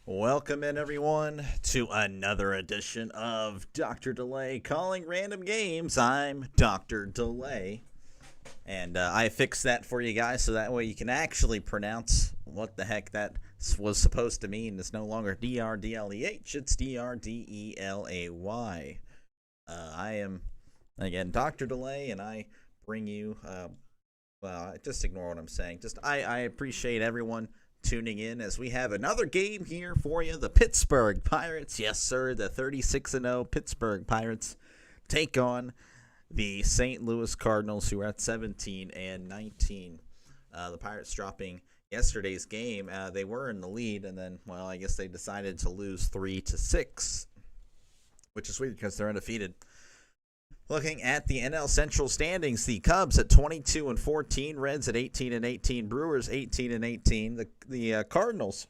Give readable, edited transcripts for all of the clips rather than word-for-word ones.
Welcome in, everyone, to another edition of Dr. Delay calling random games. I'm Dr. Delay, and I fixed that for you guys so that way you can actually pronounce what the heck that was supposed to mean. It's no longer D-R-D-L-E-H, it's D-R-D-E-L-A-Y. I am, again, Dr. Delay, and I bring you, just ignore what I'm saying. I appreciate everyone tuning in as we have another game here for you. The Pittsburgh Pirates, yes sir, the 36-0 Pittsburgh Pirates take on the St. Louis Cardinals, who are at 17-19. The Pirates dropping yesterday's game. They were in the lead, and then, I guess they decided to lose 3-6, which is weird because they're undefeated. Looking at the NL Central standings, the Cubs at 22-14, Reds at 18-18, Brewers 18-18, the Cardinals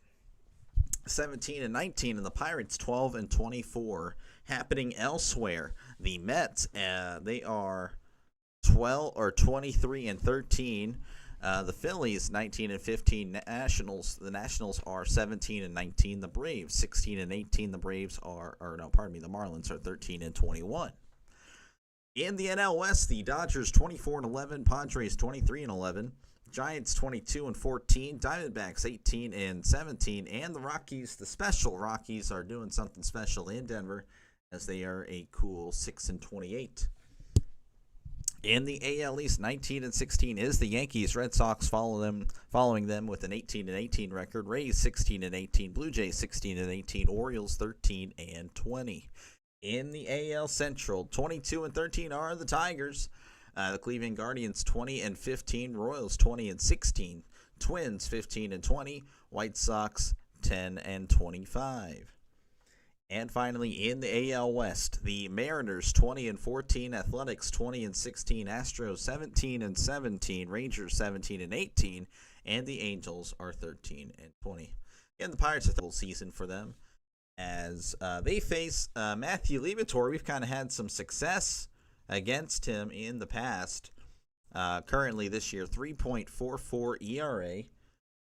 17-19, and the Pirates 12-24. Happening elsewhere, the Mets they are 23-13. The Phillies 19-15. The Nationals are 17-19. The Braves 16-18. The Marlins are 13-21. In the NL West, the Dodgers 24-11, Padres 23-11, Giants 22-14, Diamondbacks 18-17, and the Rockies, the special Rockies, are doing something special in Denver as they are a cool 6-28. In the AL East, 19-16 is the Yankees. Red Sox following them with an 18-18 record. Rays 16-18, Blue Jays 16-18, Orioles 13-20. In the AL Central, 22-13 are the Tigers. The Cleveland Guardians 20-15, Royals 20-16, Twins 15-20, White Sox 10-25. And finally, in the AL West, the Mariners 20-14, Athletics 20-16, Astros 17-17, Rangers 17-18, and the Angels are 13-20. And the Pirates, a full season for them, as they face Matthew Liberatore. We've kind of had some success against him in the past. Currently this year, 3.44 ERA.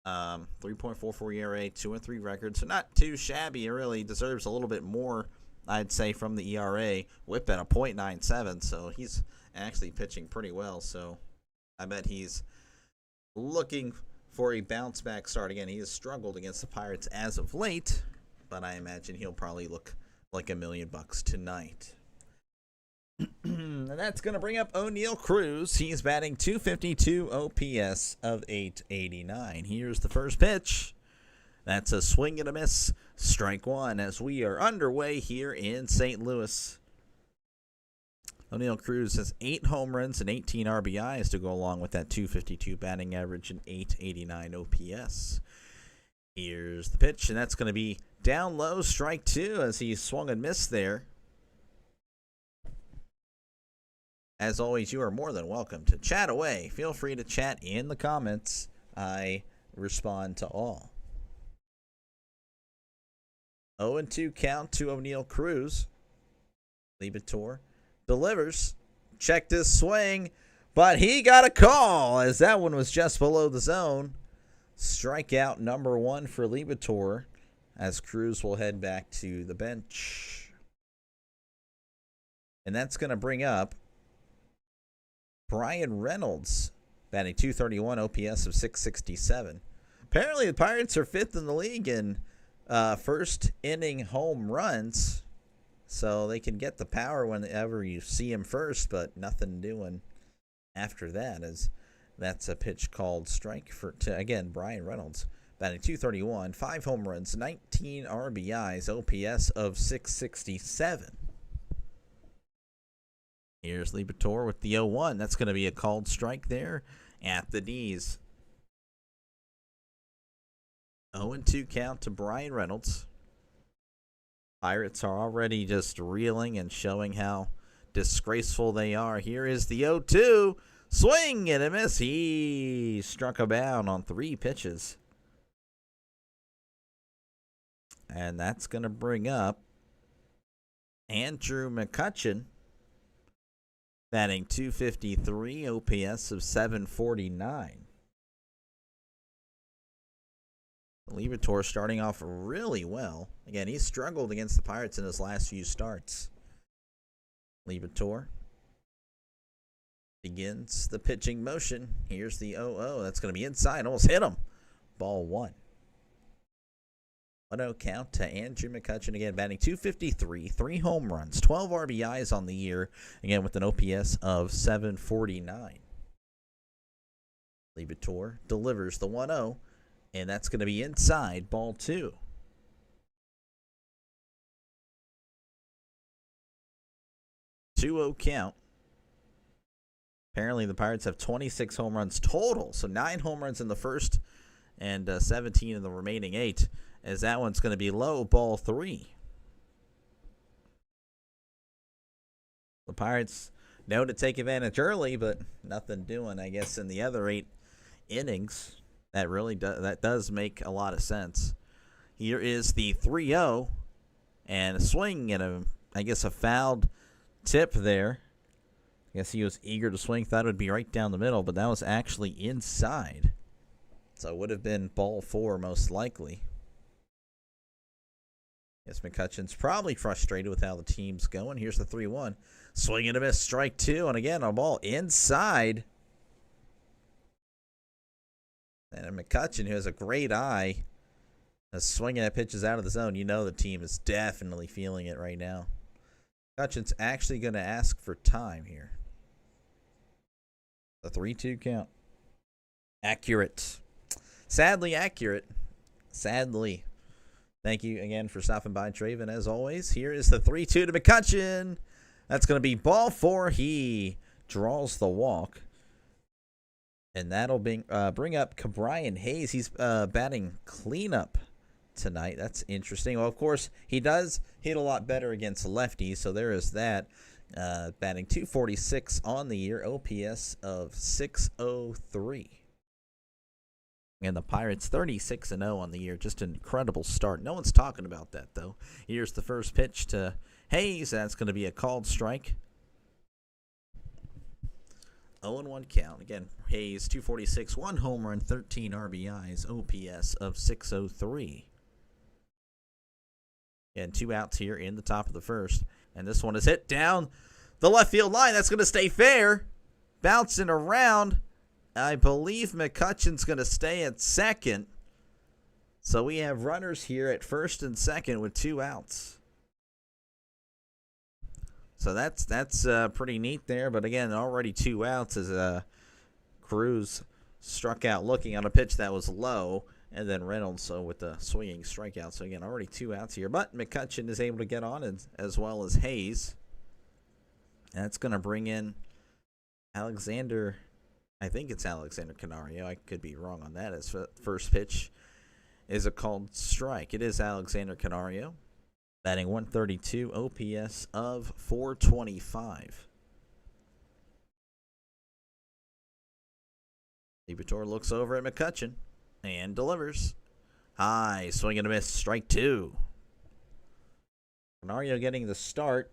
3.44 ERA, 2-3 record. So not too shabby. It really deserves a little bit more, I'd say, from the ERA. Whip at a .97, so he's actually pitching pretty well. So I bet he's looking for a bounce-back start. Again, he has struggled against the Pirates as of late, but I imagine he'll probably look like $1 million tonight. And that's going to bring up O'Neal Cruz. He's batting .252, OPS of .889. Here's the first pitch. That's a swing and a miss. Strike one as we are underway here in St. Louis. O'Neal Cruz has 8 home runs and 18 RBIs to go along with that .252 batting average and .889 OPS. Here's the pitch, and that's going to be down low, strike two, as he swung and missed there. As always, you are more than welcome to chat away. Feel free to chat in the comments. I respond to all. 0-2 count to O'Neal Cruz. Liberatore delivers. Check this swing, but he got a call as that one was just below the zone. Strikeout number 1 for Liberatore, as Cruz will head back to the bench. And that's going to bring up Brian Reynolds, batting .231, OPS of .667. Apparently the Pirates are 5th in the league in first inning home runs, so they can get the power whenever you see him first, but nothing doing after that, as that's a pitch called strike to again, Brian Reynolds, batting .231, 5 home runs, 19 RBIs, OPS of .667. Here's Liberatore with the 0-1. That's going to be a called strike there at the knees. 0-2 count to Brian Reynolds. Pirates are already just reeling and showing how disgraceful they are. Here is the 0-2. Swing and a miss. He struck a bound on 3 pitches. And that's going to bring up Andrew McCutchen, batting .253, OPS of .749. Liebertor starting off really well. Again, he's struggled against the Pirates in his last few starts. Liebertor begins the pitching motion. Here's the 0-0. That's going to be inside. Almost hit him. Ball 1. 1-0 count to Andrew McCutchen. Again, batting .253, 3 home runs, 12 RBIs on the year. Again, with an OPS of .749. Liebertor delivers the 1-0, and that's going to be inside. Ball 2. 2-0 count. Apparently, the Pirates have 26 home runs total, so 9 home runs in the first and 17 in the remaining 8, as that one's going to be low. Ball 3. The Pirates know to take advantage early, but nothing doing, I guess, in the other 8 innings. That does make a lot of sense. Here is the 3-0, and a swing and a fouled tip there. I guess he was eager to swing, thought it would be right down the middle, but that was actually inside. So it would have been ball 4 most likely. Yes, McCutchen's probably frustrated with how the team's going. Here's the 3-1. Swing and a miss, strike 2, and again, a ball inside. And McCutchen, who has a great eye, is swinging at pitches out of the zone. You know the team is definitely feeling it right now. McCutchen's actually going to ask for time here. The 3-2 count. Accurate. Sadly accurate. Sadly. Thank you again for stopping by, Traven, as always. Here is the 3-2 to McCutchen. That's going to be ball 4. He draws the walk. And that'll bring up Brian Hayes. He's batting cleanup tonight. That's interesting. Well, of course, he does hit a lot better against lefties, so there is that. Batting .246 on the year, OPS of .603. And the Pirates 36-0 on the year. Just an incredible start. No one's talking about that, though. Here's the first pitch to Hayes. That's going to be a called strike. 0-1 count. Again, Hayes, .246, 1 home run, 13 RBIs, OPS of .603. And 2 outs here in the top of the first. And this one is hit down the left field line. That's going to stay fair. Bouncing around. I believe McCutchen's going to stay at second. So we have runners here at first and second with 2 outs. So that's pretty neat there. But again, already 2 outs as Cruz struck out looking on a pitch that was low. And then Reynolds with the swinging strikeout. So again, already 2 outs here. But McCutchen is able to get on as well as Hayes. That's going to bring in Alexander. I think it's Alexander Canario. I could be wrong on that. His first pitch is a called strike. It is Alexander Canario. Batting .132, OPS of .425. Liebertor looks over at McCutchen and delivers. High, swing and a miss, strike 2. Canario getting the start.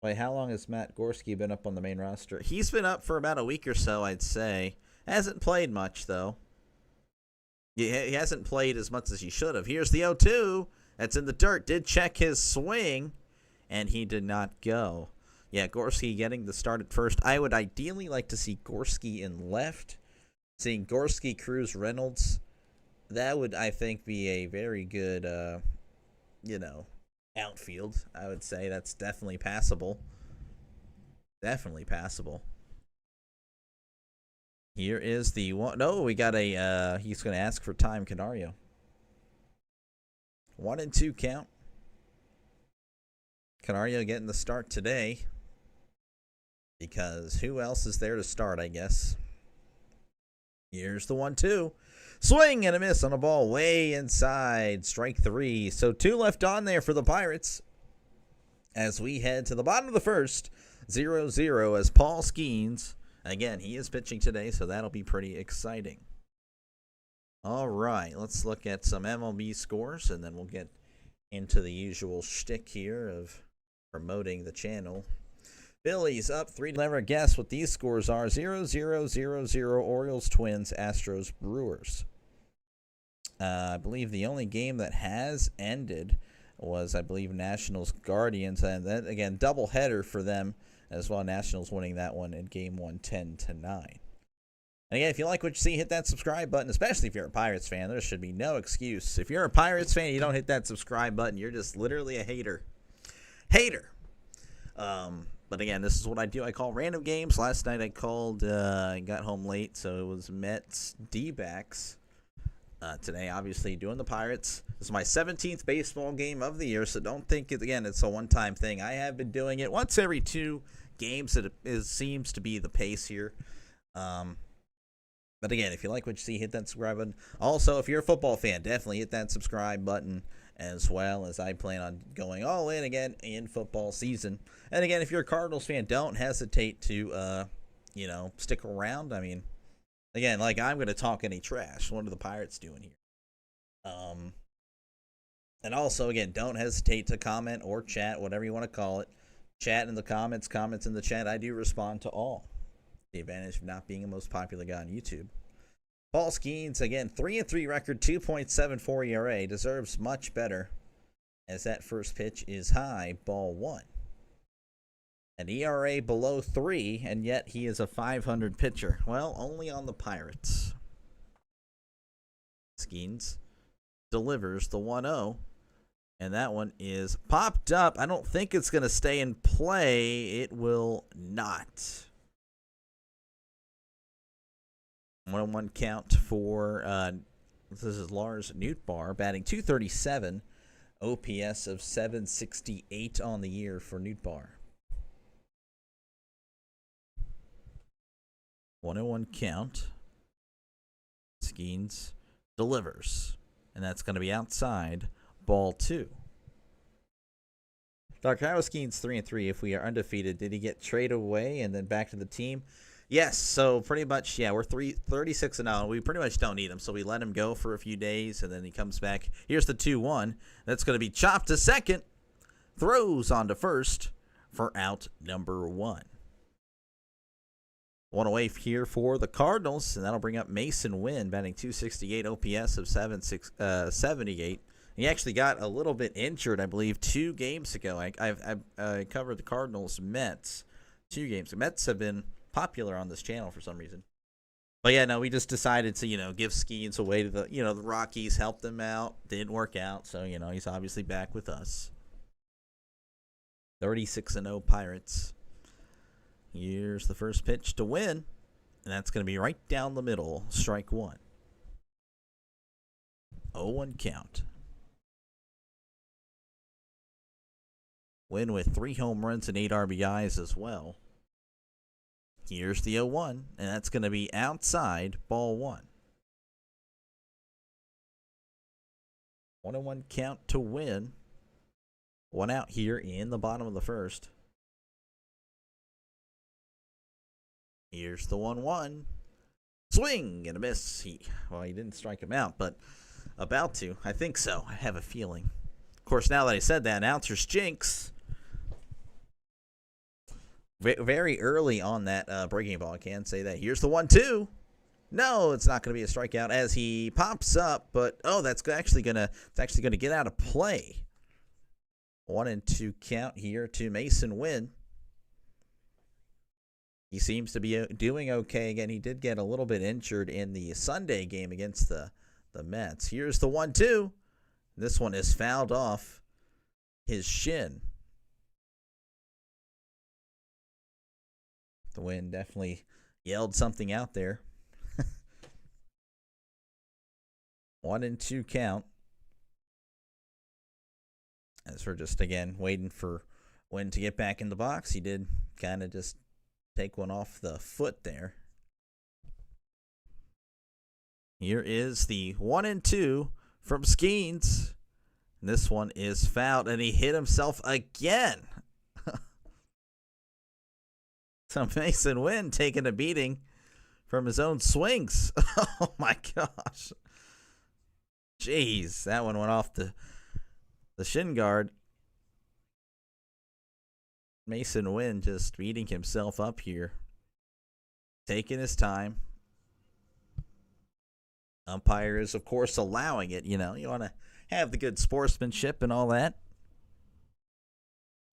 Wait, how long has Matt Gorski been up on the main roster? He's been up for about a week or so, I'd say. Hasn't played much, though. He hasn't played as much as he should have. Here's the 0-2. That's in the dirt. Did check his swing, and he did not go. Yeah, Gorski getting the start at first. I would ideally like to see Gorski in left. Seeing Gorski, Cruz, Reynolds. That would, I think, be a very good, outfield. I would say that's definitely passable. Definitely passable. Here is the one. No, we got a, he's going to ask for time, Canario. 1-2 count. Canario getting the start today. Because who else is there to start, I guess? Here's the 1-2. Swing and a miss on a ball way inside. Strike 3. So 2 left on there for the Pirates. As we head to the bottom of the first. 0-0 as Paul Skeens. Again, he is pitching today, so that'll be pretty exciting. All right, let's look at some MLB scores, and then we'll get into the usual shtick here of promoting the channel. Phillies up 3. Never guess what these scores are. 0-0, 0-0, Orioles, Twins, Astros, Brewers. I believe the only game that has ended was, I believe, Nationals Guardians, and then again doubleheader for them as well. Nationals winning that one in Game 1, 10-9. And again, if you like what you see, hit that subscribe button, especially if you're a Pirates fan. There should be no excuse. If you're a Pirates fan, you don't hit that subscribe button, you're just literally a hater. Hater. But again, this is what I do. I call random games. Last night I called, I got home late, so it was Mets D-backs. Today, obviously, doing the Pirates. This is my 17th baseball game of the year, so don't think, it's a one-time thing. I have been doing it once every 2 games. It seems to be the pace here. But again, if you like what you see, hit that subscribe button. Also, if you're a football fan, definitely hit that subscribe button as well, as I plan on going all in again in football season. And again, if you're a Cardinals fan, don't hesitate to, stick around. I mean, again, like, I'm going to talk any trash. What are the Pirates doing here? And also, again, don't hesitate to comment or chat, whatever you want to call it. Chat in the comments in the chat. I do respond to all. The advantage of not being the most popular guy on YouTube. Paul Skeens, again, 3-3 record, 2.74 ERA. Deserves much better, as that first pitch is high, ball 1. An ERA below 3, and yet he is a .500 pitcher. Well, only on the Pirates. Skeens delivers the 1-0, and that one is popped up. I don't think it's going to stay in play. It will not. 1-1 count for, this is Lars Nootbaar, batting .237, OPS of 768 on the year for Nootbaar. 1-1 count. Skeens delivers, and that's going to be outside, ball 2. Dr. How is Skeens 3-3 if we are undefeated? Did he get traded away and then back to the team? Yes, so pretty much, yeah, we're 36-0. We pretty much don't need him, so we let him go for a few days, and then he comes back. Here's the 2-1. That's going to be chopped to second. Throws on to first for out number 1. One away here for the Cardinals, and that'll bring up Mason Wynn, batting .268, OPS of 778. He actually got a little bit injured, I believe, 2 games ago. I covered the Cardinals Mets 2 games. The Mets have been popular on this channel for some reason. But yeah, no, we just decided to, give Skeens away to the, the Rockies, help them out. Didn't work out, so, he's obviously back with us. 36-0 Pirates. Here's the first pitch to Win, and that's going to be right down the middle, strike 1. 0-1 count. Win with 3 home runs and 8 RBIs as well. Here's the 0-1, and that's going to be outside, ball 1. 1-1 count to Win. 1 out here in the bottom of the first. Here's the 1-1. Swing and a miss. He didn't strike him out, but about to. I think so. I have a feeling. Of course, now that I said that, announcer's jinx. Very early on that breaking ball, I can say that. Here's the 1-2. No, it's not going to be a strikeout as he pops up, but that's actually gonna get out of play. 1-2 count here to Mason Wynn. He seems to be doing okay. Again, he did get a little bit injured in the Sunday game against the Mets. Here's the 1-2. This one is fouled off his shin. The Wynn definitely yelled something out there. 1-2 count. As we're just, again, waiting for Wynn to get back in the box. He did kind of just take one off the foot there. Here is the 1-2 from Skeens. And this one is fouled, and he hit himself again. So Mason Wynn taking a beating from his own swings. Oh, my gosh. Jeez, that one went off the shin guard. Mason Wynn just beating himself up here. Taking his time. Umpire is, of course, allowing it. You want to have the good sportsmanship and all that.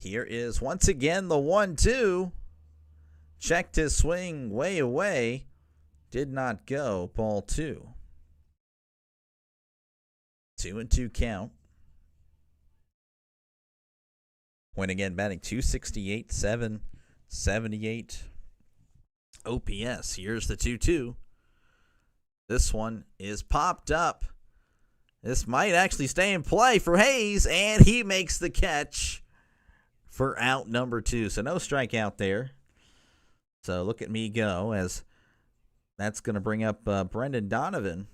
Here is once again the 1-2. Checked his swing way away. Did not go. Ball 2. 2-2 count. Point again, batting .268, .778 OPS. Here's the 2-2. This one is popped up. This might actually stay in play for Hayes, and he makes the catch for out number 2. So no strikeout there. So look at me go, as that's going to bring up Brendan Donovan,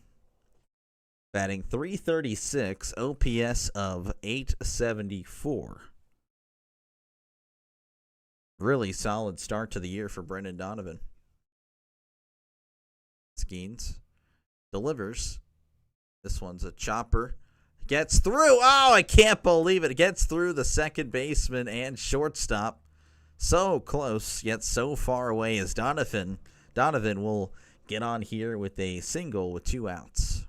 batting .336, OPS of .874. Really solid start to the year for Brendan Donovan. Skeens delivers. This one's a chopper. Gets through. Oh, I can't believe it. Gets through the second baseman and shortstop. So close, yet so far away, as Donovan will get on here with a single with 2 outs.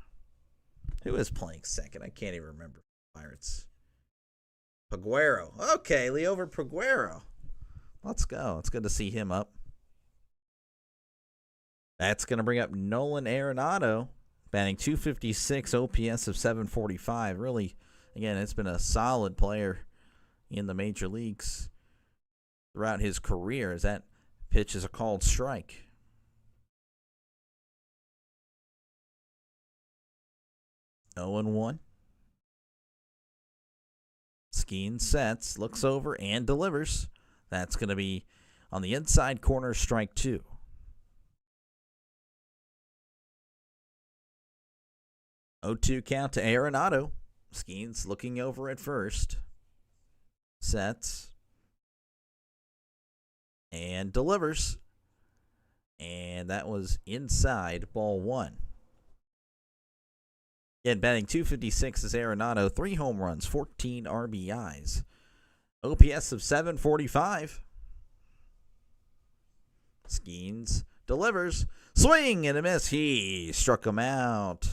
Who is playing second? I can't even remember. Pirates. Peguero. Okay, Leover Peguero. Let's go. It's good to see him up. That's going to bring up Nolan Arenado, batting .256, OPS of .745. Really, again, it's been a solid player in the major leagues throughout his career, as that pitch is a called strike. (0-1). Skeen sets, looks over, and delivers. That's going to be on the inside corner, strike 2. (0-2) count to Arenado. Skeen's looking over at first. Sets. And delivers. And that was inside, ball 1. Again, batting .256 is Arenado. 3 home runs, 14 RBIs. OPS of .745. Skeens delivers. Swing and a miss. He struck him out.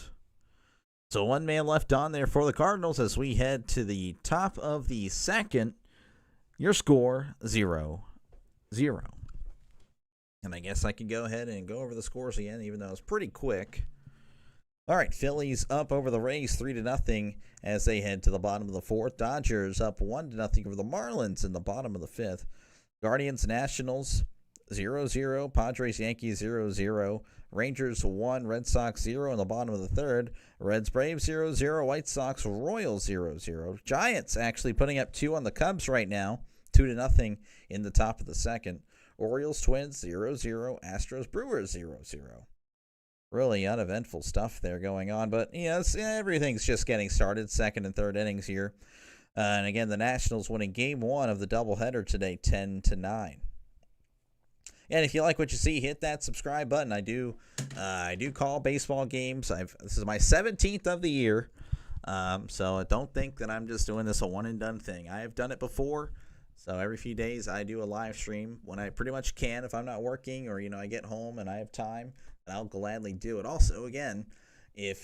So 1 man left on there for the Cardinals as we head to the top of the second. Your score, 0-0. And I guess I can go ahead and go over the scores again, even though it's pretty quick. All right, Phillies up over the Rays 3-0 as they head to the bottom of the 4th. Dodgers up 1-0 over the Marlins in the bottom of the 5th. Guardians, Nationals 0-0. Padres, Yankees 0-0. Rangers 1, Red Sox 0 in the bottom of the 3rd. Reds, Braves 0-0. White Sox, Royals 0-0. Giants actually putting up 2 on the Cubs right now, 2-0 in the top of the 2nd. Orioles, Twins 0-0. Astros, Brewers 0-0. Really uneventful stuff there going on, but everything's just getting started. 2nd and 3rd innings here. And again, the Nationals winning Game 1 of the doubleheader today, 10-9. And if you like what you see, hit that subscribe button. I do call baseball games. This is my 17th of the year, so don't think that I'm just doing this a one and done thing. I have done it before, so every few days I do a live stream when I pretty much can. If I'm not working or I get home and I have time, I'll gladly do it. Also, again, I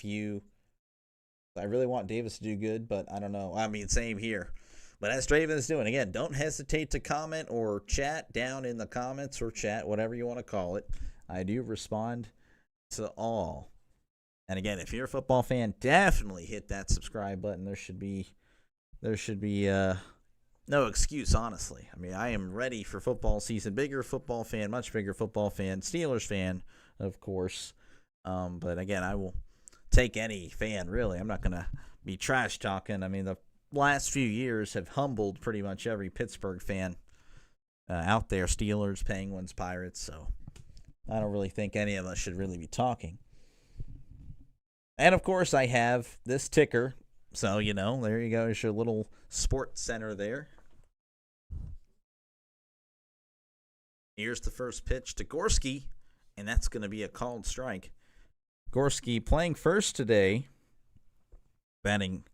really want Davis to do good, but I don't know. I mean, same here. But as Draven is doing, again, don't hesitate to comment or chat down in the comments or chat, whatever you want to call it. I do respond to all. And again, if you're a football fan, definitely hit that subscribe button. There should be no excuse, honestly. I mean, I am ready for football season. Bigger football fan, much bigger football fan, Steelers fan, of course. But again, I will take any fan, really. I'm not going to be trash talking. I mean, the last few years have humbled pretty much every Pittsburgh fan out there. Steelers, Penguins, Pirates. So I don't really think any of us should really be talking. And, of course, I have this ticker. So, there you go. There's your little sports center there. Here's the first pitch to Gorski, and that's going to be a called strike. Gorski playing first today, batting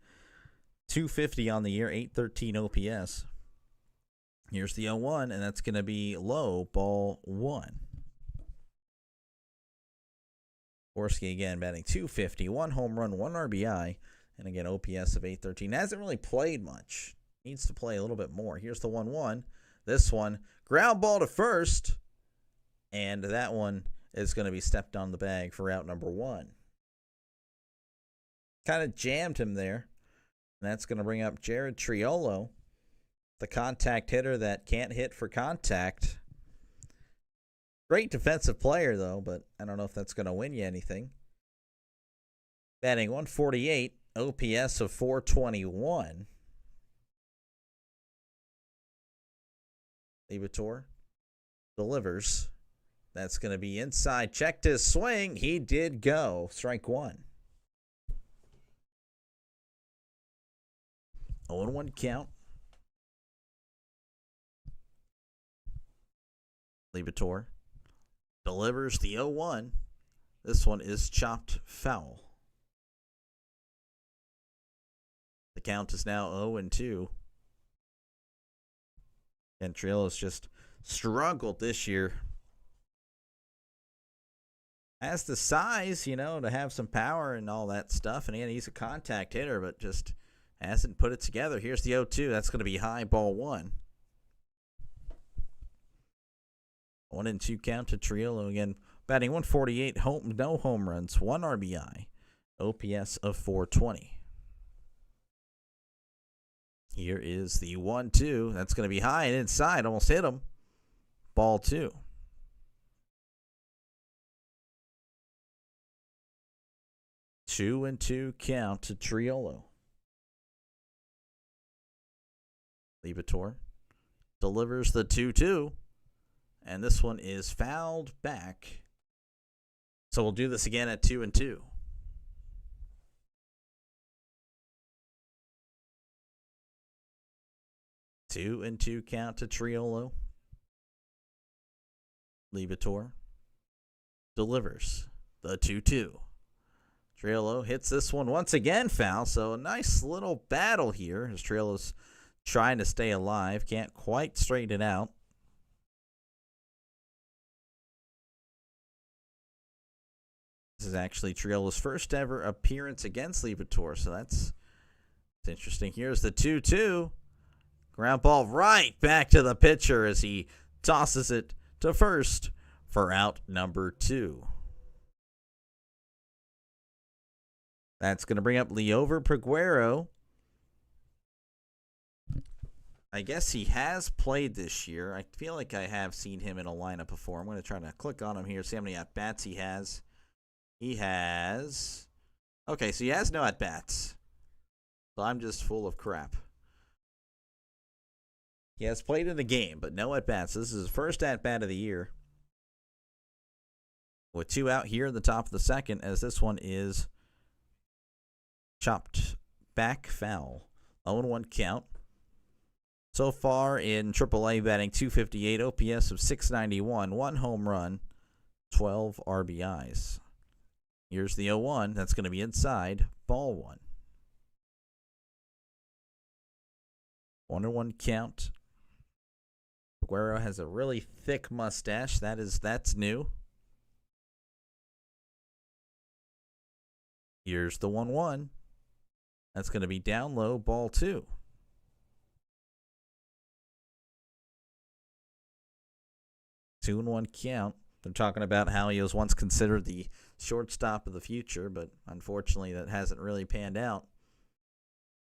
.250 on the year, .813 OPS. Here's the 0-1, and that's going to be low, ball 1. Gorski again batting .250, 1 home run, 1 RBI, and again OPS of .813. Hasn't really played much. Needs to play a little bit more. Here's the 1-1. This one, ground ball to first, and that one is going to be stepped on the bag for out number 1. Kind of jammed him there. And that's going to bring up Jared Triolo, the contact hitter that can't hit for contact. Great defensive player, though, but I don't know if that's going to win you anything. Batting .148, OPS of .421. Liberatore delivers. That's going to be inside. Checked his swing. He did go. Strike 1. 0-1 count. Liberatore delivers the 0-1. This one is chopped foul. The count is now 0-2. And Triolo's just struggled this year. Has the size, to have some power and all that stuff. And again, he's a contact hitter, but just hasn't put it together. Here's the 0-2. That's going to be high, ball 1. 1-2 count to Triolo again. Batting .148, no home runs, 1 RBI. OPS of .420. Here is the 1-2. That's going to be high and inside. Almost hit him. Ball 2. Two and 2 count to Triolo. Liberatore delivers the 2-2. And this one is fouled back. So we'll do this again at 2-2. Two and 2 count to Triolo. Liberatore delivers the 2-2. Triolo hits this one once again foul. So a nice little battle here as Triolo's trying to stay alive. Can't quite straighten it out. This is actually Triolo's first ever appearance against Liberatore, so that's interesting. Here's the 2-2. Ground ball right back to the pitcher as he tosses it to first for out number 2. That's going to bring up Liover Peguero. I guess he has played this year. I feel like I have seen him in a lineup before. I'm going to try to click on him here, see how many at-bats he has. He has... Okay, so he has no at-bats. So I'm just full of crap. He has played in the game, but no at-bats. This is his first at-bat of the year. With 2 out here in the top of the second, as this one is chopped back foul. 0-1 count. So far in AAA, batting .258, OPS of .691, 1 home run, 12 RBIs. Here's the 0-1. That's going to be inside, ball 1. 1-1 count. Peguero has a really thick mustache. That's new. Here's the 1-1. That's going to be down low, ball 2. Two and 1 count. They're talking about how he was once considered the shortstop of the future, but unfortunately that hasn't really panned out.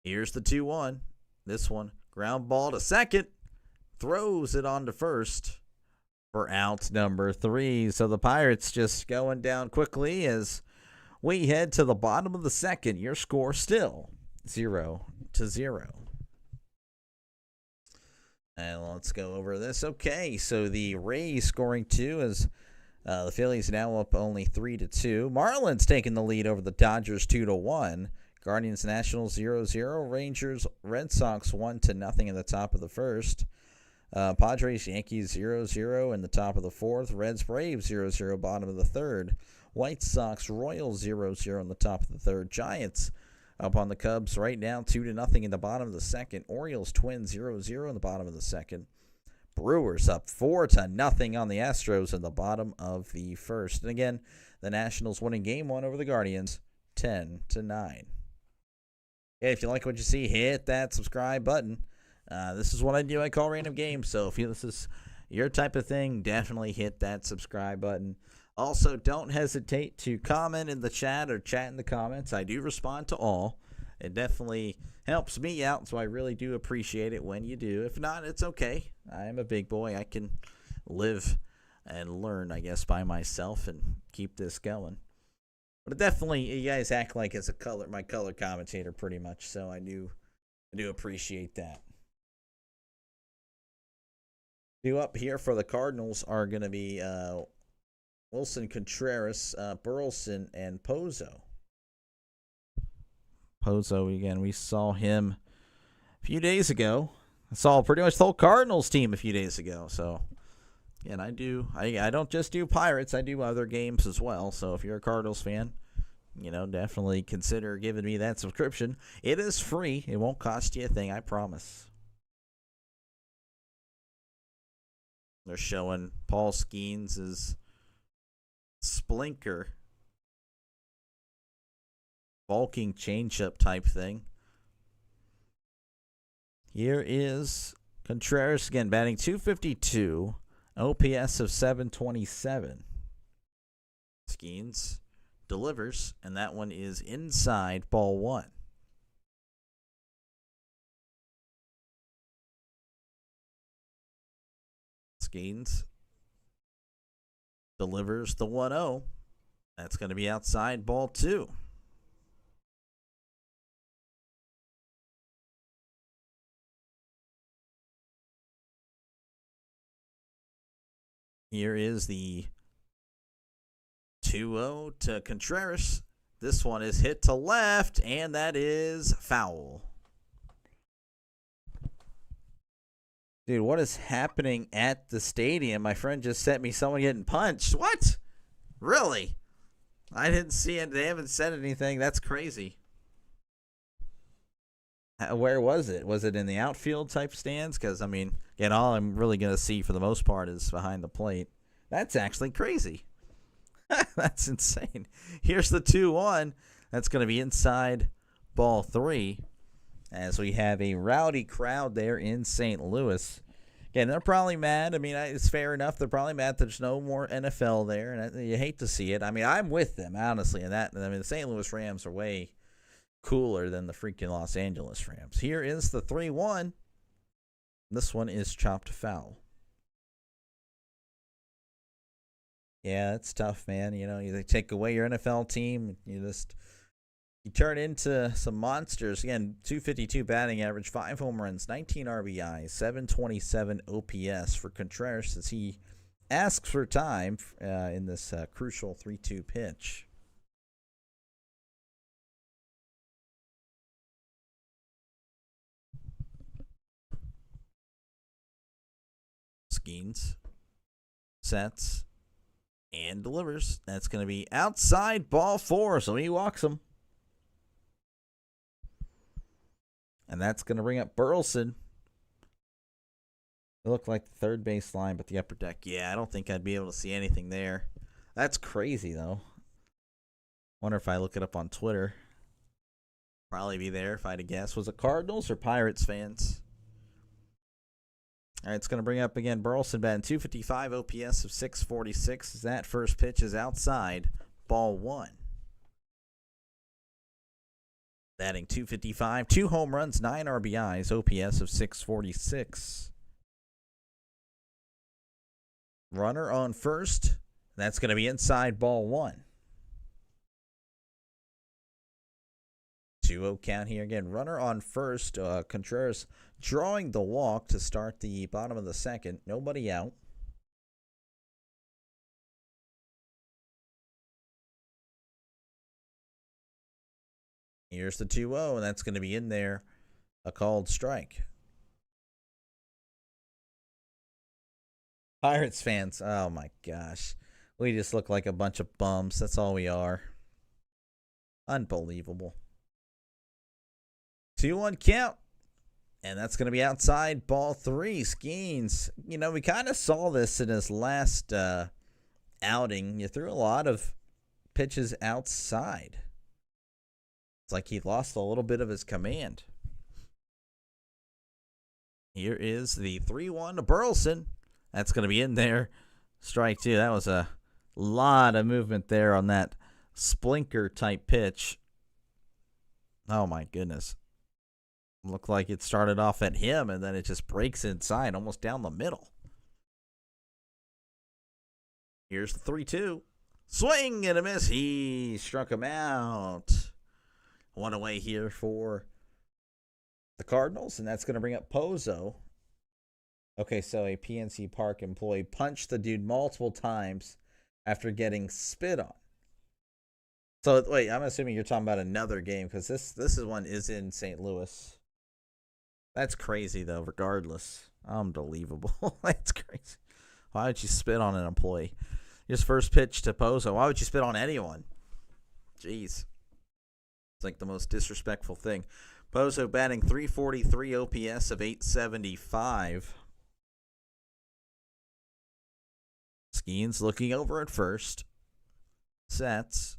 Here's the 2-1. This one, ground ball to second. Throws it on to first for out number 3. So the Pirates just going down quickly as we head to the bottom of the second. Your score still 0-0. And let's go over this. Okay, so the Rays scoring 2 as the Phillies now up only 3-2. Marlins taking the lead over the Dodgers 2-1. Guardians Nationals 0-0. Rangers Red Sox 1-0 in the top of the first. Padres Yankees 0-0 in the top of the fourth. Reds Braves 0-0 bottom of the third. White Sox Royals 0-0 in the top of the third. Giants up on the Cubs right now 2-0 in the bottom of the second. Orioles Twins 0-0 in the bottom of the second. Brewers up 4-0 on the Astros in the bottom of the first. And again, The Nationals winning Game 1 over the Guardians, 10-9. Hey, if you like what you see, hit that subscribe button. This is what I do. I call random games. So if this is your type of thing, definitely hit that subscribe button. Also, don't hesitate to comment in the chat or chat in the comments. I do respond to all. It definitely helps me out, so I really do appreciate it when you do. If not, it's okay. I am a big boy. I can live and learn, I guess, by myself and keep this going. But definitely, you guys act like it's my color commentator pretty much, so I do appreciate that. Due up here for the Cardinals are going to be Wilson Contreras, Burleson, and Pozo. Pozo, again, we saw him a few days ago. I saw pretty much the whole Cardinals team a few days ago. So, and I don't just do Pirates. I do other games as well. So if you're a Cardinals fan, definitely consider giving me that subscription. It is free. It won't cost you a thing, I promise. They're showing Paul Skeens' Splinker bulking changeup type thing. Here is Contreras again, batting .252, OPS of .727. Skeens delivers, and that one is inside, ball one. Skeens delivers the 1-0. That's going to be outside, ball two. Here is the 2-0 to Contreras. This one is hit to left, and that is foul. Dude, what is happening at the stadium? My friend just sent me someone getting punched. What? Really? I didn't see it. They haven't said anything. That's crazy. Where was it? Was it in the outfield type stands? Because, again, all I'm really going to see for the most part is behind the plate. That's actually crazy. That's insane. Here's the 2-1. That's going to be inside, ball three. As we have a rowdy crowd there in St. Louis. Again, they're probably mad. It's fair enough. They're probably mad there's no more NFL there, and you hate to see it. I'm with them, honestly. And the St. Louis Rams are way cooler than the freaking Los Angeles Rams. Here is the 3-1. This one is chopped foul. Yeah, it's tough, man. You take away your NFL team, you turn into some monsters. Again, .252 batting average, 5 home runs, 19 RBIs, 727 OPS for Contreras as he asks for time in this crucial 3-2 pitch. Skeens sets and delivers. That's going to be outside, ball four, so he walks him. And that's going to bring up Burleson. It looked like the third base line, but the upper deck. Yeah, I don't think I'd be able to see anything there. That's crazy, though. Wonder if I look it up on Twitter. Probably be there if I had to guess. Was it Cardinals or Pirates fans? All right, it's going to bring up again Burleson batting .255, OPS of .646. That first pitch is outside, ball one. Batting .255, 2 home runs, 9 RBIs, OPS of .646. Runner on first. That's going to be inside, ball one. 2-0 count here again. Runner on first. Contreras drawing the walk to start the bottom of the second. Nobody out. Here's the 2-0, and that's going to be in there. A called strike. Pirates fans, oh my gosh. We just look like a bunch of bums. That's all we are. Unbelievable. 2-1 count. And that's going to be outside, ball three. Skeens, we kind of saw this in his last outing. You threw a lot of pitches outside. It's like he lost a little bit of his command. Here is the 3-1 to Burleson. That's going to be in there. Strike two. That was a lot of movement there on that splinker type pitch. Oh my goodness. Looked like it started off at him and then it just breaks inside, almost down the middle. Here's the 3-2. Swing and a miss. He struck him out. One away here for the Cardinals, and that's going to bring up Pozo. Okay, so a PNC Park employee punched the dude multiple times after getting spit on. So, wait, I'm assuming you're talking about another game because this one is in St. Louis. That's crazy, though, regardless. Unbelievable. That's crazy. Why would you spit on an employee? His first pitch to Pozo. Why would you spit on anyone? Jeez. It's like the most disrespectful thing. Pozo batting .343 OPS of .875. Skeens looking over at first. Sets.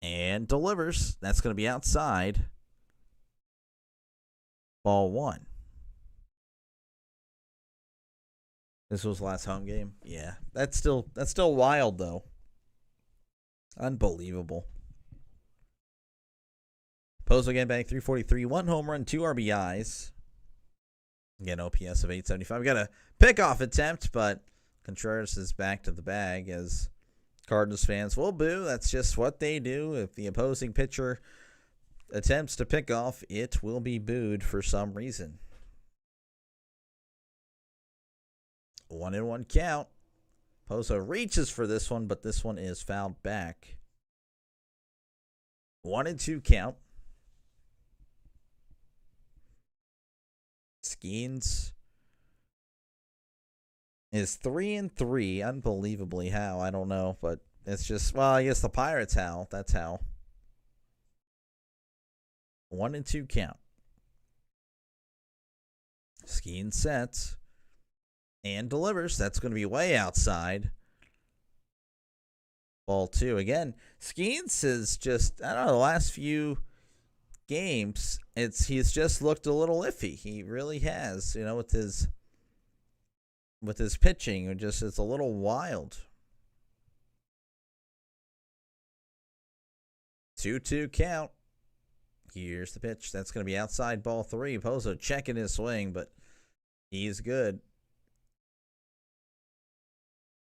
And delivers. That's going to be outside. Ball one. This was last home game. Yeah, that's still wild though. Unbelievable. Pozo again batting .343, 1 home run, 2 RBIs. Again, OPS of .875. We got a pickoff attempt, but Contreras is back to the bag as Cardinals fans will boo. That's just what they do. If the opposing pitcher attempts to pick off, it will be booed for some reason. 1-1 count. Pozo reaches for this one, but this one is fouled back. 1-2 count. Skeens is 3-3. Unbelievably, how? I don't know, but it's just, well, I guess the Pirates how. That's how. 1-2 count. Skeens sets and delivers. That's going to be way outside. Ball two. Again, Skeens is just, I don't know, the last few games, he's just looked a little iffy. He really has, with his pitching. It's a little wild. 2-2 count. Here's the pitch. That's going to be outside, ball three. Pozo checking his swing, but he's good.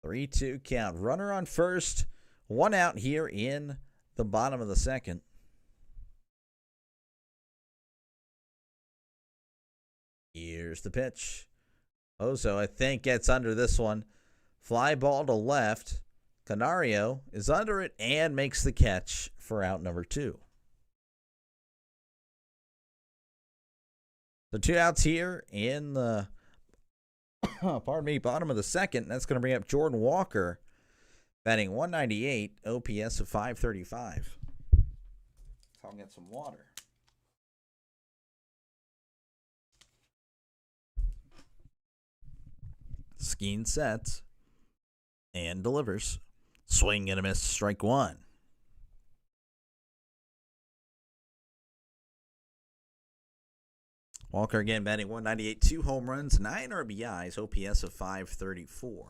3-2 count. Runner on first. 1 out here in the bottom of the second. Here's the pitch. Pozo, I think, gets under this one. Fly ball to left. Canario is under it and makes the catch for out number 2. So 2 outs here in the bottom of the second. That's going to bring up Jordan Walker, batting .198, OPS of .535. I'll get some water. Skeen sets and delivers. Swing and a miss, strike one. Walker again batting .198, 2 home runs, 9 RBIs, OPS of .534.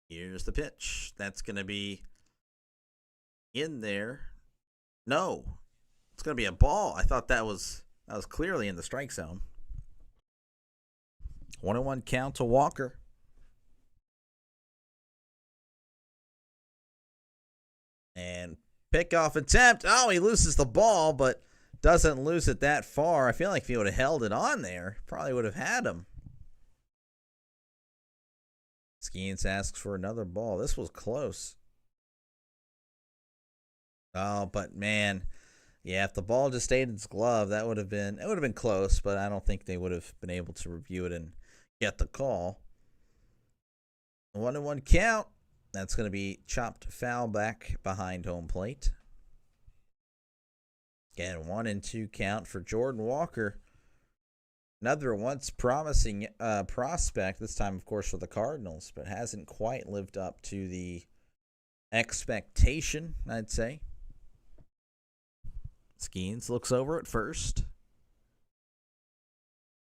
Here's the pitch. That's going to be in there. No, it's going to be a ball. I thought that was clearly in the strike zone. 1-1 count to Walker. And pickoff attempt. Oh, he loses the ball, but doesn't lose it that far. I feel like if he would have held it on there, probably would have had him. Skeens asks for another ball. This was close. Oh, but man, yeah, if the ball just stayed in his glove, it would have been close, but I don't think they would have been able to review it and get the call. 1-1 count. That's going to be chopped foul back behind home plate. Again, 1-2 count for Jordan Walker. Another once promising prospect, this time, of course, for the Cardinals, but hasn't quite lived up to the expectation, I'd say. Skeens looks over at first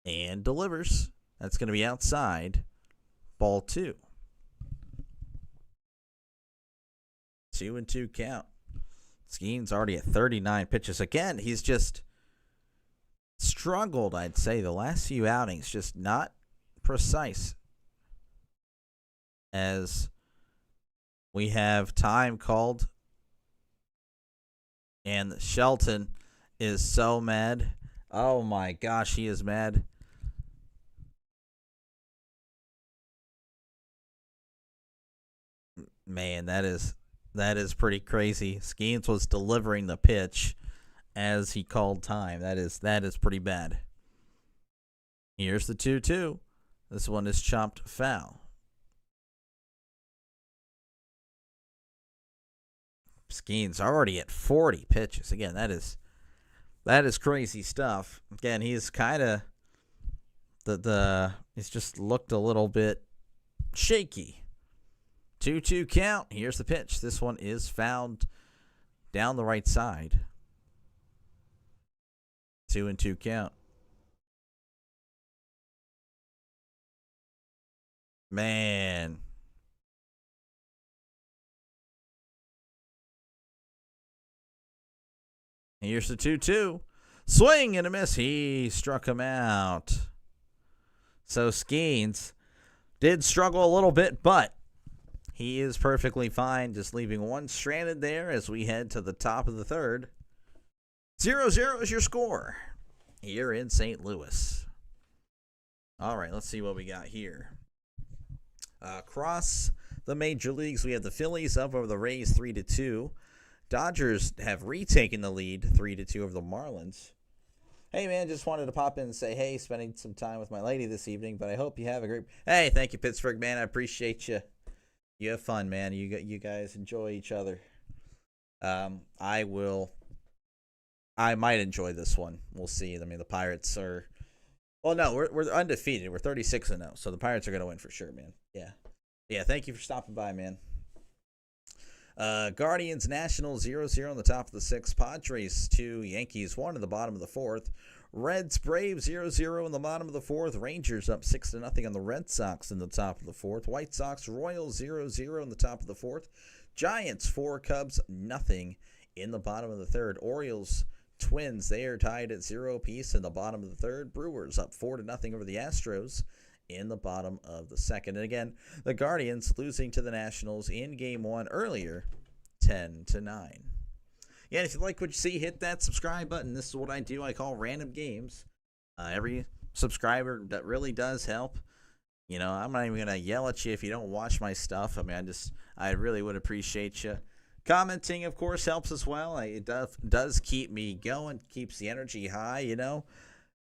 and delivers. That's going to be outside. Ball 2. 2-2 count. Skeens already at 39 pitches. Again, he's just struggled, I'd say, the last few outings. Just not precise. As we have time called. And Shelton is so mad. Oh my gosh, he is mad. Man, that is pretty crazy. Skeens was delivering the pitch as he called time. That is pretty bad. Here's the 2-2. This one is chopped foul. Skeens already at 40 pitches. Again, that is crazy stuff. Again, he's kind of he's just looked a little bit shaky. 2-2 count. Here's the pitch. This one is fouled down the right side. 2-2 count. Man. Here's the 2-2. Swing and a miss. He struck him out. So Skeens did struggle a little bit, but he is perfectly fine, just leaving one stranded there as we head to the top of the third. 0-0 is your score here in St. Louis. All right, let's see what we got here. Across the major leagues, we have the Phillies up over the Rays 3-2. Dodgers have retaken the lead 3-2 over the Marlins. Hey, man, just wanted to pop in and say, hey, spending some time with my lady this evening, but I hope you have a great... Hey, thank you, Pittsburgh, man. I appreciate you. You have fun, man. You guys enjoy each other. I might enjoy this one. We'll see. I mean, the Pirates are... Well, no, we're undefeated. We're 36-0, so the Pirates are going to win for sure, man. Yeah, thank you for stopping by, man. Guardians, Nationals, 0-0 on the top of the 6th. Padres, 2. Yankees, 1 in the bottom of the 4th. Reds, Braves, 0-0 in the bottom of the 4th. Rangers up 6-0 on the Red Sox in the top of the 4th. White Sox, Royals, 0-0 in the top of the 4th. Giants, 4. Cubs, nothing in the bottom of the 3rd. Orioles, Twins, they are tied at 0 apiece in the bottom of the 3rd. Brewers up 4-0 over the Astros in the bottom of the 2nd. And again, the Guardians losing to the Nationals in Game 1 earlier, 10-9. Yeah, and if you like what you see, hit that subscribe button. This is what I do. I call random games. Every subscriber, that really does help. You know, I'm not even going to yell at you if you don't watch my stuff. I mean, I really would appreciate you. Commenting, of course, helps as well. It does keep me going, keeps the energy high, you know.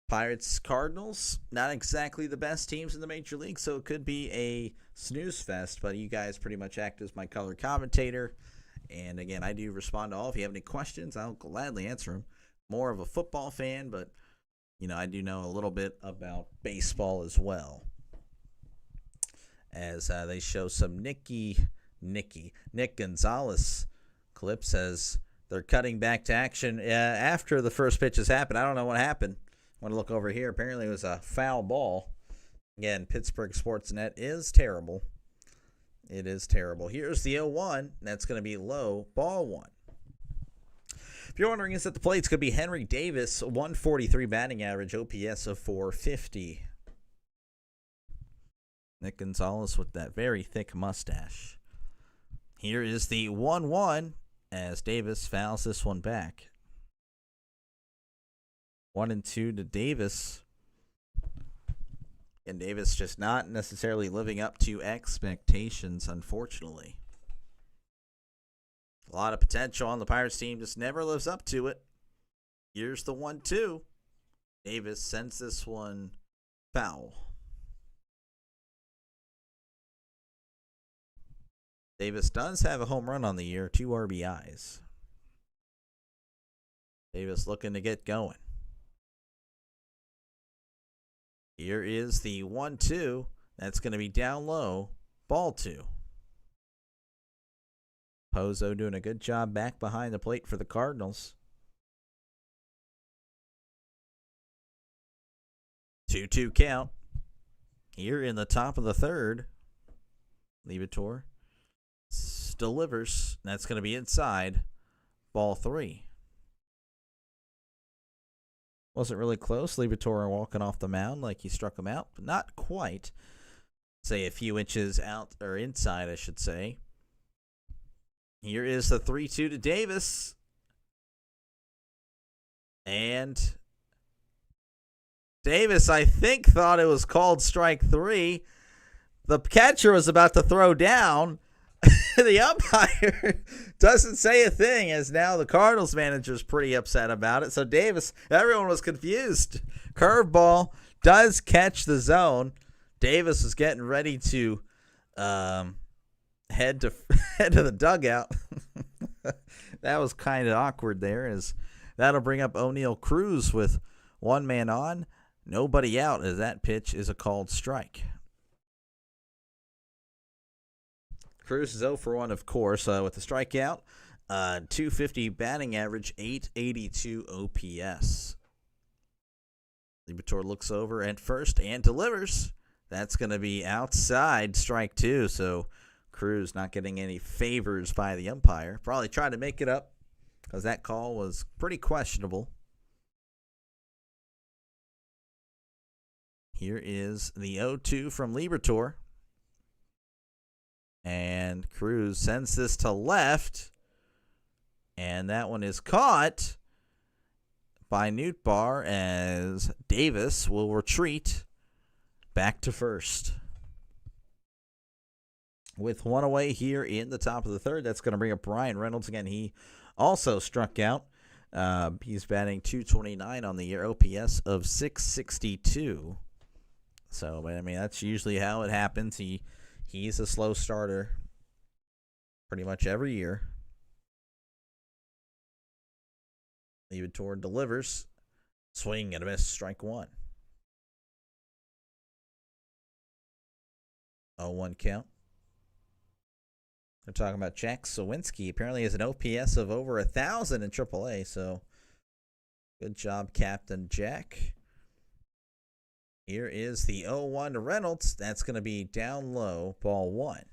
Pirates, Cardinals, not exactly the best teams in the Major League, so it could be a snooze fest, but you guys pretty much act as my color commentator. And again, I do respond to all. If you have any questions, I'll gladly answer them. More of a football fan, but, you know, I do know a little bit about baseball as well. As they show some Nick Gonzalez clips as they're cutting back to action after the first pitch has happened. I don't know what happened. I want to look over here. Apparently it was a foul ball. Again, Pittsburgh Sportsnet is terrible. It is terrible. Here's the 0-1. That's going to be low. Ball 1. If you're wondering, is at the plate, it's going to be Henry Davis, 143 batting average, OPS of 450. Nick Gonzalez with that very thick mustache. Here is the 1-1 as Davis fouls this one back. 1-2 to Davis. And Davis just not necessarily living up to expectations, unfortunately. A lot of potential on the Pirates team, just never lives up to it. Here's the 1-2. Davis sends this one foul. Davis does have a home run on the year, 2 RBIs. Davis looking to get going. Here is the 1-2. That's going to be down low. Ball 2. Pozo doing a good job back behind the plate for the Cardinals. 2-2 count. Here in the top of the third. Liberatore delivers. That's going to be inside. Ball 3. Wasn't really close. Liberatore walking off the mound like he struck him out, but not quite. Say a few inches out, or inside, I should say. Here is the 3-2 to Davis. And Davis, I think, thought it was called strike 3. The catcher was about to throw down. The umpire doesn't say a thing, as now the Cardinals manager is pretty upset about it. So Davis, everyone was confused. Curveball does catch the zone. Davis was getting ready to head to the dugout. That was kind of awkward there, as that'll bring up O'Neal Cruz with one man on, nobody out, as that pitch is a called strike. Cruz is 0 for 1, of course, with the strikeout. 250 batting average, 882 OPS. Liberatore looks over at first and delivers. That's going to be outside strike 2, so Cruz not getting any favors by the umpire. Probably trying to make it up because that call was pretty questionable. Here is the 0-2 from Liberatore. And Cruz sends this to left. And that one is caught by Nootbaar, as Davis will retreat back to first. With one away here in the top of the third, that's going to bring up Brian Reynolds again. He also struck out. He's batting .229 on the year, OPS of .662. So, but I mean, that's usually how it happens. He's a slow starter pretty much every year. Liberatore delivers. Swing and a miss, strike 1. 0-1 count. They're talking about Jack Sawinski. Apparently has an OPS of over 1,000 in AAA, so good job, Captain Jack. Here is the 0-1 to Reynolds. That's going to be down low, ball 1.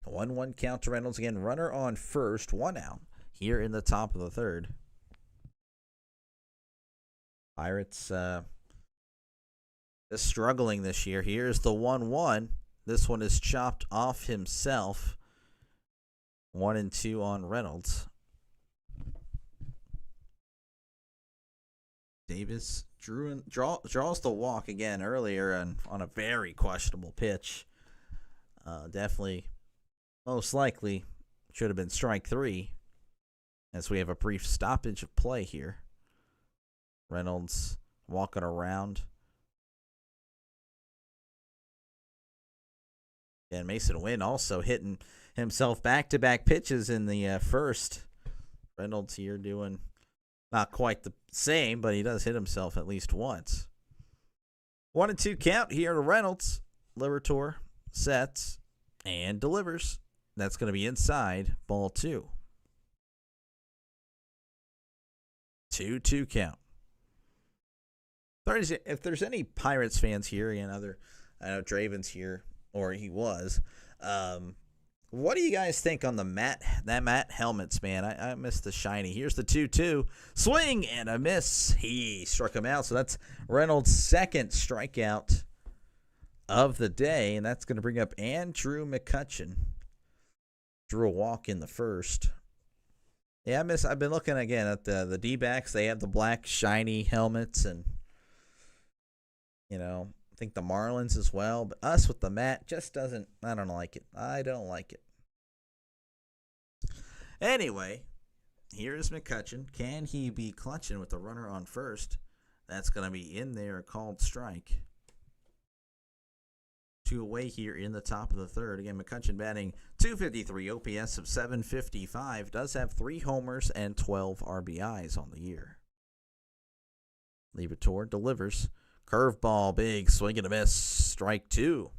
1-1 count to Reynolds. Again, runner on first, 1 out here in the top of the third. Pirates just struggling this year. Here's the 1-1. This one is chopped off himself. 1-2 on Reynolds. Davis draws the walk again earlier on a very questionable pitch. Definitely, most likely, should have been strike 3, as we have a brief stoppage of play here. Reynolds walking around. And Mason Wynn also hitting himself back-to-back pitches in the first. Reynolds here doing not quite the same, but he does hit himself at least once. 1-2 count here to Reynolds. Liberatore sets and delivers. That's going to be inside, ball 2. 2-2 count. If there's any Pirates fans here, I know Draven's here, or he was. What do you guys think on that matte helmets, man? I missed the shiny. Here's the 2-2. Swing and a miss. He struck him out. So that's Reynolds' second strikeout of the day, and that's going to bring up Andrew McCutchen. Drew a walk in the first. Yeah, I've been looking again at the D-backs. They have the black shiny helmets, and I think the Marlins as well, but us with the matte just doesn't. I don't like it. I don't like it. Anyway, here's McCutchen. Can he be clutching with the runner on first? That's going to be in there, called strike. 2 away here in the top of the third. Again, McCutchen batting .253, OPS of .755. Does have 3 homers and 12 RBIs on the year. Liberatore delivers. Curveball, big swing and a miss. Strike 2.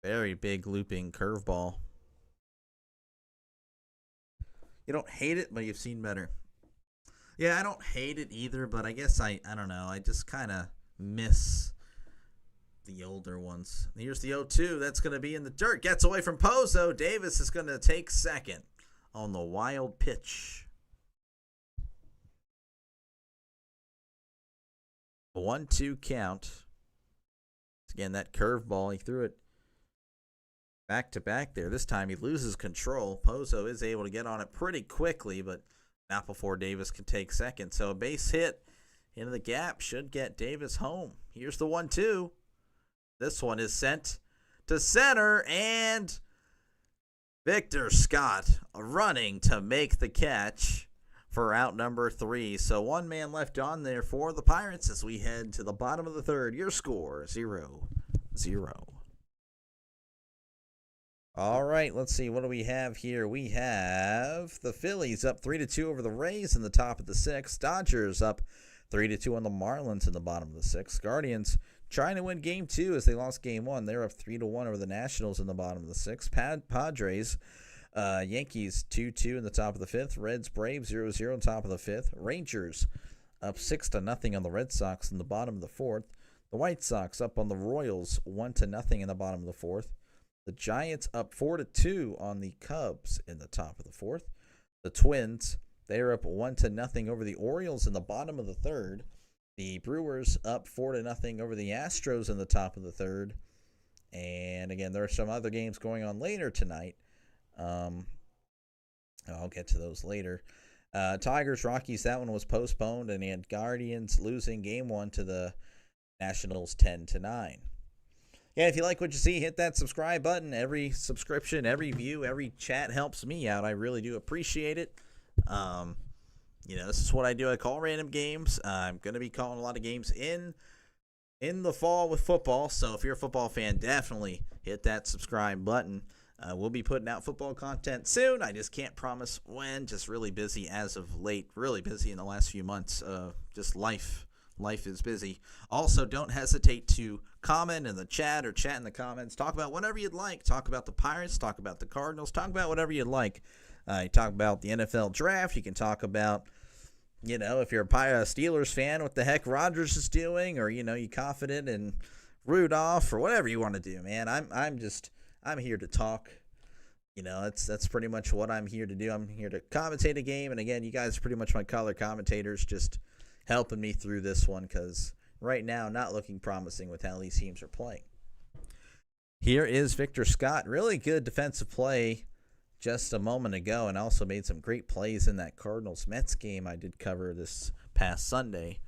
Very big looping curveball. You don't hate it, but you've seen better. Yeah, I don't hate it either, but I guess I don't know. I just kind of miss the older ones. Here's the 0-2. That's going to be in the dirt. Gets away from Pozo. Davis is going to take second on the wild pitch. A 1-2 count. Again, that curveball, he threw it back to back there. This time he loses control. Pozo is able to get on it pretty quickly, but not before Davis can take second. So a base hit into the gap should get Davis home. Here's the 1-2. This one is sent to center, and Victor Scott running to make the catch for out number 3. So one man left on there for the Pirates as we head to the bottom of the third. Your score, 0-0. All right, let's see. What do we have here? We have the Phillies up 3-2 over the Rays in the top of the 6th. Dodgers up 3-2 on the Marlins in the bottom of the 6th. Guardians trying to win Game 2 as they lost Game 1. They're up 3-1 over the Nationals in the bottom of the 6th. Padres, Yankees 2-2 in the top of the 5th. Reds, Braves 0-0 on top of the 5th. Rangers up 6-0 on the Red Sox in the bottom of the 4th. The White Sox up on the Royals 1-0 in the bottom of the 4th. The Giants up 4-2 on the Cubs in the top of the 4th. The Twins, they're up 1-0 over the Orioles in the bottom of the 3rd. The Brewers up 4-0 over the Astros in the top of the 3rd. And again, there are some other games going on later tonight. I'll get to those later. Tigers, Rockies, that one was postponed, and the Guardians losing Game 1 to the Nationals 10-9. Yeah, if you like what you see, hit that subscribe button. Every subscription, every view, every chat helps me out. I really do appreciate it. This is what I do. I call random games. I'm going to be calling a lot of games in the fall with football. So if you're a football fan, definitely hit that subscribe button. We'll be putting out football content soon. I just can't promise when. Just really busy as of late. Really busy in the last few months. Just life. Life is busy. Also, don't hesitate to comment in the chat or chat in the comments. Talk about whatever you'd like. Talk about the Pirates. Talk about the Cardinals. Talk about whatever you'd like. You talk about the NFL draft. You can talk about, if you're a Steelers fan, what the heck Rodgers is doing, or, you confident in Rudolph or whatever you want to do, man. I'm here to talk. That's pretty much what I'm here to do. I'm here to commentate a game. And again, you guys are pretty much my color commentators, just helping me through this one, because right now not looking promising with how these teams are playing. Here is Victor Scott. Really good defensive play just a moment ago, and also made some great plays in that Cardinals-Mets game I did cover this past Sunday,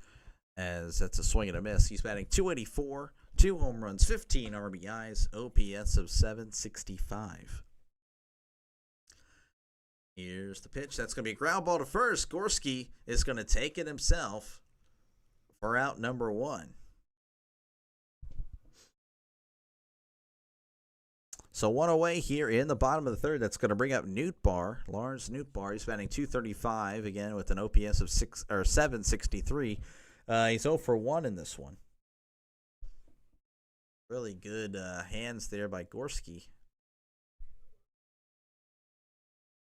as that's a swing and a miss. He's batting .284, 2 home runs, 15 RBIs, OPS of .765. Here's the pitch. That's going to be a ground ball to first. Gorski is going to take it himself for out number 1. So one away here in the bottom of the 3rd. That's going to bring up Lawrence Nootbaar. He's batting .235 again with an OPS of 763. He's 0 for 1 in this one. Really good hands there by Gorski.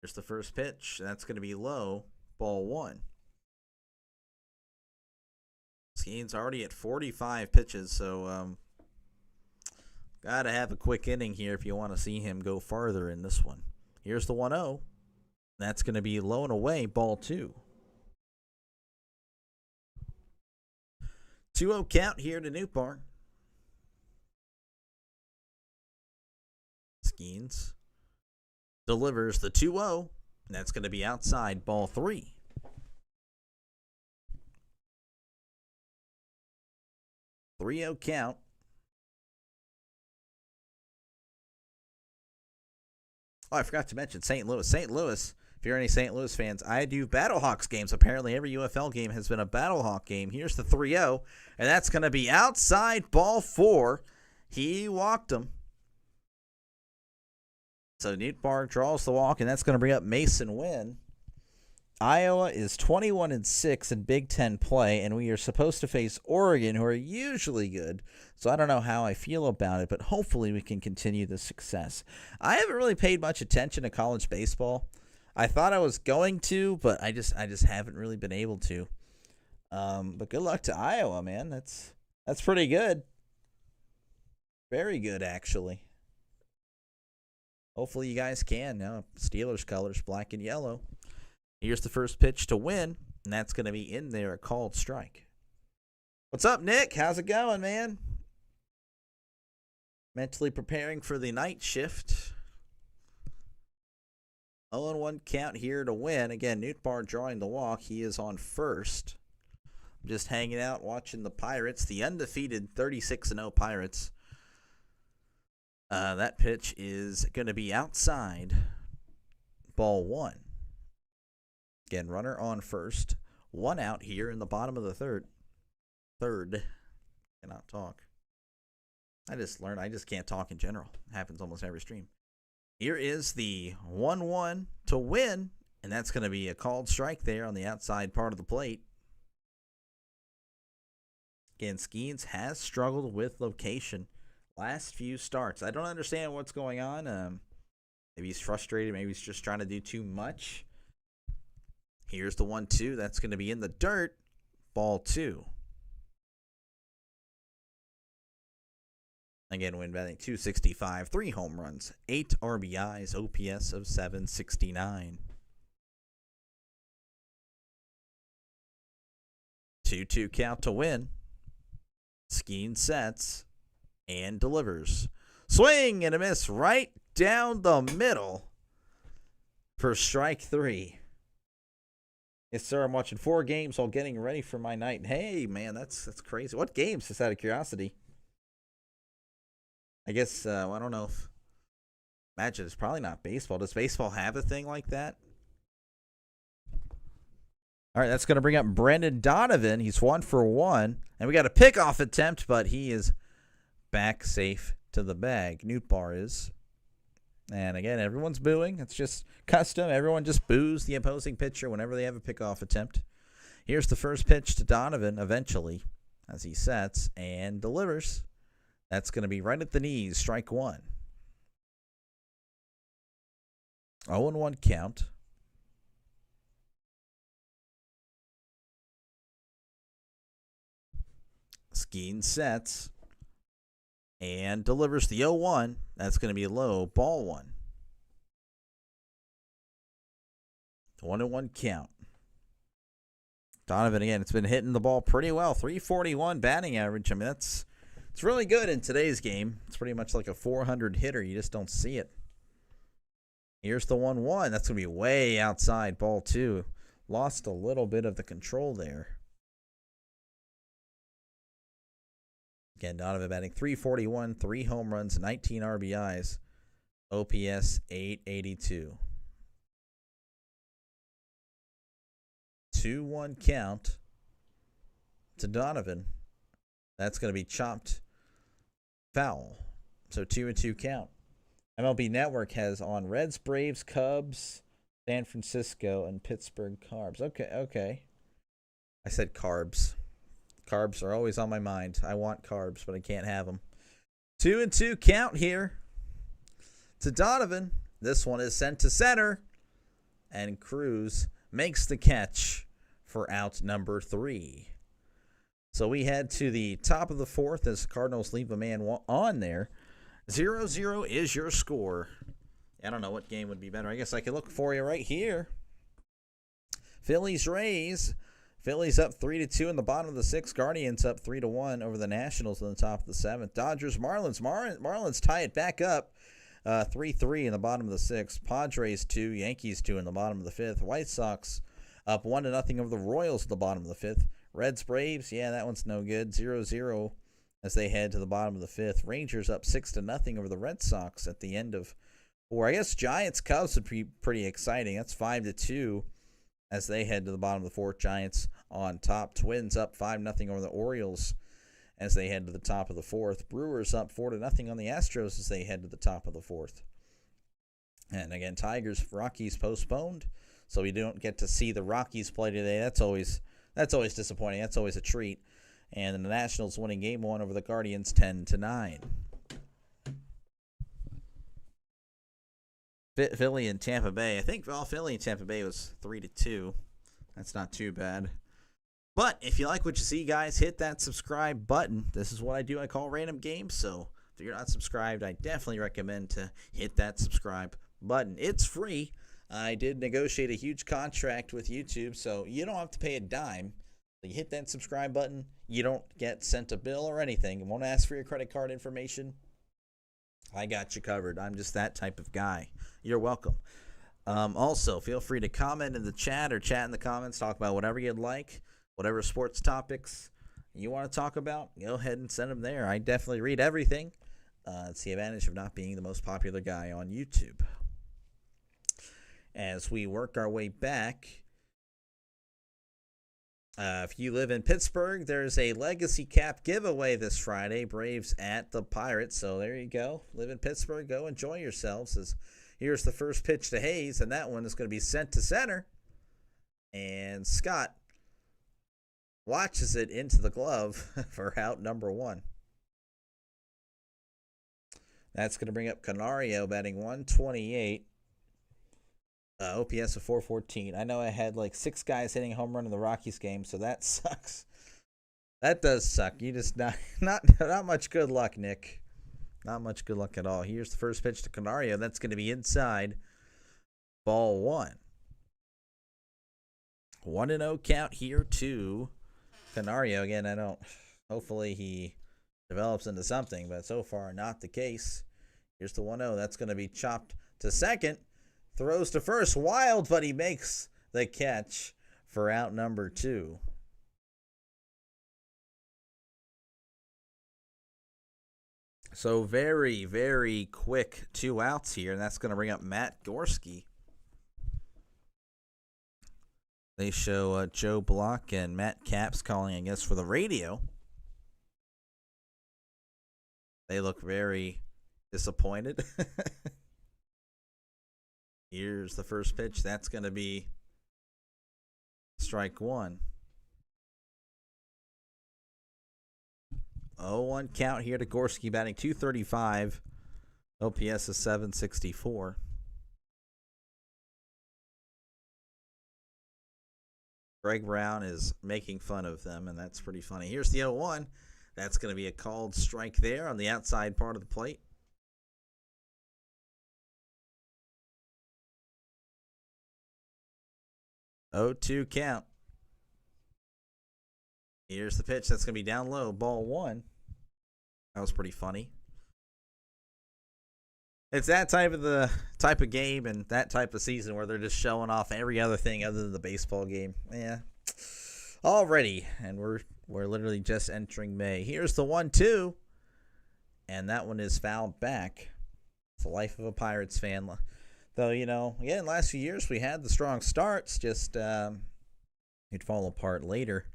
Here's the first pitch. That's going to be low. Ball 1. Skeen's already at 45 pitches, so got to have a quick inning here if you want to see him go farther in this one. Here's the 1-0. That's going to be low and away. Ball 2. 2-0 count here to Nootbaar. Skeens delivers the 2-0, and that's going to be outside. Ball 3. .3-0 count. Oh, I forgot to mention St. Louis. St. Louis, if you're any St. Louis fans, I do Battlehawks games. Apparently, every UFL game has been a Battlehawk game. Here's the 3-0, and that's going to be outside. Ball 4. He walked him. So Nootbaar draws the walk, and that's going to bring up Mason Wynn. Iowa is 21-6 in Big Ten play, and we are supposed to face Oregon, who are usually good. So I don't know how I feel about it, but hopefully we can continue the success. I haven't really paid much attention to college baseball. I thought I was going to, but I just haven't really been able to. But good luck to Iowa, man. That's pretty good. Very good, actually. Hopefully you guys can. Now, Steelers colors, black and yellow. Here's the first pitch to win, and that's going to be in there, a called strike. What's up, Nick? How's it going, man? Mentally preparing for the night shift. 0-1 count here to win. Again, Nootbaar drawing the walk. He is on first. I'm just hanging out watching the Pirates, the undefeated 36-0 Pirates. That pitch is going to be outside. Ball one. Again, runner on first. One out here in the bottom of the third. Cannot talk. I just can't talk in general. It happens almost every stream. Here is the 1-1 to win, and that's going to be a called strike there on the outside part of the plate. Again, Skeens has struggled with location last few starts. I don't understand what's going on. Maybe he's frustrated. Maybe he's just trying to do too much. Here's the 1-2. That's going to be in the dirt. Ball two. Again, win batting 265, 3 home runs, 8 RBIs, OPS of 769. 2-2 count to win. Skeen sets and delivers. Swing and a miss right down the middle for strike 3. Yes, sir. I'm watching 4 games while getting ready for my night. Hey, man, that's crazy. What games? Just out of curiosity. I guess, I don't know if... Imagine, it's probably not baseball. Does baseball have a thing like that? All right, that's going to bring up Brendan Donovan. He's 1 for 1. And we got a pickoff attempt, but he is back safe to the bag. Nootbaar is. And again, everyone's booing. It's just custom. Everyone just boos the opposing pitcher whenever they have a pickoff attempt. Here's the first pitch to Donovan eventually as he sets and delivers. That's going to be right at the knees, strike 1. 0-1 count. Skeen sets and delivers the 0-1. That's going to be low, ball 1. 1-1 count. Donovan, again, it's been hitting the ball pretty well. 341 batting average. I mean, it's really good in today's game. It's pretty much like a 400 hitter. You just don't see it. Here's the 1-1. That's going to be way outside, ball 2. Lost a little bit of the control there. Again, Donovan batting 341, 3 home runs, 19 RBIs, OPS 882. 2-1 count to Donovan. That's going to be chopped foul. So 2-2 count. MLB Network has on Reds, Braves, Cubs, San Francisco, and Pittsburgh Carbs. Okay. I said carbs. Carbs are always on my mind. I want carbs, but I can't have them. 2-2 count here to Donovan. This one is sent to center, and Cruz makes the catch for out number 3. So we head to the top of the 4th as the Cardinals leave a man on there. 0-0 is your score. I don't know what game would be better. I guess I could look for you right here. Phillies Rays. Phillies up 3-2 in the bottom of the 6th. Guardians up 3-1 over the Nationals in the top of the 7th. Dodgers, Marlins. Marlins tie it back up 3-3 in the bottom of the 6th. Padres 2, Yankees 2 in the bottom of the 5th. White Sox up 1-0 over the Royals at the bottom of the 5th. Reds, Braves, yeah, that one's no good. 0-0 as they head to the bottom of the 5th. Rangers up 6-0 over the Red Sox at the end of 4. I guess Giants, Cubs would be pretty exciting. That's 5-2. As they head to the bottom of the 4th. Giants on top. Twins up 5-0 over the Orioles as they head to the top of the 4th. Brewers up 4-0 on the Astros as they head to the top of the 4th. And again, Tigers, Rockies postponed. so we don't get to see the Rockies play today. That's always disappointing. That's always a treat. And the Nationals winning Game 1 over the Guardians 10-9. Philly and Tampa Bay. I think Philly and Tampa Bay was 3-2. That's not too bad. But if you like what you see, guys, hit that subscribe button. This is what I do. I call random games. So if you're not subscribed, I definitely recommend to hit that subscribe button. It's free. I did negotiate a huge contract with YouTube, so you don't have to pay a dime. You hit that subscribe button. You don't get sent a bill or anything. It won't ask for your credit card information. I got you covered. I'm just that type of guy. You're welcome. Also, feel free to comment in the chat or chat in the comments. Talk about whatever you'd like, whatever sports topics you want to talk about. Go ahead and send them there. I definitely read everything. It's the advantage of not being the most popular guy on YouTube. As we work our way back, if you live in Pittsburgh, there's a legacy cap giveaway this Friday. Braves at the Pirates. So there you go. Live in Pittsburgh. Go enjoy yourselves. Here's the first pitch to Hayes, and that one is going to be sent to center. And Scott watches it into the glove for out number 1. That's going to bring up Canario batting 128. OPS of 414. I know I had like 6 guys hitting a home run in the Rockies game, so that sucks. That does suck. You just not much good luck, Nick. Not much good luck at all. Here's the first pitch to Canario. That's going to be inside. Ball 1. 1-0 count here to Canario. Again, hopefully he develops into something, but so far not the case. Here's the 1-0. That's going to be chopped to second. Throws to first, wild, but he makes the catch for out number 2. So very, very quick 2 outs here, and that's going to bring up Matt Gorski. They show Joe Block and Matt Capps calling, I guess, for the radio. They look very disappointed. Here's the first pitch. That's going to be strike 1. 0-1 count here to Gorski, batting .235. OPS is 764. Greg Brown is making fun of them, and that's pretty funny. Here's the 0-1. That's going to be a called strike there on the outside part of the plate. 0-2 count. Here's the pitch. That's going to be down low. Ball 1. That was pretty funny. It's that type of game and that type of season where they're just showing off every other thing other than the baseball game. Yeah. Already. And we're literally just entering May. Here's the 1-2. And that one is fouled back. It's the life of a Pirates fan. Though, again, last few years we had the strong starts, just it'd fall apart later.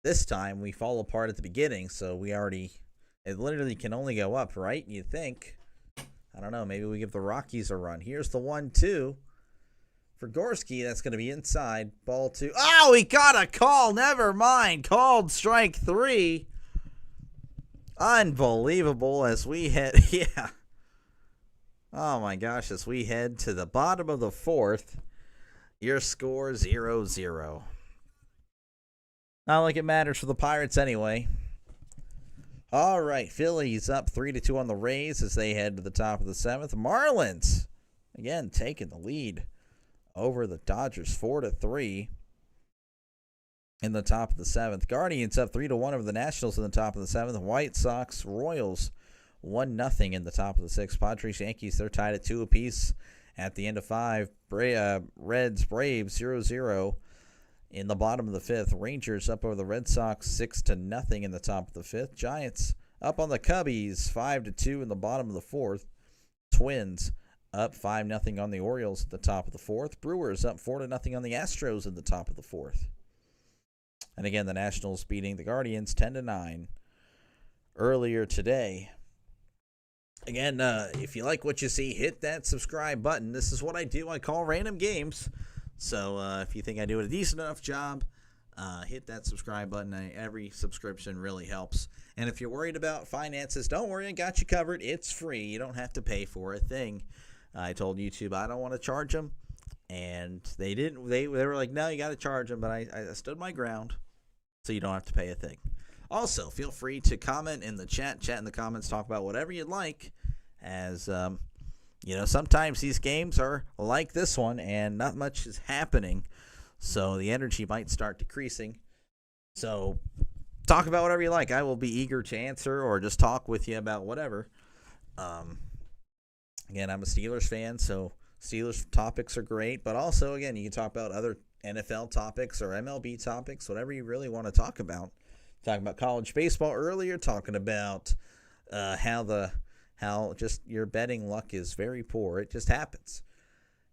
This time we fall apart at the beginning, so it literally can only go up, right? You think. I don't know, maybe we give the Rockies a run. Here's the 1-2 for Gorski. That's going to be inside. Ball 2. Oh, he got a call. Never mind. Called strike 3. Unbelievable as we head. Yeah. Oh, my gosh, as we head to the bottom of the 4th, your score 0-0. Not like it matters for the Pirates anyway. All right, Phillies up 3-2 on the Rays as they head to the top of the 7th. Marlins, again, taking the lead over the Dodgers 4-3 in the top of the 7th. Guardians up 3-1 over the Nationals in the top of the 7th. White Sox, Royals 1-0 in the top of the 6th. Padres, Yankees, they're tied at 2 apiece at the end of 5. Reds, Braves 0-0 in the bottom of the 5th. Rangers up over the Red Sox 6-0 in the top of the 5th. Giants up on the Cubbies 5-2 in the bottom of the 4th. Twins up 5-0 on the Orioles at the top of the 4th. Brewers up 4-0 on the Astros in the top of the 4th. And again, the Nationals beating the Guardians 10-9 earlier today. Again, if you like what you see, hit that subscribe button. This is what I do. I call random games. So if you think I do a decent enough job, hit that subscribe button. Every subscription really helps. And if you're worried about finances, don't worry. I got you covered. It's free. You don't have to pay for a thing. I told YouTube I don't want to charge them. And they didn't. They were like, no, you got to charge them. But I stood my ground. So you don't have to pay a thing. Also, feel free to comment in the chat in the comments, talk about whatever you'd like, as sometimes these games are like this one and not much is happening, so the energy might start decreasing. So talk about whatever you like. I will be eager to answer or just talk with you about whatever. Again, I'm a Steelers fan, so Steelers topics are great, but also, again, you can talk about other NFL topics or MLB topics, whatever you really want to talk about. Talking about college baseball earlier, talking about how just your betting luck is very poor. It just happens.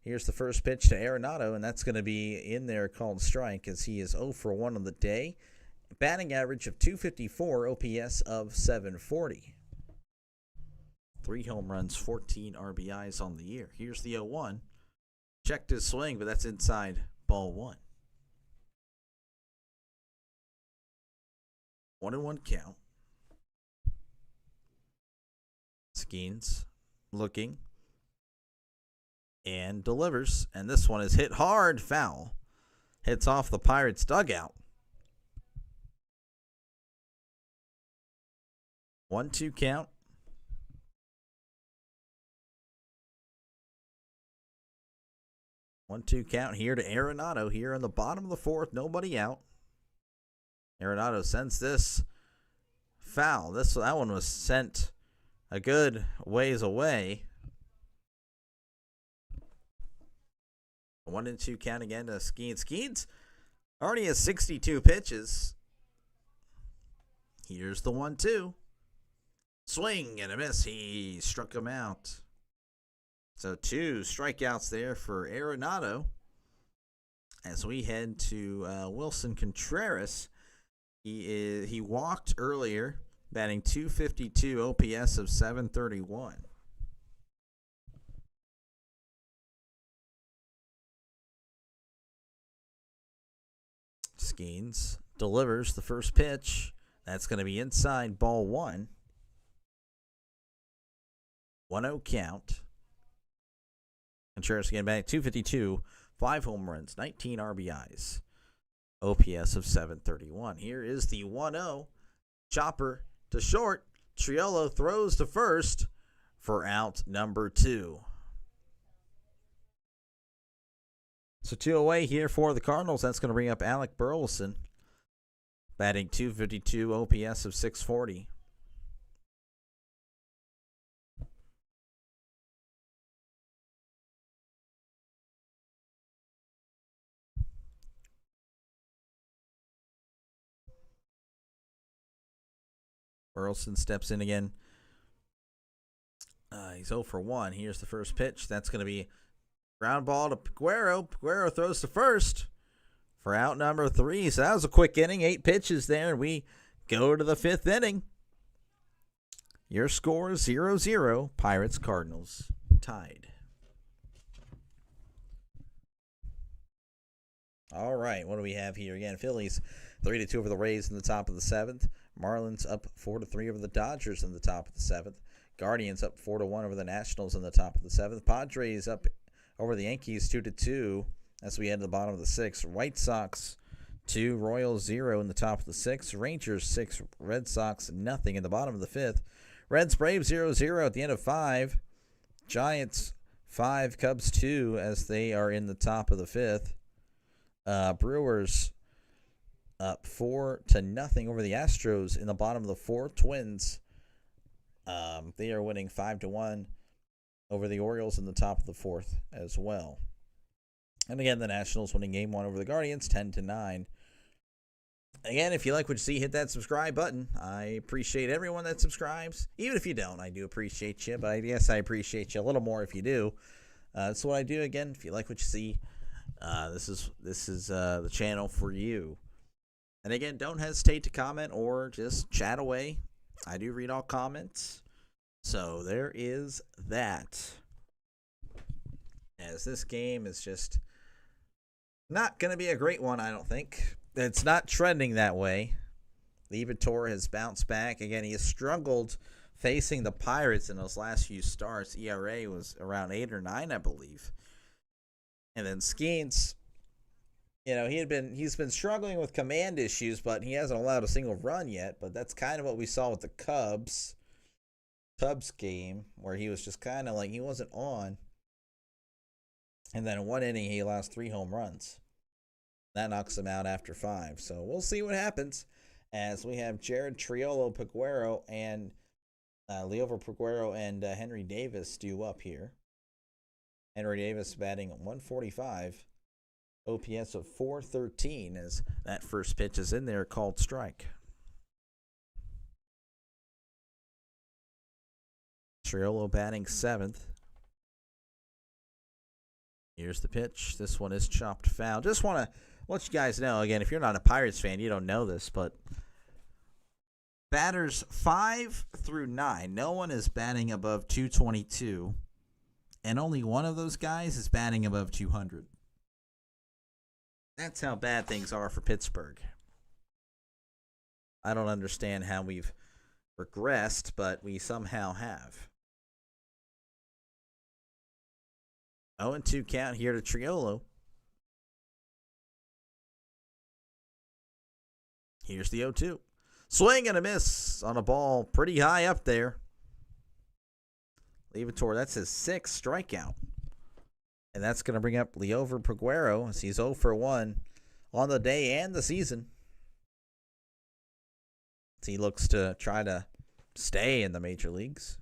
Here's the first pitch to Arenado, and that's going to be in there called strike as he is 0 for 1 on the day. Batting average of .254, OPS of .740. 3 home runs, 14 RBIs on the year. Here's the 0-1. Checked his swing, but that's inside ball 1. 1-1 count. Skeens looking and delivers. And this one is hit hard, foul. Hits off the Pirates' dugout. 1-2 count. 1-2 count here to Arenado here in the bottom of the 4th. Nobody out. Arenado sends this foul. That one was sent a good ways away. 1-2 count again to Skeens. Skeens already has 62 pitches. Here's the 1-2. Swing and a miss. He struck him out. So 2 strikeouts there for Arenado. As we head to Wilson Contreras. He walked earlier, batting .252, OPS of .731. Skeens delivers the first pitch. That's going to be inside ball 1. 1-0 count. Contreras again batting .252, 5 home runs, 19 RBIs. OPS of .731. Here is the 1-0. Chopper to short. Triolo throws to first for out number 2. So 2 away here for the Cardinals. That's going to bring up Alec Burleson. Batting .252, OPS of .640. Burleson steps in again. He's 0 for 1. Here's the first pitch. That's going to be ground ball to Peguero. Peguero throws to first for out number 3. So that was a quick inning. 8 pitches there, and we go to the 5th inning. Your score is 0-0. Pirates, Cardinals tied. All right, what do we have here? Again, Phillies 3-2 over the Rays in the top of the 7th. Marlins up 4-3 over the Dodgers in the top of the 7th. Guardians up 4-1 over the Nationals in the top of the 7th. Padres up over the Yankees 2-2 as we head to the bottom of the 6th. White Sox 2, Royals 0 in the top of the 6th. Rangers 6, Red Sox nothing in the bottom of the 5th. Reds Braves 0-0 at the end of 5. Giants 5, Cubs 2 as they are in the top of the 5th. Brewers up 4-0 over the Astros in the bottom of the 4th. Twins, they are winning 5-1 over the Orioles in the top of the 4th as well. And again, the Nationals winning game 1 over the Guardians 10-9. Again, if you like what you see, hit that subscribe button. I appreciate everyone that subscribes. Even if you don't, I do appreciate you. But I guess I appreciate you a little more if you do. That's what I do. Again, if you like what you see, this is the channel for you. And again, don't hesitate to comment or just chat away. I do read all comments. So there is that. As this game is just not going to be a great one, I don't think. It's not trending that way. Levitor has bounced back. Again, he has struggled facing the Pirates in those last few starts. ERA was around 8 or 9, I believe. And then Skeens, he's been struggling with command issues, but he hasn't allowed a single run yet. But that's kind of what we saw with the Cubs game, where he was just kind of like he wasn't on. And then in one inning, he allows 3 home runs. That knocks him out after 5. So we'll see what happens as we have Jared Triolo Peguero and Liover Peguero and Henry Davis due up here. Henry Davis batting at 145. OPS of 413 as that first pitch is in there, called strike. Triolo batting 7th. Here's the pitch. This one is chopped foul. Just want to let you guys know, again, if you're not a Pirates fan, you don't know this, but batters 5 through 9, no one is batting above 222, and only one of those guys is batting above 200. That's how bad things are for Pittsburgh. I don't understand how we've regressed, but we somehow have. 0-2 count here to Triolo. Here's the 0-2. Swing and a miss on a ball pretty high up there. Levitor, that's his 6th strikeout. And that's going to bring up Liover Peguero as he's 0 for 1 on the day and the season. As he looks to try to stay in the major leagues.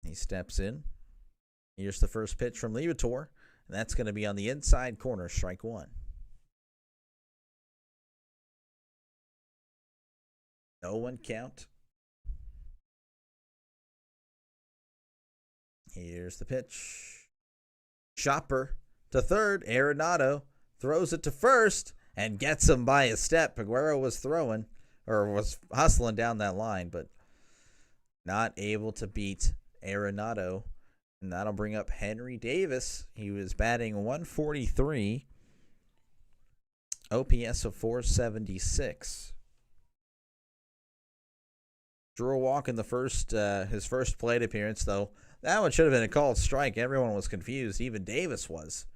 He steps in. Here's the first pitch from Levitor. And that's going to be on the inside corner, strike 1. 0-1 count. Here's the pitch. Chopper to third. Arenado throws it to first and gets him by a step. Peguero was hustling down that line, but not able to beat Arenado. And that'll bring up Henry Davis. He was batting 143. OPS of 476. Drew a walk in his first plate appearance, though. That one should have been a called strike. Everyone was confused. Even Davis was.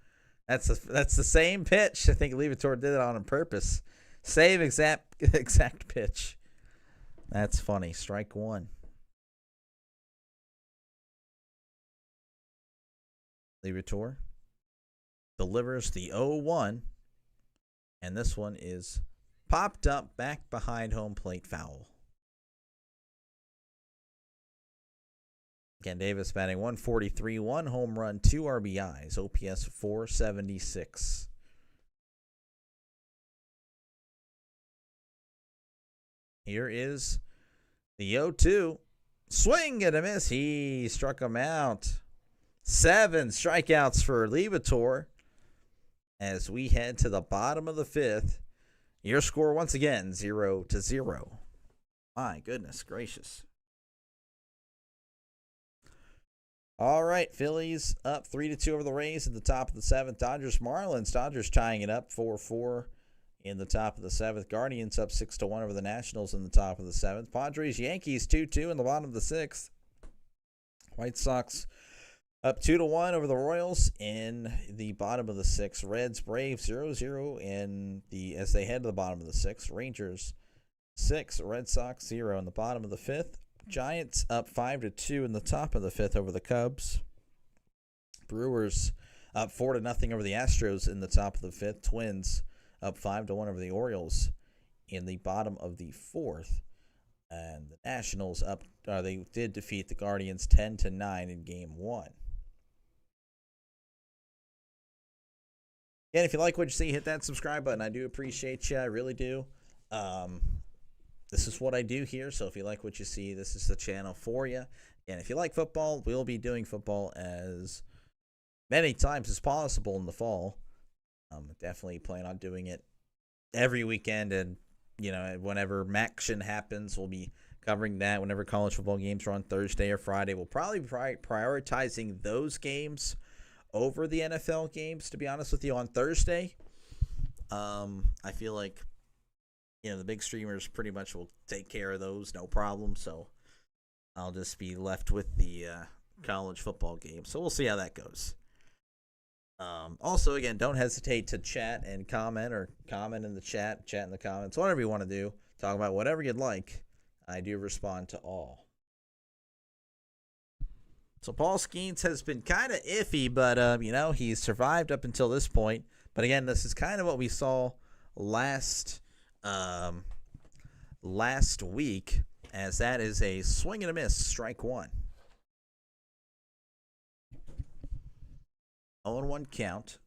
That's the same pitch. I think Levitor did it on purpose. Same exact pitch. That's funny. Strike 1. Levitor delivers the 0-1, and this one is popped up back behind home plate, foul. Again, Davis batting 143, 1 home run, 2 RBIs, OPS 476. Here is the 0-2. Swing and a miss. He struck him out. 7 strikeouts for Levitor as we head to the bottom of the 5th. Your score once again, 0-0. My goodness gracious. All right, Phillies up 3-2 over the Rays at the top of the 7th. Dodgers Marlins. Dodgers tying it up 4-4 in the top of the 7th. Guardians up 6-1 over the Nationals in the top of the 7th. Padres Yankees 2-2 in the bottom of the 6th. White Sox up 2-1 over the Royals in the bottom of the 6th. Reds Braves 0-0 as they head to the bottom of the 6th. Rangers 6, Red Sox 0 in the bottom of the 5th. Giants up 5-2 in the top of the 5th over the Cubs. Brewers up 4-0 over the Astros in the top of the 5th. Twins up 5-1 over the Orioles in the bottom of the 4th. And the Nationals they did defeat the Guardians 10-9 in Game 1. And if you like what you see, hit that subscribe button. I do appreciate you. I really do. This is what I do here, so if you like what you see, this is the channel for you. And if you like football, we'll be doing football as many times as possible in the fall. Definitely plan on doing it every weekend and whenever action happens, we'll be covering that. Whenever college football games are on Thursday or Friday, we'll probably be prioritizing those games over the NFL games, to be honest with you, on Thursday. I feel like, the big streamers pretty much will take care of those, no problem. So I'll just be left with the college football game. So we'll see how that goes. Also, again, don't hesitate to chat and comment, or comment in the chat in the comments, whatever you want to do. Talk about whatever you'd like. I do respond to all. So Paul Skeens has been kind of iffy, but he's survived up until this point. But again, this is kind of what we saw last week, as that is a swing and a miss, strike one. 0-1 count.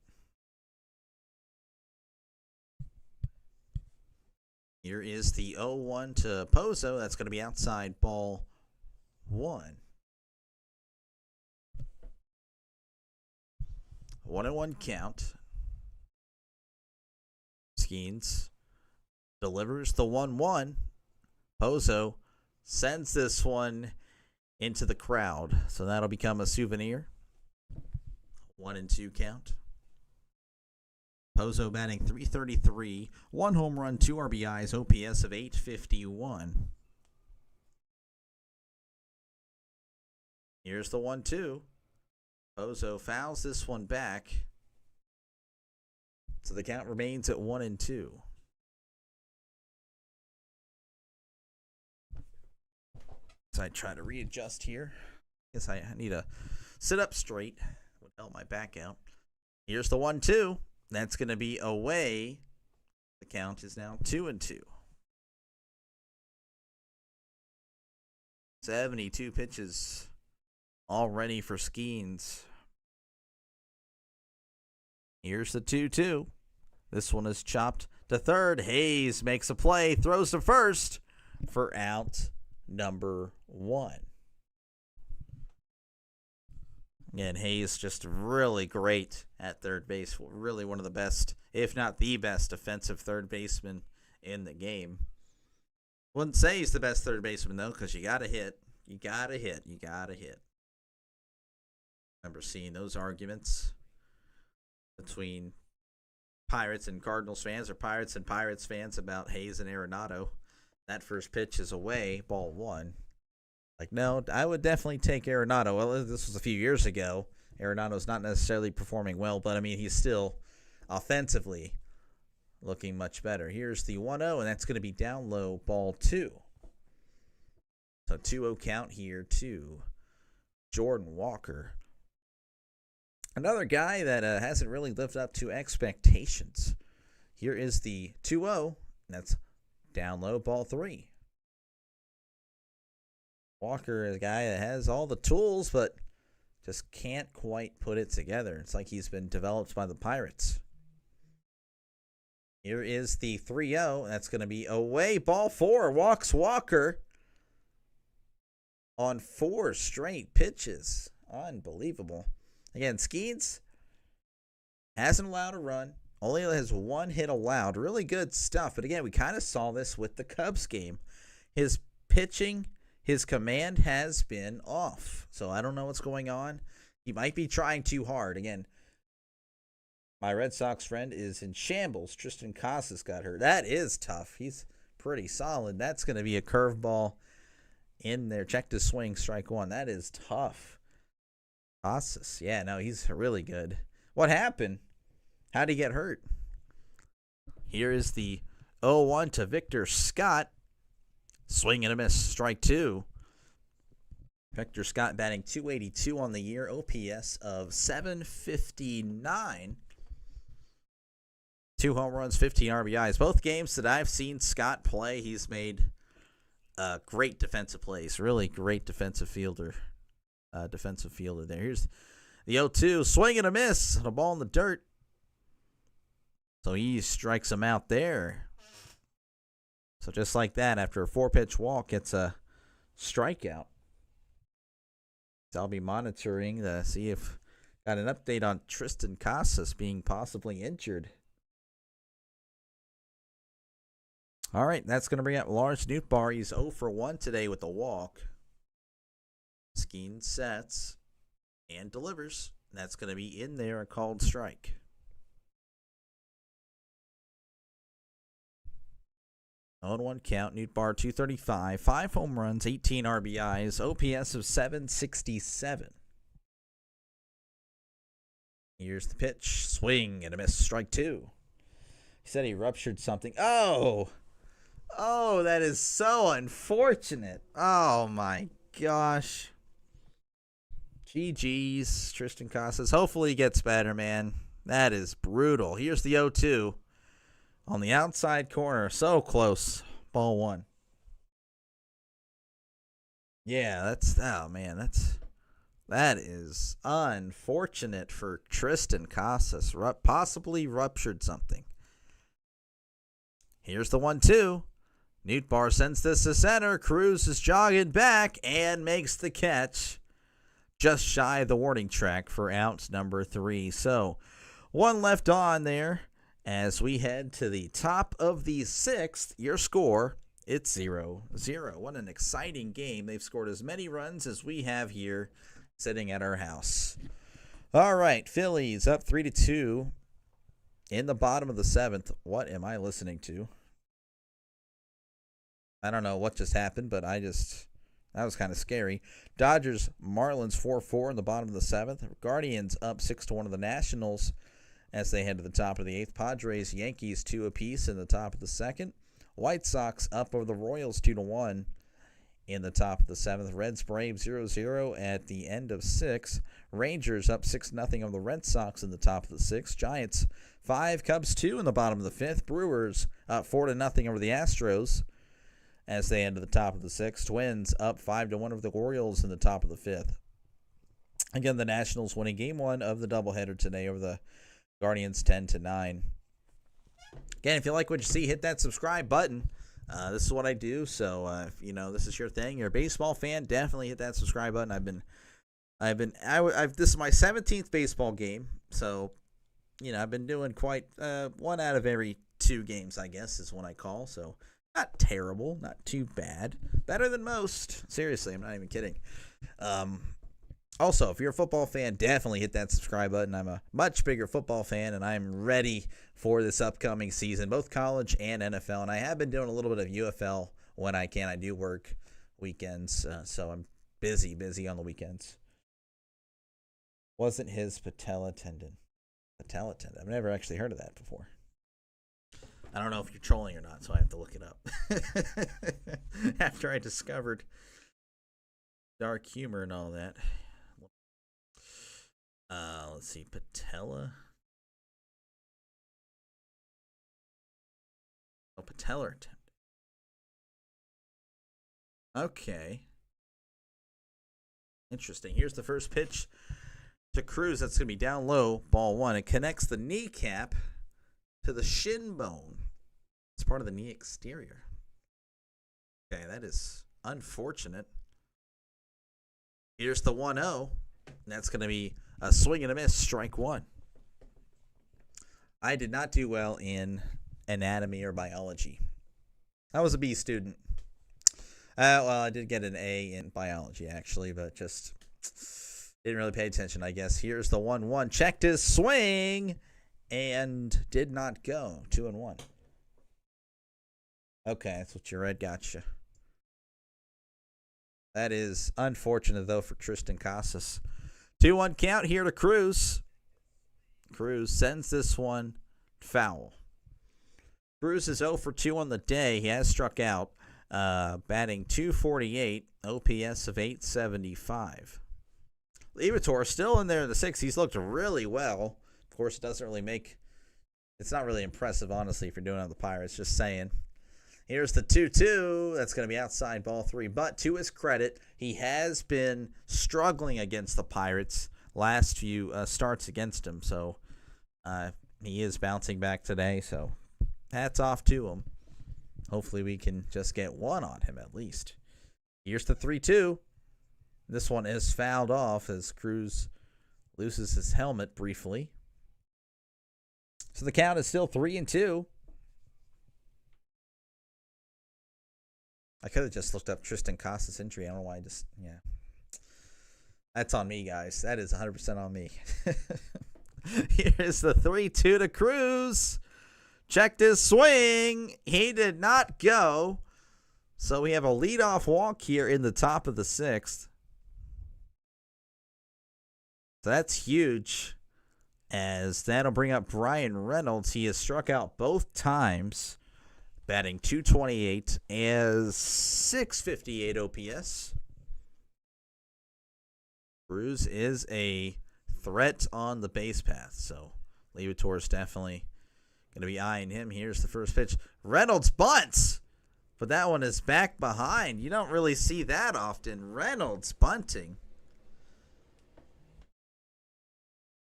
Here is the 0-1 to Pozo. That's going to be outside, ball one. 1-1 count. Skeens delivers the 1-1. Pozo sends this one into the crowd, so that'll become a souvenir. 1-2 count. Pozo batting .333, 1 home run, 2 RBIs, OPS of .851. Here's the 1-2. Pozo fouls this one back, so the count remains at 1-2. So I try to readjust here. Guess I need to sit up straight. Would help my back out. Here's the 1-2. That's going to be away. The count is now 2-2. 72 pitches all ready for Skeens. Here's the 2-2. This one is chopped to third. Hayes makes a play, throws to first for out number 1. And Hayes just really great at third base. Really one of the best, if not the best, defensive third baseman in the game. Wouldn't say he's the best third baseman, though, because you got to hit. You got to hit. You got to hit. Remember seeing those arguments between Pirates and Cardinals fans, or Pirates and Pirates fans, about Hayes and Arenado. That first pitch is away, ball 1. Like, no, I would definitely take Arenado. Well, this was a few years ago. Arenado's not necessarily performing well, but, I mean, he's still offensively looking much better. Here's the 1-0, and that's going to be down low, ball 2. So 2-0 count here to Jordan Walker. Another guy that hasn't really lived up to expectations. Here is the 2-0, and that's down low, ball 3. Walker is a guy that has all the tools, but just can't quite put it together. It's like he's been developed by the Pirates. Here is the 3-0. That's going to be away. Ball 4. Walks Walker on 4 straight pitches. Unbelievable. Again, Skeens hasn't allowed a run. Only has 1 hit allowed. Really good stuff. But again, we kind of saw this with the Cubs game. His pitching, his command has been off. So I don't know what's going on. He might be trying too hard. Again, my Red Sox friend is in shambles. Tristan Casas got hurt. That is tough. He's pretty solid. That's going to be a curveball in there. Check to swing, strike 1. That is tough. Casas. Yeah, no, he's really good. What happened? How'd he get hurt? Here is the 0-1 to Victor Scott. Swing and a miss, strike 2. Victor Scott batting .282 on the year, OPS of .759. 2 home runs, 15 RBIs. Both games that I've seen Scott play, he's made great defensive plays. Really great defensive fielder. There. Here's the 0-2. Swing and a miss. And a ball in the dirt. So he strikes him out there. So just like that, after a 4-pitch walk, gets a strikeout. So I'll be monitoring to see if got an update on Tristan Casas being possibly injured. All right, that's going to bring up Lars Nootbaar. He's 0 for 1 today with the walk. Skeen sets and delivers. That's going to be in there, a called strike. On 1 count, Nootbaar 235, 5 home runs, 18 RBIs, OPS of 767. Here's the pitch, swing and a miss, strike 2. He said he ruptured something. Oh, that is so unfortunate. Oh my gosh. GG's, Tristan Casas. Hopefully he gets better, man. That is brutal. Here's the 0-2. On the outside corner, so close. Ball 1. Yeah, that is unfortunate for Tristan Casas. Possibly ruptured something. Here's the 1-2. Nootbaar sends this to center. Cruz is jogging back and makes the catch. Just shy of the warning track for out number 3. So, 1 left on there. As we head to the top of the 6th, your score, it's 0-0. What an exciting game. They've scored as many runs as we have here sitting at our house. All right, Phillies up 3-2 in the bottom of the 7th. What am I listening to? I don't know what just happened, but that was kind of scary. Dodgers, Marlins 4-4 in the bottom of the 7th. Guardians up 6-1 of the Nationals as they head to the top of the 8th. Padres, Yankees 2 apiece in the top of the 2nd. White Sox up over the Royals 2-1 in the top of the 7th. Reds, Braves 0-0 at the end of 6. Rangers up 6-0 over the Red Sox in the top of the 6th. Giants 5, Cubs 2 in the bottom of the 5th. Brewers up 4-0 over the Astros as they enter the top of the 6th. Twins up 5-1 over the Orioles in the top of the 5th. Again, the Nationals winning game 1 of the doubleheader today over the Guardians 10-9. Again, if you like what you see, hit that subscribe button. This is what I do, so if this is your thing, you're a baseball fan, definitely hit that subscribe button. This is my 17th baseball game, so I've been doing quite 1 out of every 2 games, I guess, is what I call. So not terrible, not too bad, better than most. Seriously, I'm not even kidding. Also, if you're a football fan, definitely hit that subscribe button. I'm a much bigger football fan, and I'm ready for this upcoming season, both college and NFL. And I have been doing a little bit of UFL when I can. I do work weekends, so I'm busy on the weekends. Wasn't his patella tendon. Patella tendon. I've never actually heard of that before. I don't know if you're trolling or not, so I have to look it up. After I discovered dark humor and all that. Let's see, patella. Oh, patellar tendon. Okay. Interesting. Here's the first pitch to Cruz. That's going to be down low, ball 1. It connects the kneecap to the shin bone. It's part of the knee exterior. Okay, that is unfortunate. Here's the 1-0. That's going to be a swing and a miss, strike 1. I did not do well in anatomy or biology. I was a B student. Well, I did get an A in biology, actually, but just didn't really pay attention, I guess. Here's the 1-1. Checked his swing and did not go. 2-1. Okay, that's what you read. Gotcha. That is unfortunate, though, for Tristan Casas. 2-1 count here to Cruz. Cruz sends this one foul. Cruz is 0 for 2 on the day. He has struck out, batting .248, OPS of 875. Liebertor still in there in the 6th. He's looked really well. Of course, it doesn't really it's not really impressive, honestly, if you're doing it on the Pirates. Just saying. Here's the 2-2. That's going to be outside ball 3. But to his credit, he has been struggling against the Pirates last few starts against him. So he is bouncing back today. So hats off to him. Hopefully we can just get 1 on him at least. Here's the 3-2. This one is fouled off as Cruz loses his helmet briefly. So the count is still 3-2. I could have just looked up Tristan Costas' injury. I don't know why I just, yeah. That's on me, guys. That is 100% on me. Here's the 3-2 to Cruz. Checked his swing. He did not go. So we have a leadoff walk here in the top of the 6th. So that's huge, as that'll bring up Brian Reynolds. He has struck out both times, batting .228 as .658 OPS. Cruz is a threat on the base path, so Liberatore is definitely going to be eyeing him. Here's the first pitch. Reynolds bunts, but that one is back behind. You don't really see that often. Reynolds bunting,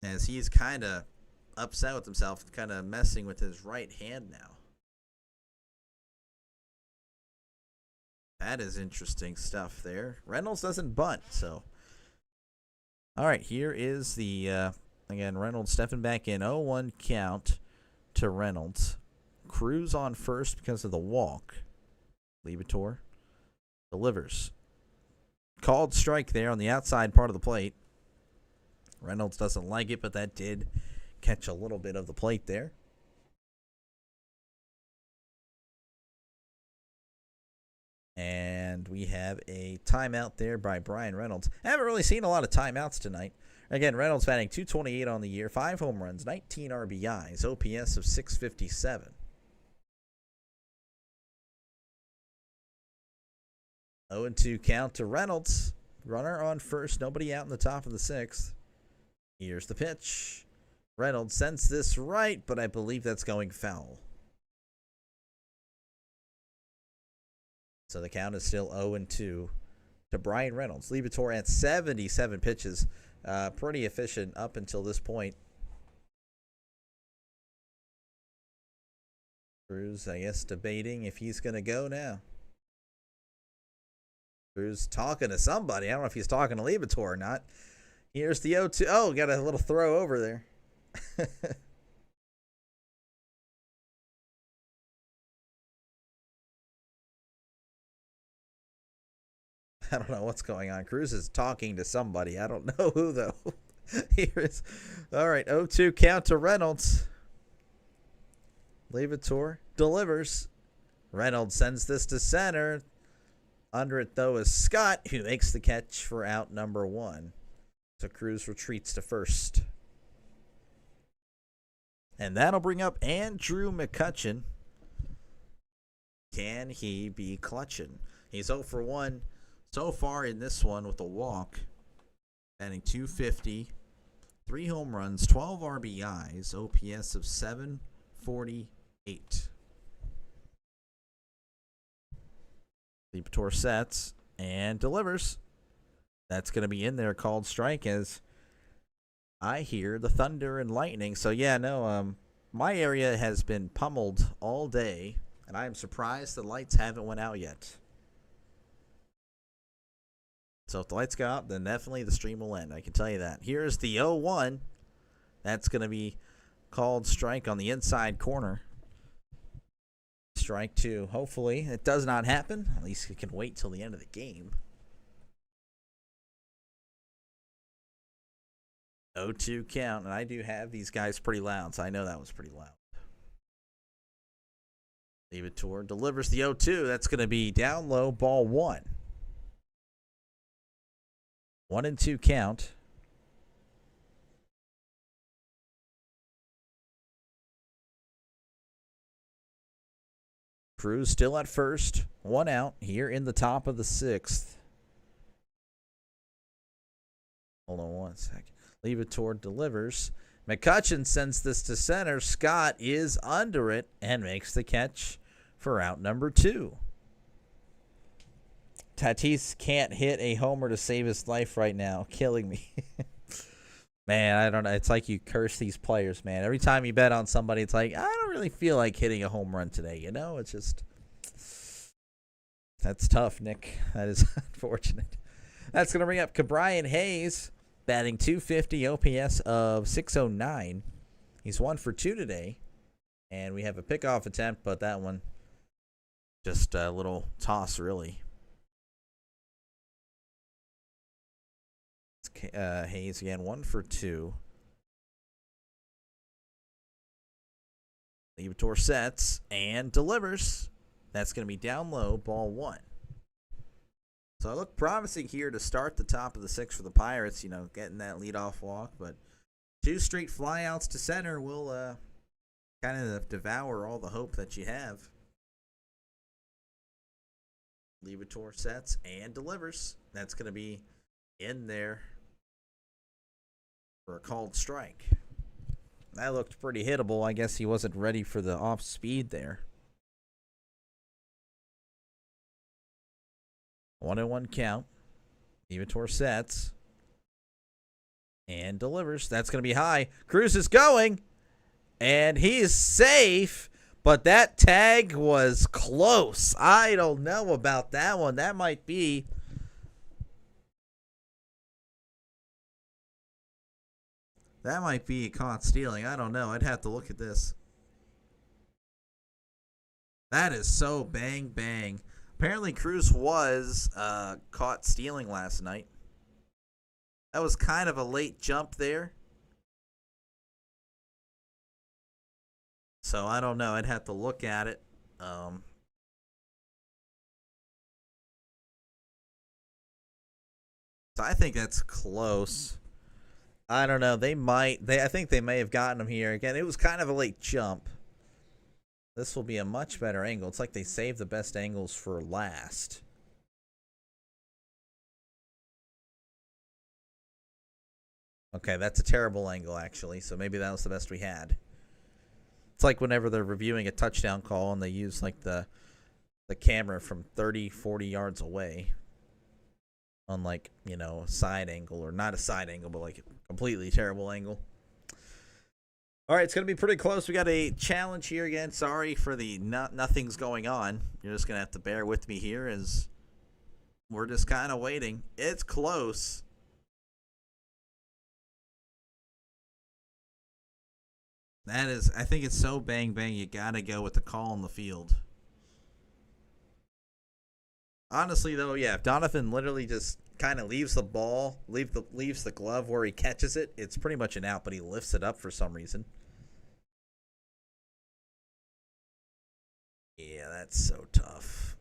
as he's kind of upset with himself, kind of messing with his right hand now. That is interesting stuff there. Reynolds doesn't bunt, so. All right, here is the, again, Reynolds stepping back in. 0-1 count to Reynolds. Cruz on first because of the walk. Liberatore delivers. Called strike there on the outside part of the plate. Reynolds doesn't like it, but that did catch a little bit of the plate there. And we have a timeout there by Brian Reynolds. I haven't really seen a lot of timeouts tonight. Again, Reynolds batting .228 on the year, 5 home runs, 19 RBIs, OPS of .657. Oh and 2 count to Reynolds. Runner on first, nobody out in the top of the 6th. Here's the pitch. Reynolds sends this right, but I believe that's going foul. So the count is still 0-2 to Brian Reynolds. Liberatore at 77 pitches. Pretty efficient up until this point. Cruz, I guess, debating if he's going to go now. Cruz talking to somebody. I don't know if he's talking to Liberatore or not. Here's the 0-2. Oh, got a little throw over there. I don't know what's going on. Cruz is talking to somebody. I don't know who, though. Here's, all right, 0-2 count to Reynolds. Liberatore delivers. Reynolds sends this to center. Under it, though, is Scott, who makes the catch for out number 1. So Cruz retreats to first. And that'll bring up Andrew McCutchen. Can he be clutching? He's 0 for 1 so far in this one with a walk. Batting .250, 3 home runs, 12 RBIs, OPS of .748. Liberatore sets and delivers. That's going to be in there, called strike, as I hear the thunder and lightning. So, yeah, no, my area has been pummeled all day, and I am surprised the lights haven't went out yet. So if the lights go out, then definitely the stream will end. I can tell you that. Here's the 0-1. That's going to be called strike on the inside corner. Strike 2. Hopefully it does not happen. At least it can wait till the end of the game. 0-2 count. And I do have these guys pretty loud, so I know that was pretty loud. Liberatore delivers the 0-2. That's going to be down low, ball 1. 1-2 count. Cruz still at first. 1 out here in the top of the 6th. Hold on 1 second. Liberatore delivers. McCutchen sends this to center. Scott is under it and makes the catch for out number 2. Tatis can't hit a homer to save his life right now. Killing me. Man, I don't know. It's like you curse these players, man. Every time you bet on somebody, it's like, I don't really feel like hitting a home run today. You know, it's just, that's tough, Nick. That is unfortunate. That's going to bring up Brian Hayes, batting .250, OPS of .609. He's 1 for 2 today. And we have a pickoff attempt, but that one Just a little toss, really. Hayes again, 1 for 2. Liebertor sets and delivers. That's going to be down low, ball 1. So it looked promising here to start the top of the 6th for the Pirates, getting that leadoff walk. But 2 straight flyouts to center will kind of devour all the hope that you have. Liebertor sets and delivers. That's going to be in there for a called strike. That looked pretty hittable. I guess he wasn't ready for the off speed there. 1-1 count. Liebertor sets and delivers. That's going to be high. Cruz is going, and he is safe. But that tag was close. I don't know about that one. That might be caught stealing. I don't know. I'd have to look at this. That is so bang bang. Apparently Cruz was caught stealing last night. That was kind of a late jump there. So I don't know. I'd have to look at it. So I think that's close. I don't know. I think they may have gotten him here. Again, it was kind of a late jump. This will be a much better angle. It's like they saved the best angles for last. Okay, that's a terrible angle, actually. So maybe that was the best we had. It's like whenever they're reviewing a touchdown call and they use like the camera from 30, 40 yards away on like, a side angle, or not a side angle, but like a completely terrible angle. All right, it's going to be pretty close. We got a challenge here again. Sorry for the nothing's going on. You're just going to have to bear with me here as we're just kind of waiting. It's close. I think it's so bang bang, you gotta go with the call on the field. Honestly, though, yeah, if Donovan literally just kind of leaves the ball, leaves the glove where he catches it, it's pretty much an out, but he lifts it up for some reason. Yeah, that's so tough.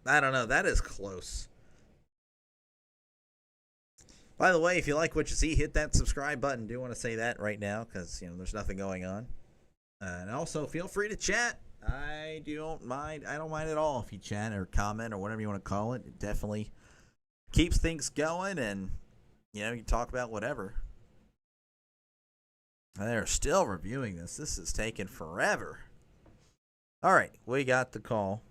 I don't know. That is close. By the way, if you like what you see, hit that subscribe button. Do want to say that right now because there's nothing going on. And also, feel free to chat. I don't mind at all if you chat or comment or whatever you want to call it. It definitely keeps things going, and you can talk about whatever. And they're still reviewing this. This is taking forever. All right, we got the call.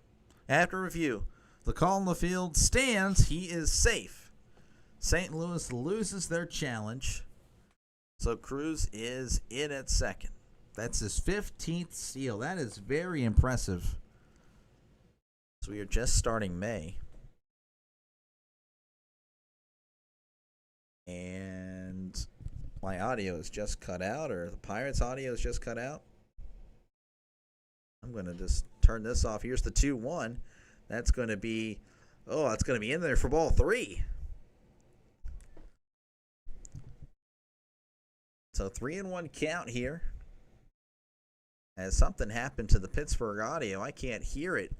After review, the call on the field stands. He is safe. St. Louis loses their challenge, so Cruz is in at second. That's his 15th steal. That is very impressive. So we are just starting May. And my audio is just cut out, or the Pirates' audio is just cut out. I'm going to just turn this off. Here's the 2-1. That's going to be, it's going to be in there for ball 3. So 3-1 count here. As something happened to the Pittsburgh audio, I can't hear it.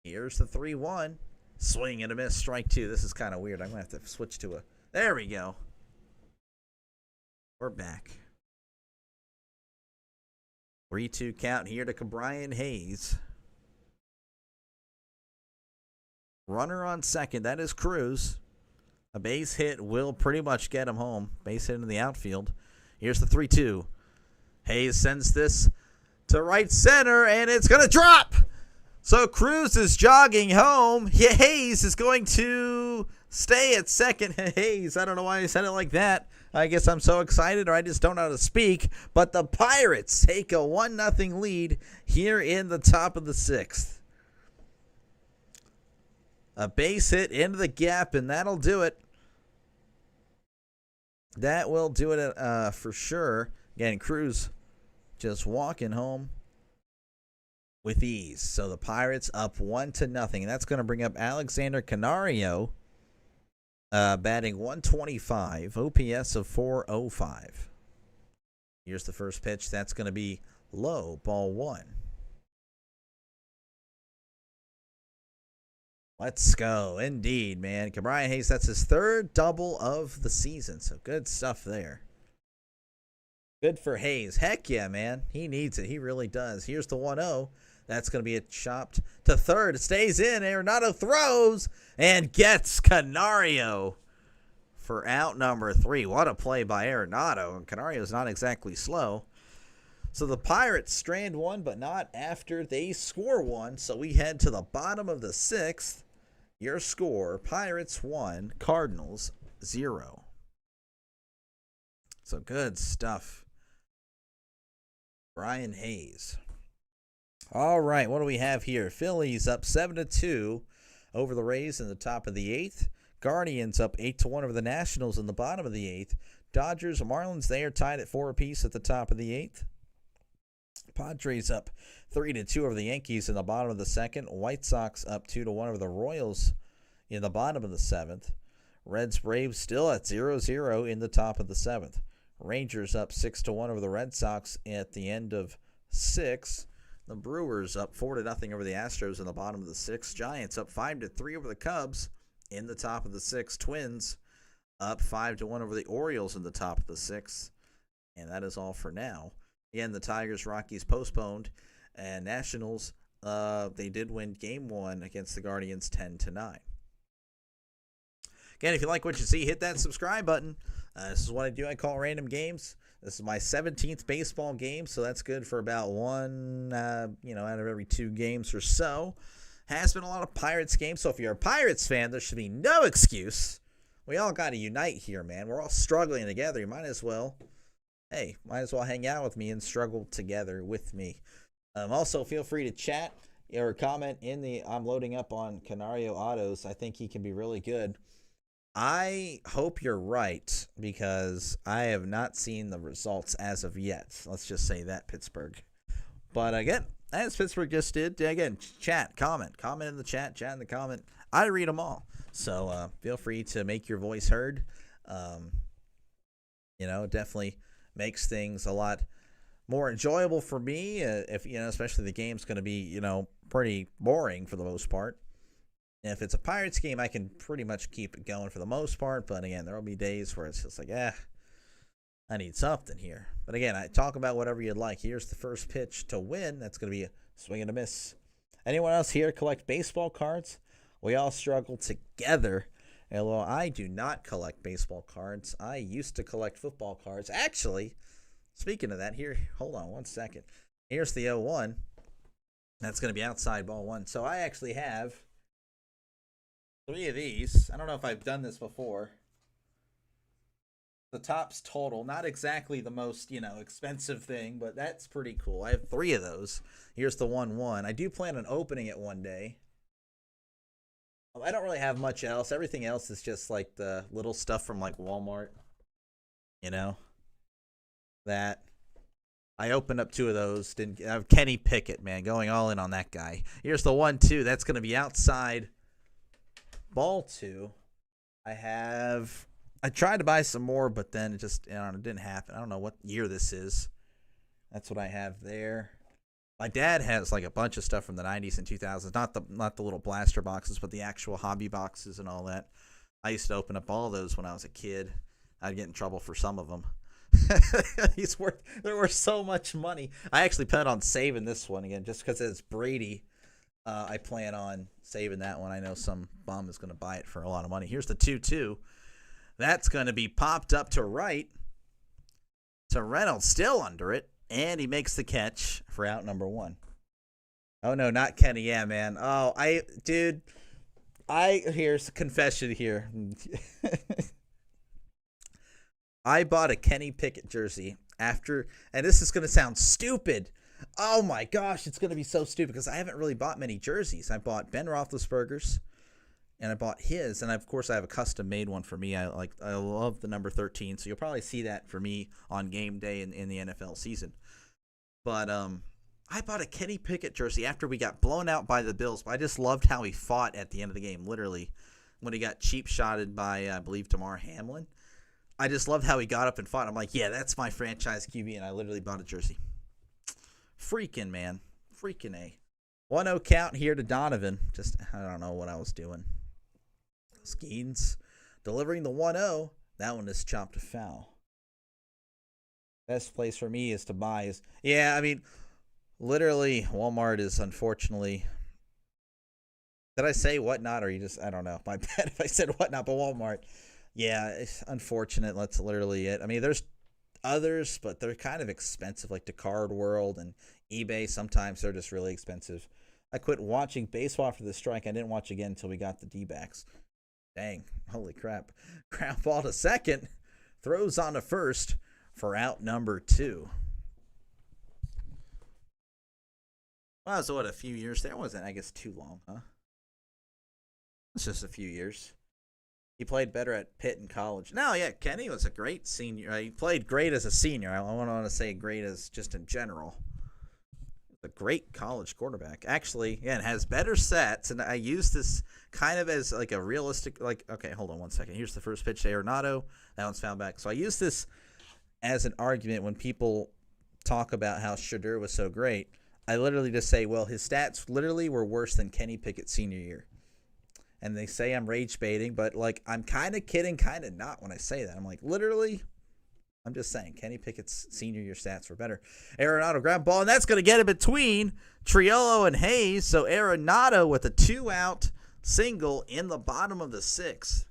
Here's the 3-1. Swing and a miss, strike 2. This is kind of weird. I'm going to have to switch to there we go. We're back. 3-2 count here to Brian Hayes. Runner on second. That is Cruz. A base hit will pretty much get him home. Base hit in the outfield. Here's the 3-2. Hayes sends this to right center, and it's going to drop. So Cruz is jogging home. Hayes is going to stay at second. Hayes, I don't know why I said it like that. I guess I'm so excited, or I just don't know how to speak. But the Pirates take a 1-0 lead here in the top of the 6th. A base hit into the gap, and that'll do it. That will do it for sure. Again, Cruz just walking home. with ease. So the Pirates up 1-0, and that's going to bring up Alexander Canario, batting 125, OPS of 405. Here's the first pitch. That's going to be low, ball one. Let's go. Indeed, man. Brian Hayes, that's his third double of the season. So good stuff there. Good for Hayes. Heck yeah, man. He needs it. He really does. Here's the 1-0. That's going to be a chopped to third. It stays in. Arenado throws and gets Canario for out number 3. What a play by Arenado. And Canario's not exactly slow. So the Pirates strand one, but not after they score one. So we head to the bottom of the 6th. Your score, Pirates 1, Cardinals 0. So good stuff. Brian Hayes. All right, what do we have here? Phillies up 7-2 over the Rays in the top of the 8th. Guardians up 8-1 over the Nationals in the bottom of the 8th. Dodgers and Marlins, they are tied at 4 apiece at the top of the 8th. Padres up 3-2 over the Yankees in the bottom of the 2nd. White Sox up 2-1 over the Royals in the bottom of the 7th. Reds Braves still at 0-0 in the top of the 7th. Rangers up 6-1 over the Red Sox at the end of 6. The Brewers up 4-0 over the Astros in the bottom of the 6th. Giants up 5-3 over the Cubs in the top of the 6th. Twins up 5-1 over the Orioles in the top of the 6th. And that is all for now. Again, the Tigers, Rockies postponed, and Nationals, they did win Game 1 against the Guardians 10-9. Again, if you like what you see, hit that subscribe button. This is what I do. I call random games. This is my 17th baseball game, so that's good for about one, out of every 2 games or so. Has been a lot of Pirates games, so if you're a Pirates fan, there should be no excuse. We all got to unite here, man. We're all struggling together. You might as well hang out with me and struggle together with me. Also, feel free to chat or comment I'm loading up on Canario Autos. I think he can be really good. I hope you're right, because I have not seen the results as of yet. Let's just say that, Pittsburgh. But again, as Pittsburgh just did, again, chat, comment in the chat in the comment. I read them all. So feel free to make your voice heard. Definitely makes things a lot more enjoyable for me, if especially the game's going to be pretty boring for the most part. And if it's a Pirates game, I can pretty much keep it going for the most part, but again, there will be days where it's just like, I need something here. But again, I talk about whatever you'd like. Here's the first pitch to win. That's going to be a swing and a miss. Anyone else here collect baseball cards? We all struggle together. Although I do not collect baseball cards. I used to collect football cards. Actually, speaking of that, here, hold on one second. Here's the 0-1. That's going to be outside ball 1. So I actually have 3 of these. I don't know if I've done this before. The Topps Total, not exactly the most, expensive thing, but that's pretty cool. I have 3 of those. Here's the 1-1. I do plan on opening it one day. I don't really have much else. Everything else is just like the little stuff from like Walmart. That. I opened up 2 of those. Didn't have Kenny Pickett, man, going all in on that guy. Here's the 1-2. That's going to be outside ball 2. I tried to buy some more, but then it just it didn't happen. I don't know what year this is. That's what I have there. My dad has like a bunch of stuff from the 90s and 2000s, not the little blaster boxes, but the actual hobby boxes and all that. I used to open up all those when I was a kid. I'd get in trouble for some of them. They're worth so much money. I actually plan on saving this one again, just because it's Brady. I plan on saving that one. I know some bum is going to buy it for a lot of money. Here's the 2-2. That's going to be popped up to right. To Reynolds, still under it. And he makes the catch for out number 1. Oh, no, not Kenny. Yeah, man. Oh, here's a confession here. I bought a Kenny Pickett jersey and this is going to sound stupid. Oh, my gosh, it's going to be so stupid because I haven't really bought many jerseys. I bought Ben Roethlisberger's, and I bought his, and of course I have a custom-made one for me. I love the number 13, so you'll probably see that for me on game day in the NFL season. But I bought a Kenny Pickett jersey after we got blown out by the Bills, but I just loved how he fought at the end of the game, literally, when he got cheap shotted by, I believe, Damar Hamlin. I just loved how he got up and fought. I'm like, yeah, that's my franchise QB, and I literally bought a jersey. Freaking, man. Freaking A. 1-0 count here to Donovan. Just, I don't know what I was doing. Skeens delivering the 1-0. That one is chopped to foul. Best place for me is to buy is, yeah, I mean, literally, Walmart is unfortunately. Did I say whatnot, or you just, I don't know. My bad if I said whatnot, but Walmart. Yeah, it's unfortunate. That's literally it. I mean, there's others, but they're kind of expensive, like the Card World and eBay. Sometimes they're just really expensive. I quit watching baseball after the strike. I didn't watch again until we got the D-backs. Dang, holy crap. Ground ball to second. Throws on to first for out number 2. Well, so what, a few years there? Wasn't, I guess, too long, huh? It's just a few years. He played better at Pitt in college. No, yeah, Kenny was a great senior. He played great as a senior. I want to say great as just in general. A great college quarterback. Actually, yeah, it has better sets, and I use this kind of as like a realistic, like, okay, hold on one second. Here's the first pitch to Arenado. That one's fouled back. So I use this as an argument when people talk about how Shadur was so great. I literally just say, well, his stats literally were worse than Kenny Pickett's senior year. And they say I'm rage baiting, but like I'm kind of kidding, kind of not when I say that. I'm like, literally, I'm just saying Kenny Pickett's senior year stats were better. Arenado grab ball, and that's going to get it between Triolo and Hayes. So Arenado with a 2-out single in the bottom of the 6th.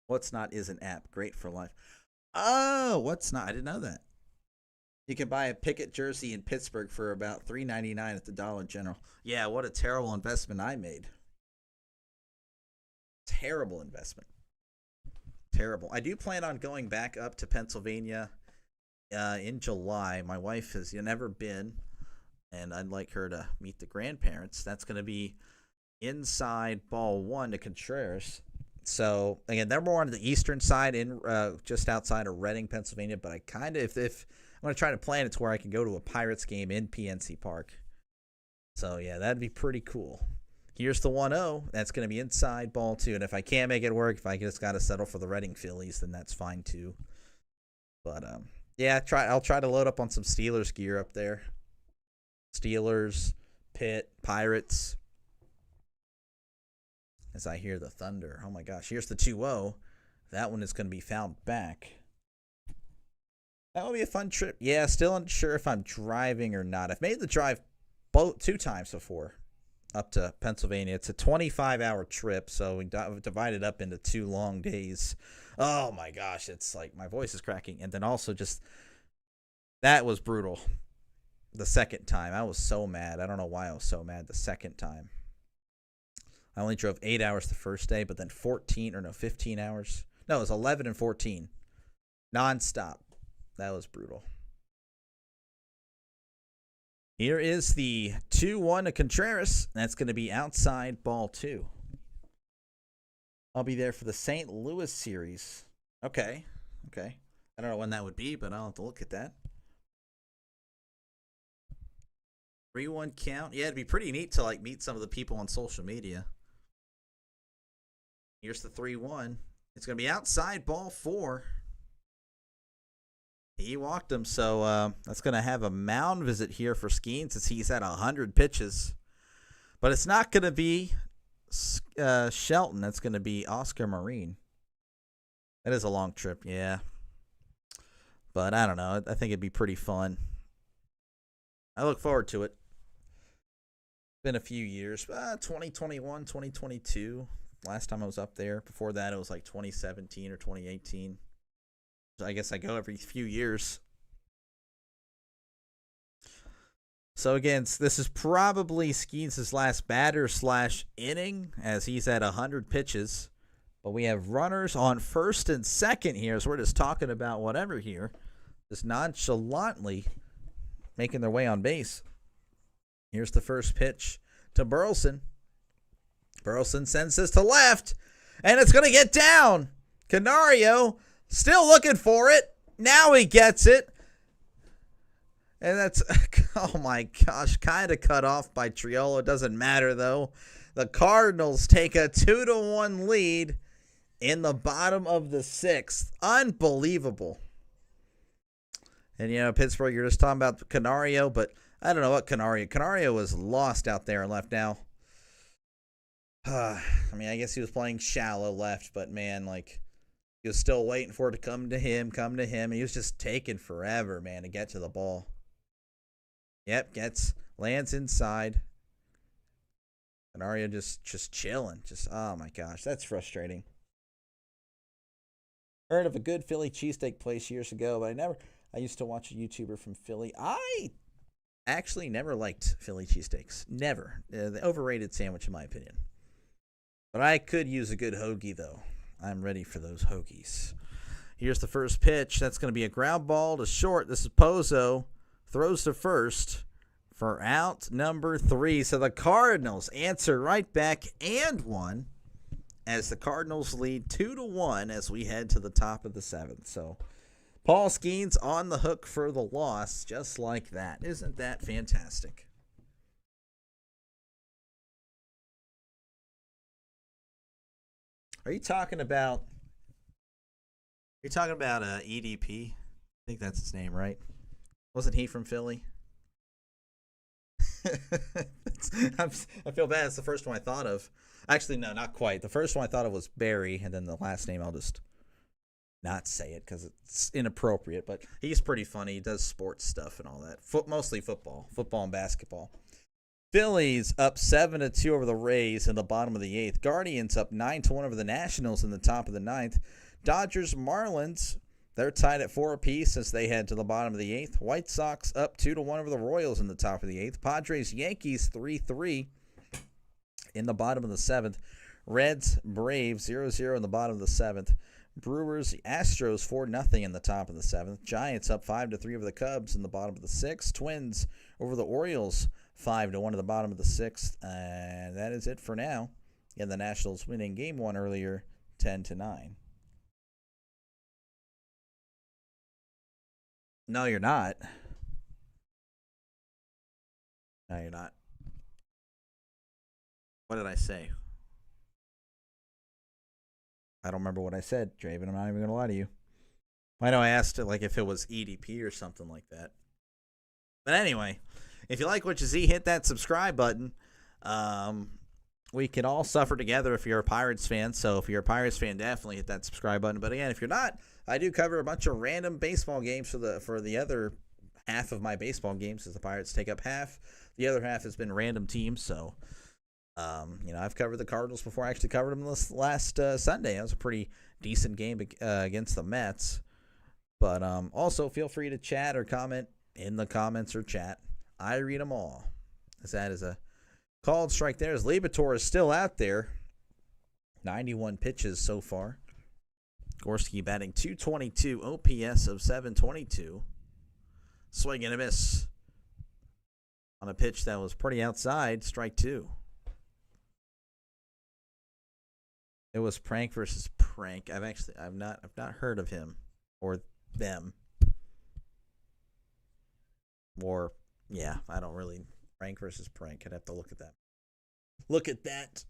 What's Not is an app. Great for life. Oh, What's Not? I didn't know that. You can buy a Pickett jersey in Pittsburgh for about $3.99 at the Dollar General. Yeah, what a terrible investment I made. Terrible investment. Terrible. I do plan on going back up to Pennsylvania in July. My wife has never been, and I'd like her to meet the grandparents. That's going to be inside ball 1 to Contreras. So, again, they're more on the eastern side, in just outside of Reading, Pennsylvania. But I kind of, if I'm going to try to plan it to where I can go to a Pirates game in PNC Park. So, yeah, that'd be pretty cool. Here's the 1-0. That's going to be inside ball 2. And if I can't make it work, if I just got to settle for the Reading Phillies, then that's fine too. But, yeah, I'll try to load up on some Steelers gear up there. Steelers, Pitt, Pirates. As I hear the thunder. Oh, my gosh. Here's the 2-0. That one is going to be fouled back. That will be a fun trip. Yeah, still unsure if I'm driving or not. I've made the drive 2 times before. Up to Pennsylvania. It's a 25-hour trip, so we divided up into 2 long days. Oh, my gosh. It's like my voice is cracking. And then also just that was brutal the second time. I was so mad. I don't know why I was so mad the second time. I only drove 8 hours the first day, but then 15 hours. No, it was 11 and 14. Nonstop. That was brutal. Here is the 2-1 to Contreras. That's going to be outside ball 2. I'll be there for the St. Louis series. Okay. I don't know when that would be, but I'll have to look at that. 3-1 count. Yeah, it'd be pretty neat to like meet some of the people on social media. Here's the 3-1. It's going to be outside ball 4. He walked him, so that's going to have a mound visit here for Skeen since he's at 100 pitches. But it's not going to be Shelton. That's going to be Oscar Marine. That is a long trip, yeah. But I don't know. I think it'd be pretty fun. I look forward to it. Been a few years. 2021, 2022. Last time I was up there. Before that, it was like 2017 or 2018. I guess I go every few years. So again, this is probably Skeens' last batter / inning as he's at 100 pitches. But we have runners on first and second here, so we're just talking about whatever here. Just nonchalantly making their way on base. Here's the first pitch to Burleson. Burleson sends this to left, and it's going to get down. Canario still looking for it. Now he gets it. And that's, oh my gosh, kind of cut off by Triolo. Doesn't matter, though. The Cardinals take a 2-1 lead in the bottom of the 6th. Unbelievable. And, Pittsburgh, you're just talking about Canario, but I don't know what Canario. Canario was lost out there and left now. I mean, I guess he was playing shallow left, but, man, he was still waiting for it to come to him. And he was just taking forever, man, to get to the ball. Yep, lands inside. Canario just chilling. Oh, my gosh, that's frustrating. Heard of a good Philly cheesesteak place years ago, but I used to watch a YouTuber from Philly. I actually never liked Philly cheesesteaks. Never. The overrated sandwich, in my opinion. But I could use a good hoagie, though. I'm ready for those hoagies. Here's the first pitch. That's going to be a ground ball to short. This is Pozo. Throws to first for out number 3. So the Cardinals answer right back and won as the Cardinals lead 2-1 as we head to the top of the 7th. So Paul Skeens on the hook for the loss just like that. Isn't that fantastic? Are you talking about EDP? I think that's his name, right? Wasn't he from Philly? I feel bad. It's the first one I thought of. Actually, no, not quite. The first one I thought of was Barry, and then the last name I'll just not say it because it's inappropriate. But he's pretty funny. He does sports stuff and all that. Mostly football and basketball. Phillies up 7-2 over the Rays in the bottom of the 8th. Guardians up 9-1 over the Nationals in the top of the 9th. Dodgers, Marlins, they're tied at 4 apiece as they head to the bottom of the 8th. White Sox up 2-1 over the Royals in the top of the 8th. Padres, Yankees 3-3 in the bottom of the 7th. Reds, Braves 0-0 in the bottom of the 7th. Brewers, Astros 4-0 in the top of the 7th. Giants up 5-3 over the Cubs in the bottom of the 6th. Twins over the Orioles 5-1 to the bottom of the 6th. And that is it for now. And the Nationals winning game 1 earlier 10-9. No, you're not. No, you're not. What did I say? I don't remember what I said, Draven. I'm not even going to lie to you. I know I asked it if it was EDP or something like that. But anyway, if you like what you see, hit that subscribe button. We can all suffer together if you're a Pirates fan. So if you're a Pirates fan, definitely hit that subscribe button. But again, if you're not, I do cover a bunch of random baseball games for the other half of my baseball games, as the Pirates take up half. The other half has been random teams. So, I've covered the Cardinals before. I actually covered them this last Sunday. That was a pretty decent game against the Mets. But also, feel free to chat or comment in the comments or chat. I read them all. As that is a called strike there. As Libator is still out there. 91 pitches so far. Gorski batting .222, OPS of .722. Swing and a miss on a pitch that was pretty outside. Strike 2. It was Prank versus Prank. I've not heard of him or them. Or yeah, I don't really Prank versus Prank. I'd have to look at that.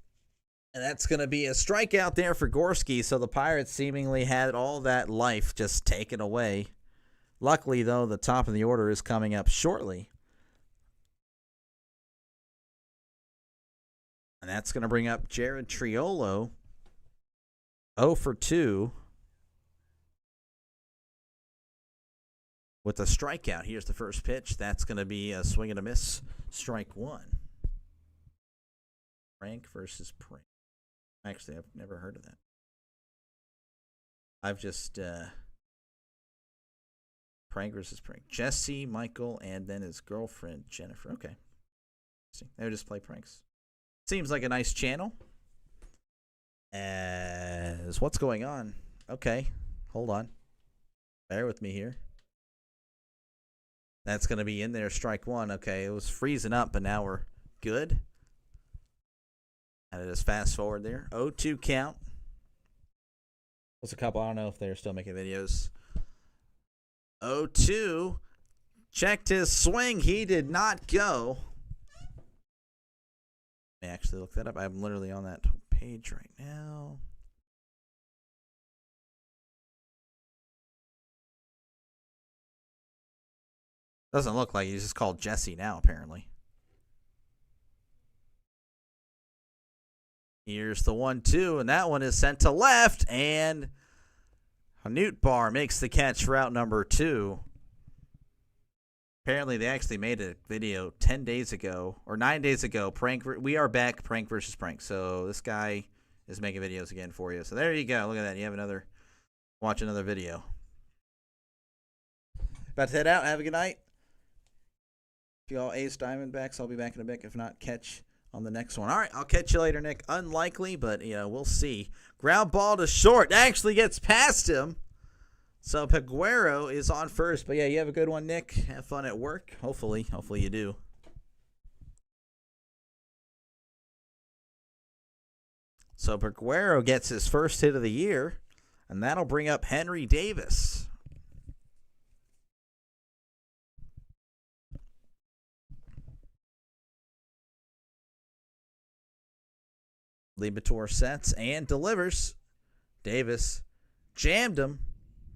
And that's going to be a strikeout there for Gorski. So the Pirates seemingly had all that life just taken away. Luckily, though, the top of the order is coming up shortly. And that's going to bring up Jared Triolo. 0 for 2. With a strikeout. Here's the first pitch. That's going to be a swing and a miss. Strike 1. Prank versus Prank. Actually, I've never heard of that. I've just Prank versus Prank. Jesse, Michael, and then his girlfriend, Jennifer. Okay. See, they would just play pranks. Seems like a nice channel. As what's going on? Okay. Hold on. Bear with me here. That's going to be in there. Strike 1. Okay. It was freezing up, but now we're good. And it is fast forward there. 0-2 count. What's a couple? I don't know if they're still making videos. 0-2. checked his swing. He did not go. Let me actually look that up. I'm literally on that page right now. Doesn't look like he's just called Jesse now, apparently. Here's the 1-2, and that one is sent to left, and Newtbar makes the catch for out number 2. Apparently, they actually made a video 10 days ago, or 9 days ago. We are back, prank versus prank. So this guy is making videos again for you. So there you go. Look at that. You have watch another video. About to head out. Have a good night. If you all ace Diamondbacks, I'll be back in a bit. If not, catch on the next one. All right, I'll catch you later, Nick. Unlikely, but we'll see. Ground ball to short. Actually gets past him. So Peguero is on first. But yeah, you have a good one, Nick. Have fun at work. Hopefully you do. So Peguero gets his first hit of the year, and that'll bring up Henry Davis. Liberatore sets and delivers. Davis jammed him.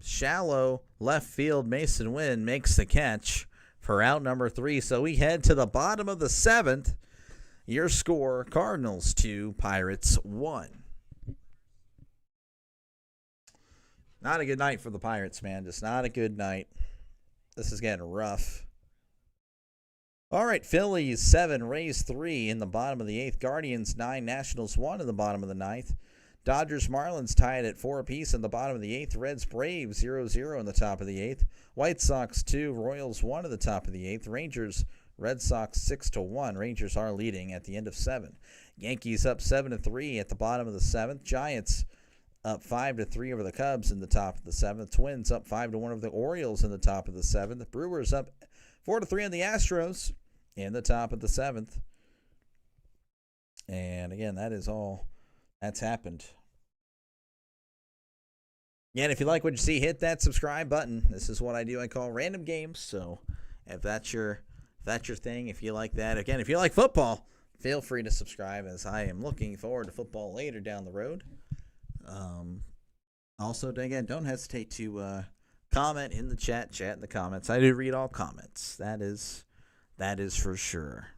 Shallow left field. Mason Wynn makes the catch for out number 3. So we head to the bottom of the 7th. Your score, Cardinals 2, Pirates 1. Not a good night for the Pirates, man. Just not a good night. This is getting rough. All right, Phillies 7, Rays 3 in the bottom of the 8th. Guardians 9, Nationals 1 in the bottom of the 9th. Dodgers Marlins tied at 4 apiece in the bottom of the 8th. Reds Braves 0-0 in the top of the 8th. White Sox 2, Royals 1 in the top of the 8th. Rangers Red Sox 6-1. Rangers are leading at the end of 7. Yankees up 7-3 at the bottom of the 7th. Giants up 5-3 over the Cubs in the top of the 7th. Twins up 5-1 over the Orioles in the top of the 7th. Brewers up 4-3 on the Astros in the top of the 7th. And again, that is all that's happened. Yeah, and if you like what you see, hit that subscribe button. This is what I do. I call random games. So if that's your thing, if you like that, again, if you like football, feel free to subscribe, as I am looking forward to football later down the road. Also, again, don't hesitate to comment in the chat in the comments. I do read all comments. That is for sure.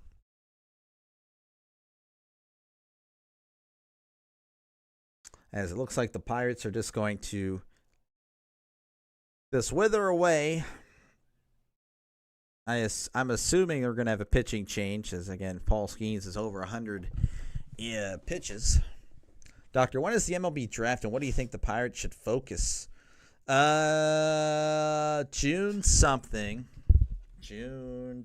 As it looks like the Pirates are just going to just wither away. I'm assuming they're going to have a pitching change, as again, Paul Skeens is over 100 pitches. Doctor, when is the MLB draft, and what do you think the Pirates should focus? June something. June.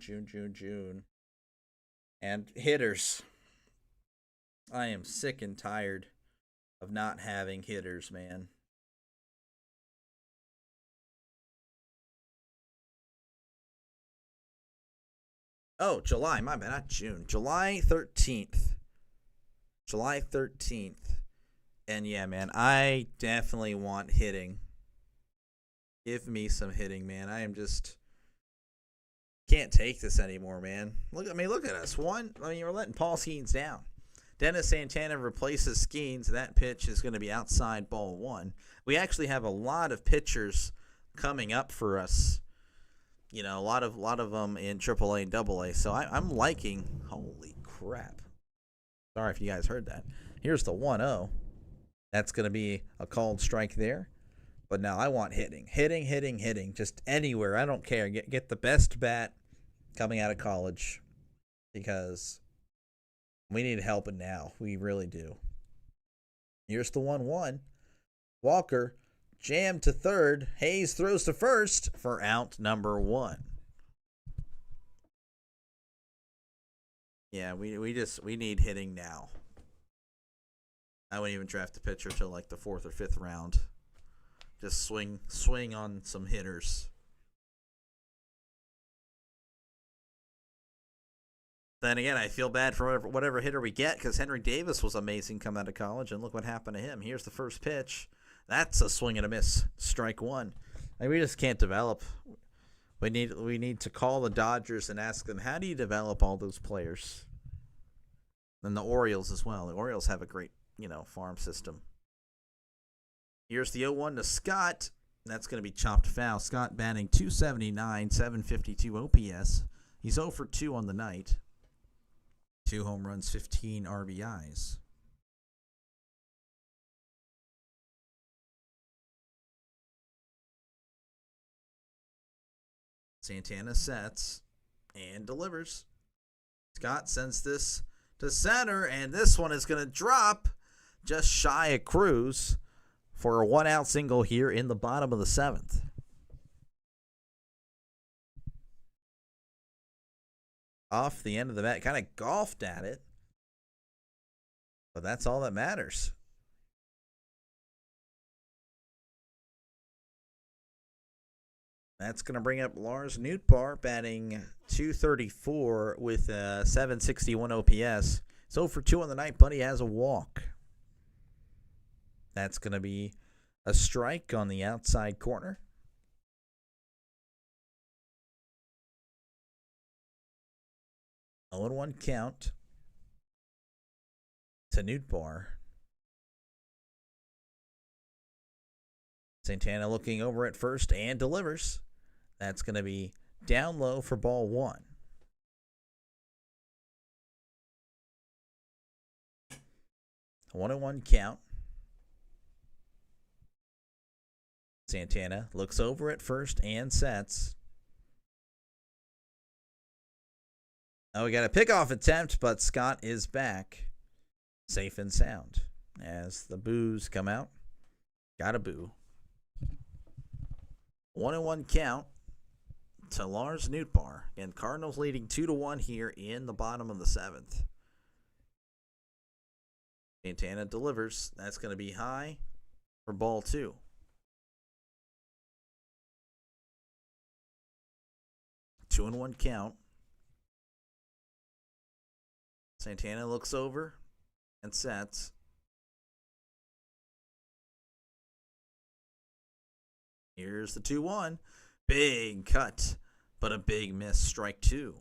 And hitters. I am sick and tired of not having hitters, man. Oh, July, my bad, not June. July 13th. And yeah, man, I definitely want hitting. Give me some hitting, man. I am just can't take this anymore, man. Look at us. We're letting Paul Skeens down. Dennis Santana replaces Skeens. That pitch is going to be outside ball 1. We actually have a lot of pitchers coming up for us. A lot of them in AAA and AA. So I'm liking. Holy crap! Sorry if you guys heard that. Here's the 1-0. That's going to be a called strike there. But now I want hitting. Just anywhere. I don't care. Get the best bat coming out of college, because we need help now. We really do. Here's the 1-1. Walker jammed to third. Hayes throws to first for out number 1. Yeah, we need hitting now. I wouldn't even draft a pitcher till like the 4th or 5th round. Just swing on some hitters. Then again, I feel bad for whatever hitter we get, because Henry Davis was amazing coming out of college, and look what happened to him. Here's the first pitch. That's a swing and a miss. Strike 1. We just can't develop. We need to call the Dodgers and ask them, how do you develop all those players? And the Orioles as well. The Orioles have a great, farm system. Here's the 0-1 to Scott. That's going to be chopped foul. Scott batting .279, 752 OPS. He's 0 for 2 on the night. 2 home runs, 15 RBIs. Santana sets and delivers. Scott sends this to center, and this one is going to drop just shy of Cruz for a 1-out single here in the bottom of the 7th. Off the end of the bat, kind of golfed at it, but that's all that matters. That's going to bring up Lars Nootbaar, batting .234 with a 761 OPS. So for 2 on the night, but he has a walk. That's going to be a strike on the outside corner. Oh, 0-1 count to Nootbaar. Santana looking over at first and delivers. That's going to be down low for ball 1. 1-1 count. Santana looks over at first and sets. Oh, we got a pickoff attempt, but Scott is back. Safe and sound. As the boos come out. Got a boo. 1-1 count to Lars Nootbaar. And Cardinals leading 2-1 here in the bottom of the 7th. Santana delivers. That's going to be high for ball 2. 2-1 count. Santana looks over and sets. Here's the 2-1. Big cut, but a big miss. Strike 2.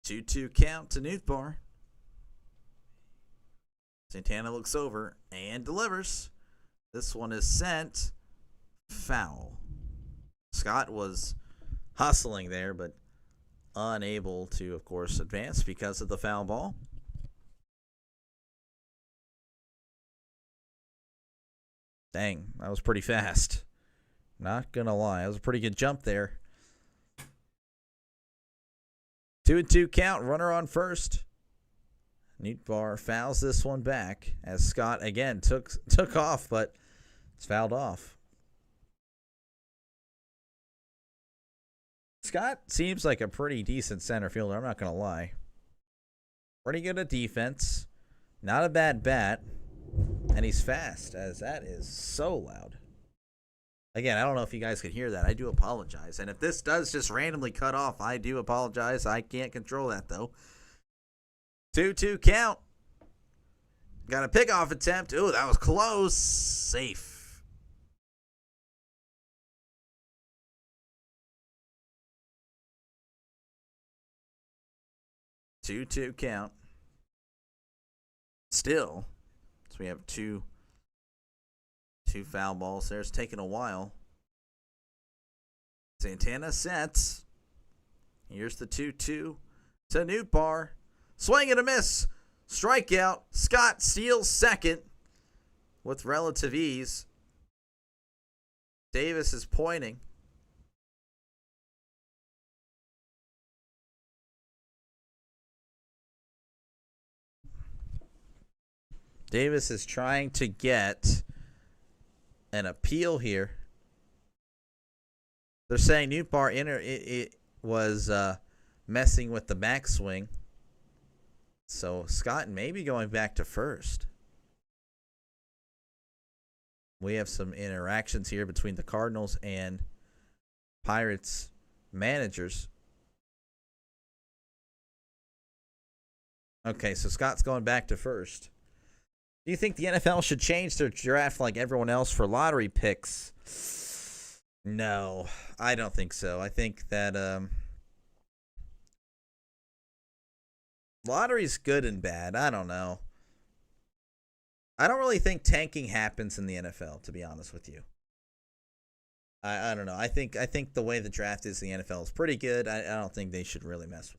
2-2 count to Nootbaar. Santana looks over and delivers. This one is sent foul. Scott was hustling there, but unable to, of course, advance because of the foul ball. Dang, that was pretty fast. Not gonna lie, that was a pretty good jump there. 2-2 count, runner on first. Nootbaar fouls this one back as Scott again took off, but it's fouled off. Scott seems like a pretty decent center fielder, I'm not going to lie. Pretty good at defense. Not a bad bat. And he's fast, as that is so loud. Again, I don't know if you guys could hear that. I do apologize. And if this does just randomly cut off, I do apologize. I can't control that, though. 2-2 count. Got a pickoff attempt. Ooh, that was close. Safe. Two count. Still, so we have two foul balls there. It's taking a while. Santana sets. Here's the 2-2 to Nootbaar. Swing and a miss. Strikeout. Scott steals second with relative ease. Davis is pointing. Davis is trying to get an appeal here. They're saying Nootbaar it was messing with the backswing. So Scott may be going back to first. We have some interactions here between the Cardinals and Pirates managers. Okay, so Scott's going back to first. Do you think the NFL should change their draft like everyone else for lottery picks? No, I don't think so. I think that lottery's good and bad. I don't know. I don't really think tanking happens in the NFL, to be honest with you. I don't know. I think the way the draft is in the NFL is pretty good. I don't think they should really mess with it.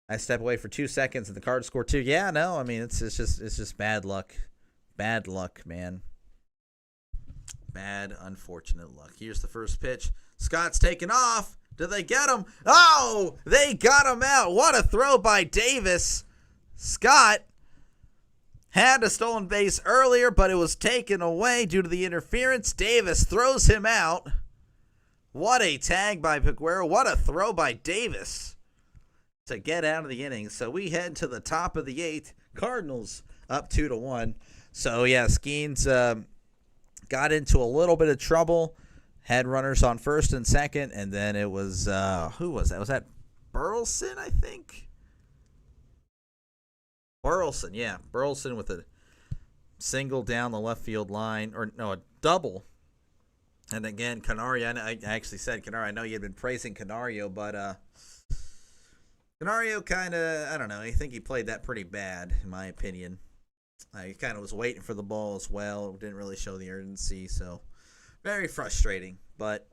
I step away for 2 seconds and the Cards score 2. Yeah, no. I mean, it's just bad luck. Bad luck, man. Bad, unfortunate luck. Here's the first pitch. Scott's taking off. Did they get him? Oh, they got him out. What a throw by Davis. Scott had a stolen base earlier, but it was taken away due to the interference. Davis throws him out. What a tag by Peguero. What a throw by Davis to get out of the inning. So we head to the top of the 8th. Cardinals up 2-1. So, yeah, Skeens got into a little bit of trouble. Had runners on first and second, and then it was, who was that? Was that Burleson, I think? Burleson, yeah. Burleson with a single down the left field line, or no, a double. And again, Canario, I actually said Canario. I know you had been praising Canario, but Canario kind of, I don't know, I think he played that pretty bad, in my opinion. He kind of was waiting for the ball as well. Didn't really show the urgency, so very frustrating. But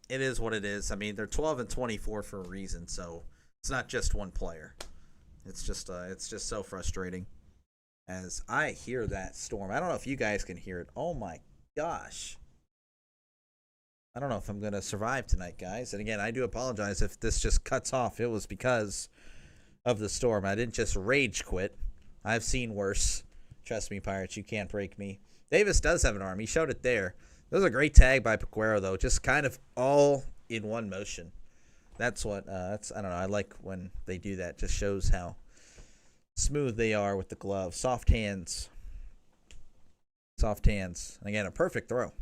it is what it is. I mean, they're 12-24 for a reason, so it's not just one player. It's just so frustrating. As I hear that storm, I don't know if you guys can hear it. Oh my gosh! I don't know if I'm gonna survive tonight, guys. And again, I do apologize if this just cuts off. It was because of the storm. I didn't just rage quit. I've seen worse. Trust me, Pirates, you can't break me. Davis does have an arm. He showed it there. That was a great tag by Peguero, though. Just kind of all in one motion. That's what, I don't know. I like when they do that. Just shows how smooth they are with the glove. Soft hands. Soft hands. And again, a perfect throw.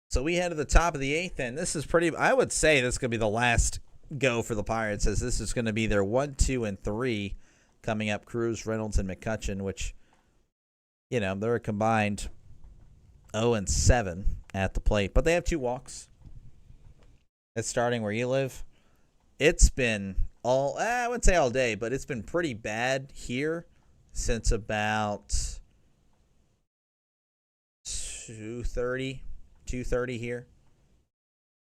So we head to the top of the 8th, and this is pretty, I would say this is going to be the last go for the Pirates, as this is going to be their 1, 2, and 3 coming up. Cruz, Reynolds, and McCutchen, which, you know, they're a combined 0-7 at the plate. But they have 2 walks. It's starting where you live. It's been I wouldn't say all day, but it's been pretty bad here since about 2:30 here.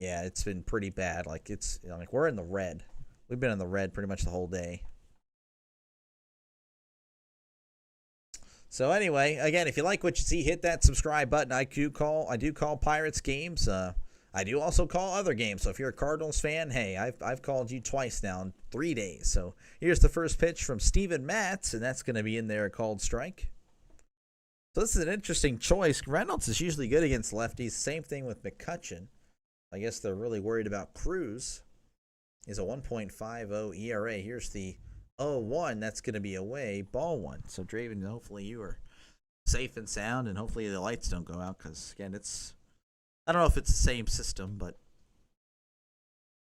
Yeah, it's been pretty bad. Like, it's, you know, like, we're in the red. We've been in the red pretty much the whole day. So anyway, again, if you like what you see, hit that subscribe button. I do call Pirates games. I do also call other games. So if you're a Cardinals fan, hey, I've called you twice now in 3 days. So here's the first pitch from Steven Matz, and that's going to be in there, called strike. So this is an interesting choice. Reynolds is usually good against lefties. Same thing with McCutchen. I guess they're really worried about Cruz. Is a 1.50 ERA. Here's the 0-1. That's going to be away. Ball 1. So, Draven, hopefully you are safe and sound, and hopefully the lights don't go out, because, again, it's, I don't know if it's the same system, but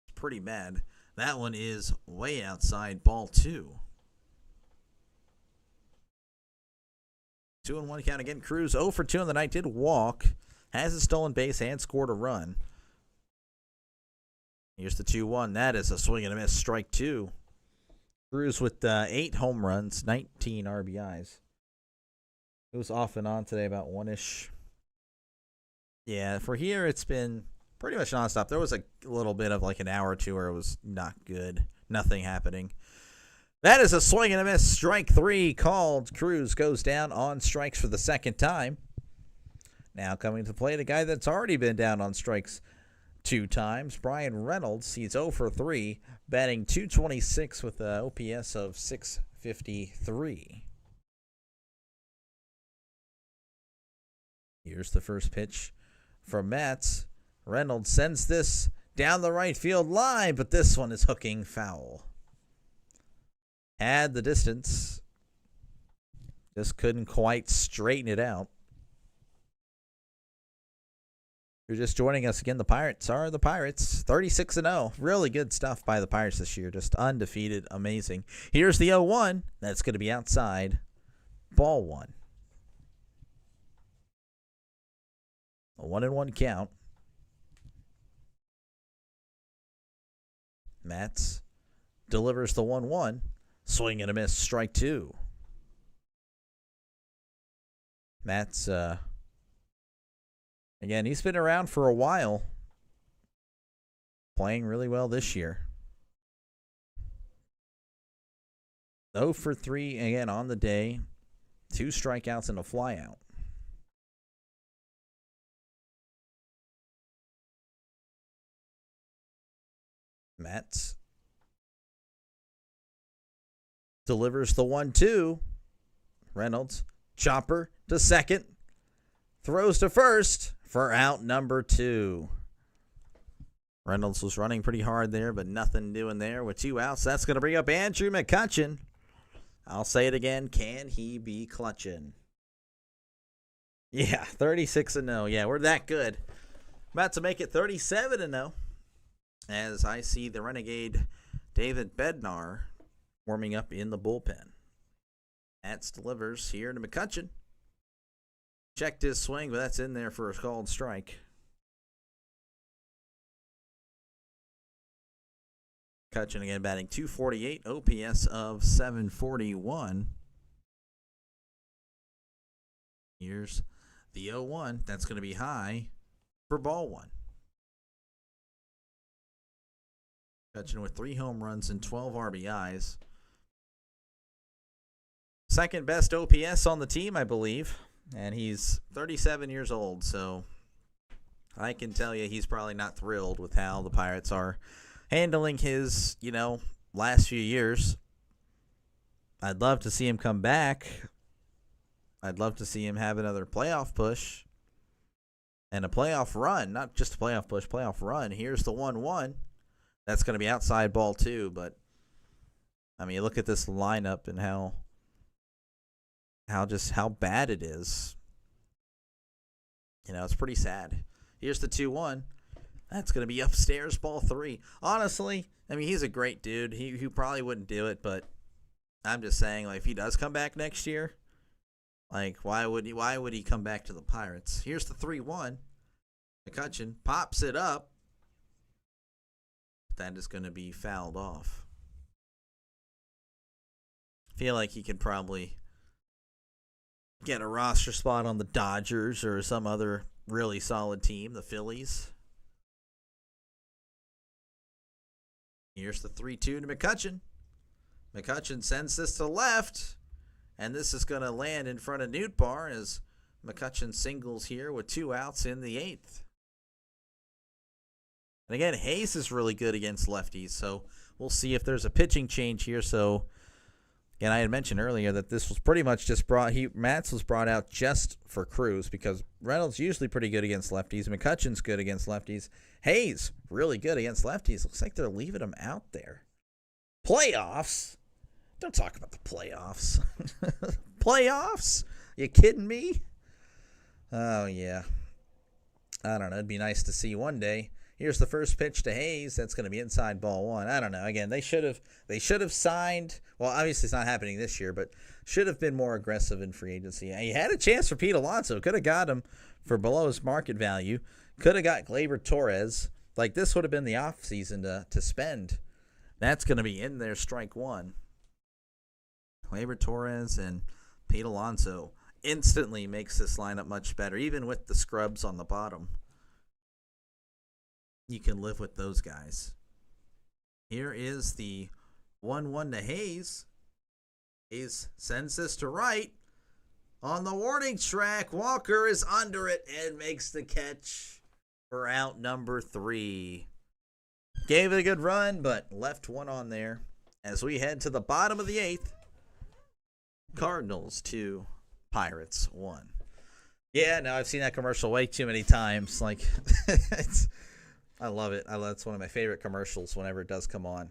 it's pretty bad. That one is way outside. Ball 2. 2-1 count again. Cruz 0 for 2 on the night. Did walk. Has a stolen base and scored a run. Here's the 2-1. That is a swing and a miss. Strike 2. Cruz with 8 home runs, 19 RBIs. It was off and on today, about 1-ish. Yeah, for here, it's been pretty much nonstop. There was a little bit of like an hour or two where it was not good. Nothing happening. That is a swing and a miss. Strike 3 called. Cruz goes down on strikes for the second time. Now coming to play, the guy that's already been down on strikes 2 times, Brian Reynolds. He's 0 for 3, batting .226 with an OPS of .653. Here's the first pitch from Matz. Reynolds sends this down the right field line, but this one is hooking foul. Had the distance, just couldn't quite straighten it out. You're just joining us again. The Pirates are the Pirates. 36-0. Really good stuff by the Pirates this year. Just undefeated. Amazing. Here's the 0-1. That's going to be outside. Ball 1. A 1-1 count. Matz delivers the 1-1. Swing and a miss. Strike 2. Matz, again, he's been around for a while. Playing really well this year. 0 for 3 again on the day. 2 strikeouts and a flyout. Matz delivers the 1-2. Reynolds, chopper to second. Throws to first for out number 2. Reynolds was running pretty hard there, but nothing doing there with 2 outs. That's going to bring up Andrew McCutchen. I'll say it again. Can he be clutching? Yeah, 36-0. Yeah, we're that good. About to make it 37-0. As I see the Renegade David Bednar warming up in the bullpen. Matz delivers here to McCutchen. Checked his swing, but that's in there for a called strike. McCutchen again batting .248, OPS of .741. Here's the 0-1. That's going to be high for ball 1. McCutchen with 3 home runs and 12 RBIs. Second best OPS on the team, I believe. And he's 37 years old, so I can tell you he's probably not thrilled with how the Pirates are handling his, last few years. I'd love to see him come back. I'd love to see him have another playoff push and a playoff run. Not just a playoff push, playoff run. Here's the 1-1. That's going to be outside ball 2, but I mean, look at this lineup and how bad it is. It's pretty sad. Here's the 2-1. That's going to be upstairs ball 3. Honestly, I mean, he's a great dude. He probably wouldn't do it, but I'm just saying, if he does come back next year, why would he come back to the Pirates? Here's the 3-1. McCutchen pops it up. That is going to be fouled off. I feel like he could probably get a roster spot on the Dodgers or some other really solid team, the Phillies. Here's the 3-2 to McCutchen. McCutchen sends this to left, and this is going to land in front of Nootbaar as McCutchen singles here with 2 outs in the 8th. And again, Hayes is really good against lefties, so we'll see if there's a pitching change here. So, again, I had mentioned earlier that this was pretty much just Matz was brought out just for Cruz because Reynolds usually pretty good against lefties. McCutchen's good against lefties. Hayes, really good against lefties. Looks like they're leaving him out there. Playoffs? Don't talk about the playoffs. Playoffs? You kidding me? Oh, yeah. I don't know. It'd be nice to see one day. Here's the first pitch to Hayes. That's going to be inside ball 1. I don't know. Again, they should have signed. Well, obviously it's not happening this year, but should have been more aggressive in free agency. He had a chance for Pete Alonso. Could have got him for below his market value. Could have got Gleyber Torres. This would have been the offseason to spend. That's going to be in there, strike 1. Gleyber Torres and Pete Alonso instantly makes this lineup much better, even with the scrubs on the bottom. You can live with those guys. Here is the 1-1 to Hayes. Hayes sends this to right. On the warning track, Walker is under it and makes the catch for out number 3. Gave it a good run, but left one on there. As we head to the bottom of the 8th, Cardinals 2, Pirates 1. Yeah, no, I've seen that commercial way too many times. I love it. It's one of my favorite commercials whenever it does come on.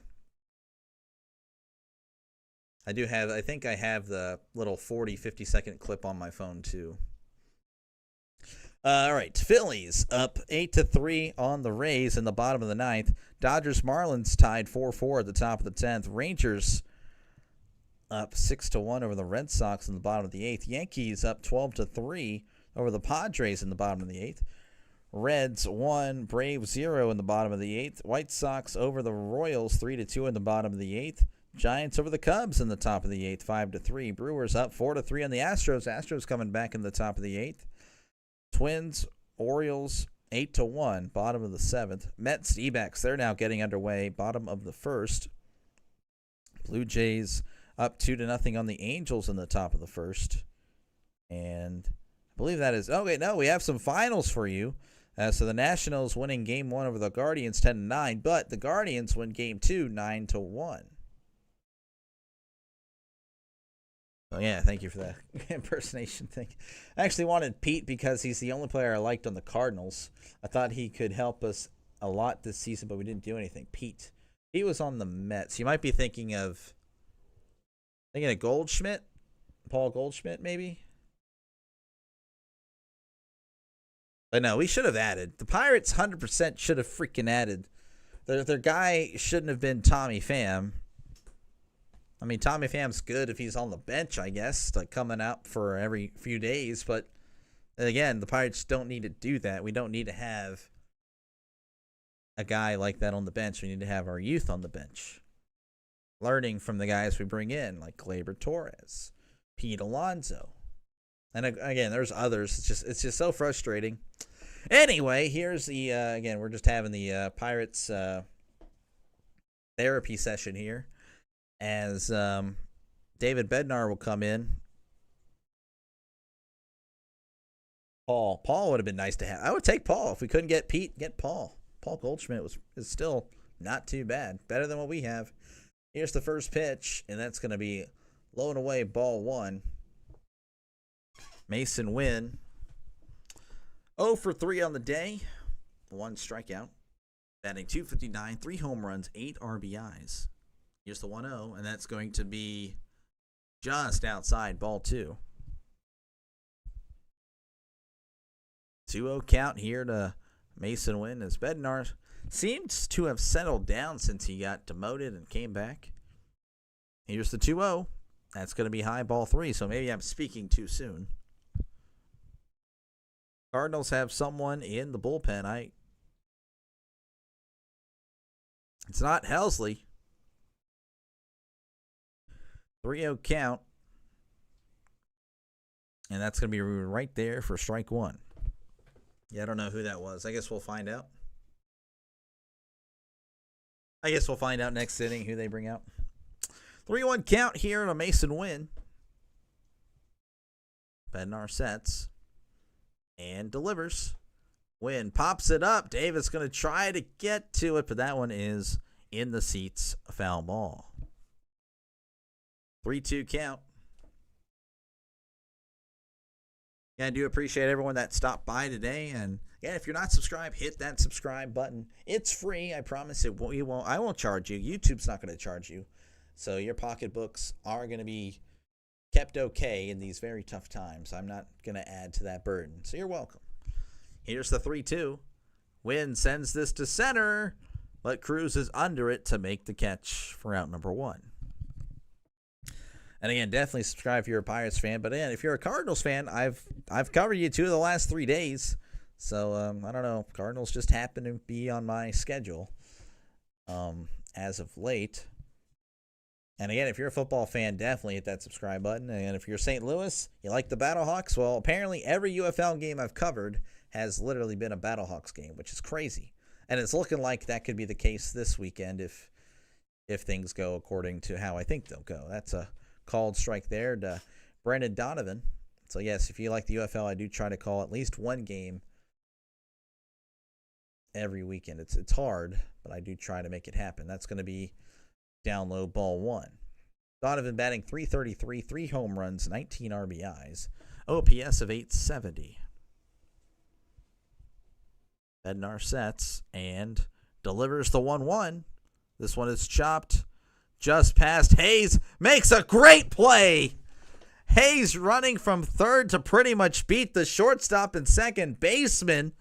I think I have the little 40, 50-second clip on my phone too. All right, Phillies up 8-3 on the Rays in the bottom of the 9th. Dodgers Marlins tied 4-4 at the top of the 10th. Rangers up 6-1 over the Red Sox in the bottom of the 8th. Yankees up 12-3 over the Padres in the bottom of the 8th. Reds 1, Braves 0 in the bottom of the 8th. White Sox over the Royals 3-2 in the bottom of the 8th. Giants over the Cubs in the top of the 8th 5-3. Brewers up 4-3 on the Astros. Astros coming back in the top of the 8th. Twins, Orioles 8-1, bottom of the 7th. Mets, D-backs, they're now getting underway, bottom of the 1st. Blue Jays up 2-0 on the Angels in the top of the 1st. And I believe that is, okay, no, we have some finals for you. So the Nationals winning Game 1 over the Guardians 10-9, but the Guardians win Game 2 9-1. Oh, yeah, thank you for that impersonation thing. I actually wanted Pete because he's the only player I liked on the Cardinals. I thought he could help us a lot this season, but we didn't do anything. Pete. He was on the Mets. You might be thinking of Goldschmidt? Paul Goldschmidt, maybe? But no, we should have added. The Pirates 100% should have freaking added. Their guy shouldn't have been Tommy Pham. I mean, Tommy Pham's good if he's on the bench, I guess, like coming out for every few days. But again, the Pirates don't need to do that. We don't need to have a guy like that on the bench. We need to have our youth on the bench, learning from the guys we bring in, like Gleyber Torres, Pete Alonso. And again, there's others. It's just so frustrating. Anyway, here's the, again, we're just having the Pirates therapy session here. As David Bednar will come in. Paul would have been nice to have. I would take Paul. If we couldn't get Pete, get Paul. Paul Goldschmidt is still not too bad. Better than what we have. Here's the first pitch, and that's going to be low and away, ball 1. Mason Wynn. 0 for 3 on the day. 1 strikeout. Batting .259, 3 home runs, 8 RBIs. Here's the 1-0, and that's going to be just outside ball 2. 2-0 count here to Mason Wynn as Bednar seems to have settled down since he got demoted and came back. Here's the 2-0. That's going to be high ball 3, so maybe I'm speaking too soon. Cardinals have someone in the bullpen. It's not Helsley. 3-0 count. And that's going to be right there for strike 1. Yeah, I don't know who that was. I guess we'll find out. Next inning who they bring out. 3-1 count here to Mason Wynn. Bednar sets. And delivers. Wynn pops it up. Davis going to try to get to it, but that one is in the seats. A foul ball. 3-2 count. Yeah, I do appreciate everyone that stopped by today. And yeah, if you're not subscribed, hit that subscribe button. It's free. I promise it. I won't charge you. YouTube's not going to charge you. So your pocketbooks are going to be kept okay in these very tough times. I'm not going to add to that burden. So you're welcome. Here's the 3-2. Wynn sends this to center, but Cruz is under it to make the catch for out number 1. And again, definitely subscribe if you're a Pirates fan. But again, if you're a Cardinals fan, I've covered you 2 of the last 3 days. So I don't know. Cardinals just happen to be on my schedule as of late. And again, if you're a football fan, definitely hit that subscribe button. And if you're St. Louis, you like the Battlehawks, well, apparently every UFL game I've covered has literally been a Battlehawks game, which is crazy. And it's looking like that could be the case this weekend if things go according to how I think they'll go. That's a called strike there to Brendan Donovan. So yes, if you like the UFL, I do try to call at least one game every weekend. It's hard, but I do try to make it happen. That's going to be down low, ball 1. Donovan batting .333, 3 home runs, 19 RBIs, OPS of .870. Bednar sets and delivers the 1-1. This one is chopped just past Hayes. Makes a great play. Hayes running from third to pretty much beat the shortstop and second baseman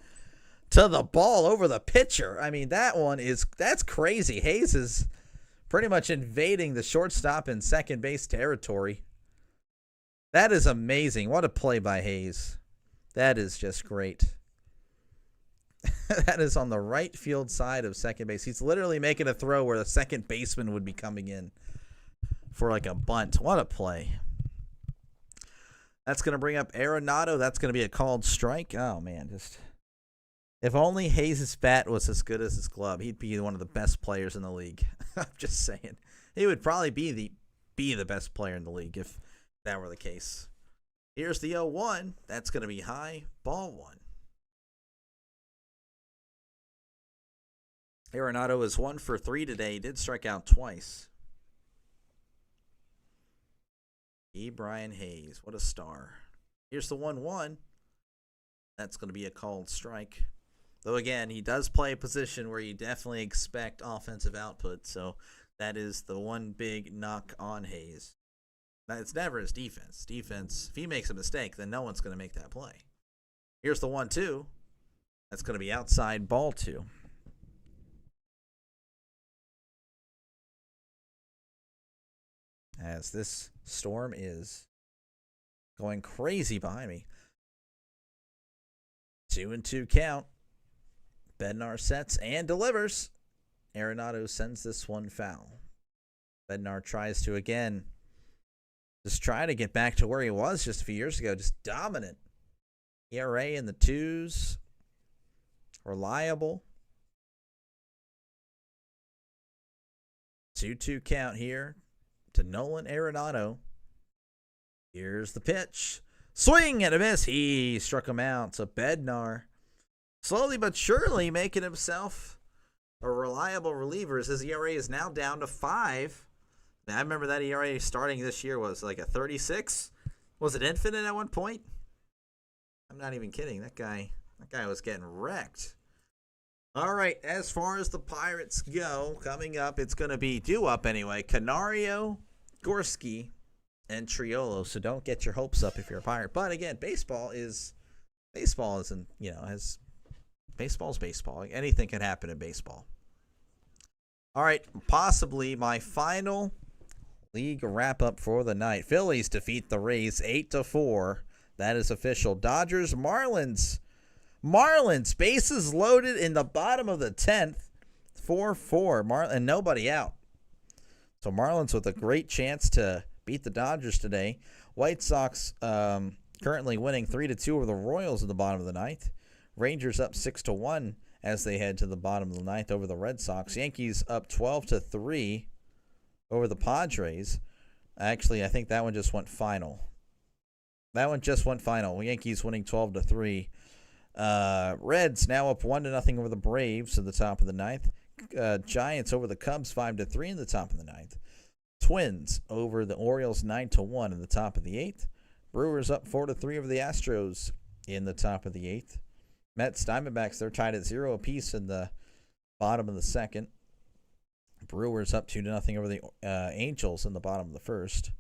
to the ball over the pitcher. I mean, that's crazy. Hayes is pretty much invading the shortstop and second base territory. That is amazing. What a play by Hayes. That is just great. That is on the right field side of second base. He's literally making a throw where the second baseman would be coming in for like a bunt. What a play. That's going to bring up Arenado. That's going to be a called strike. Oh, man. Just if only Hayes' bat was as good as his glove, he'd be one of the best players in the league. I'm just saying. He would probably be the best player in the league if that were the case. Here's the 0-1. That's going to be high. Ball one. Arenado is 1 for 3 today. He did strike out twice. Brian Hayes. What a star. Here's the 1-1. That's going to be a called strike. Though, again, he does play a position where you definitely expect offensive output. So that is the one big knock on Hayes. It's never his defense. Defense, if he makes a mistake, then no one's going to make that play. Here's the 1-2. That's going to be outside ball 2. As this storm is going crazy behind me. 2-2 count. Bednar sets and delivers. Arenado sends this one foul. Bednar tries to again just try to get back to where he was just a few years ago. Just dominant. ERA in the 2s. Reliable. 2-2 count here to Nolan Arenado. Here's the pitch. Swing and a miss. He struck him out. So Bednar slowly but surely making himself a reliable reliever as his ERA is now down to 5. Now, I remember that ERA starting this year was like a 36. Was it infinite at one point? I'm not even kidding. That guy was getting wrecked. All right, as far as the Pirates go, coming up, it's going to be due up anyway. Canario, Gorski, and Triolo. So don't get your hopes up if you're a Pirate. But again, baseball isn't, baseball's baseball. Anything can happen in baseball. All right, possibly my final league wrap-up for the night. Phillies defeat the Rays 8-4. That is official. Dodgers, Marlins, bases loaded in the bottom of the 10th. 4-4, and nobody out. So Marlins with a great chance to beat the Dodgers today. White Sox currently winning 3-2 over the Royals in the bottom of the 9th. Rangers up 6-1 as they head to the bottom of the 9th over the Red Sox. Yankees up 12-3 over the Padres. Actually, I think that one just went final. Yankees winning 12-3. Reds now up 1-0 over the Braves at the top of the 9th. Giants over the Cubs 5-3 in the top of the 9th. Twins over the Orioles 9-1 in the top of the 8th. Brewers up 4-3 over the Astros in the top of the 8th. Mets, Diamondbacks, they're tied at 0 apiece in the bottom of the 2nd. Brewers up 2-0 over the Angels in the bottom of the 1st.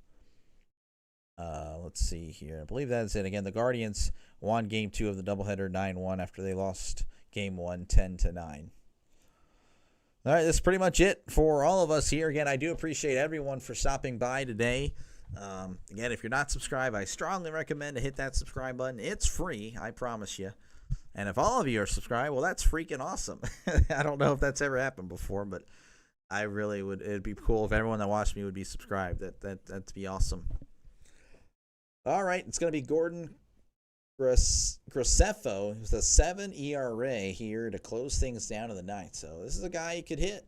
Let's see here. I believe that's it. Again, the Guardians won Game 2 of the doubleheader 9-1 after they lost Game 1 10-9. All right, that's pretty much it for all of us here. Again, I do appreciate everyone for stopping by today. Again, if you're not subscribed, I strongly recommend to hit that subscribe button. It's free, I promise you. And if all of you are subscribed, well, that's freaking awesome. I don't know if that's ever happened before, but I really would. It'd be cool if everyone that watched me would be subscribed. That'd be awesome. All right, it's going to be Gordon Graceffo, who's a 7 ERA here to close things down in the 9th. So this is a guy you could hit.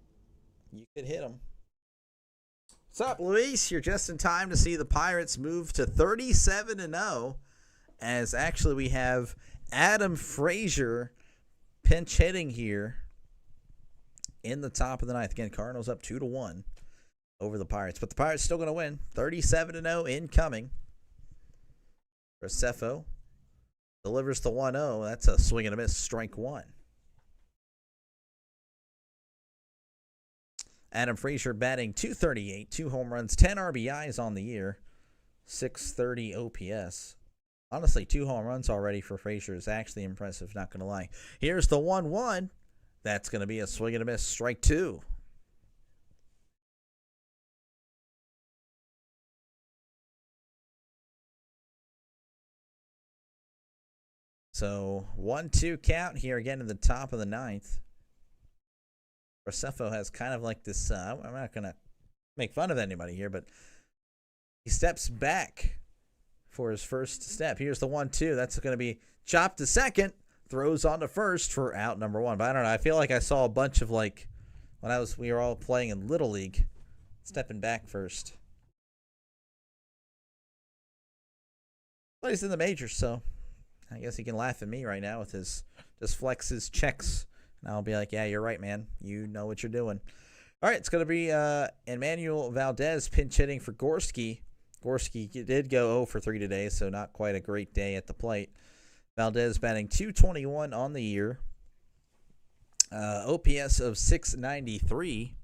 You could hit him. What's up, Luis? You're just in time to see the Pirates move to 37-0, as actually we have Adam Frazier pinch hitting here in the top of the 9th. Again, Cardinals up 2-1 over the Pirates, but the Pirates still going to win. 37-0 incoming. Graceffo delivers the 1-0. That's a swing and a miss, strike 1. Adam Frazier batting .238, 2 home runs, 10 RBIs on the year, .630 OPS. Honestly, 2 home runs already for Frazier is actually impressive, not going to lie. Here's the 1-1. That's going to be a swing and a miss, strike 2. So 1-2 count here again in the top of the ninth. Graceffo has kind of like this, I'm not going to make fun of anybody here, but he steps back for his first step. Here's the 1-2. That's going to be chopped to second. Throws on to first for out number one. But I don't know. I feel like I saw a bunch of like when we were all playing in Little League, stepping back first. But he's in the majors, so I guess he can laugh at me right now with his just flex his checks. And I'll be like, yeah, you're right, man. You know what you're doing. All right, it's going to be Emmanuel Valdez pinch hitting for Gorski. Gorski did go 0 for 3 today, so not quite a great day at the plate. Valdez batting .221 on the year. OPS of .693.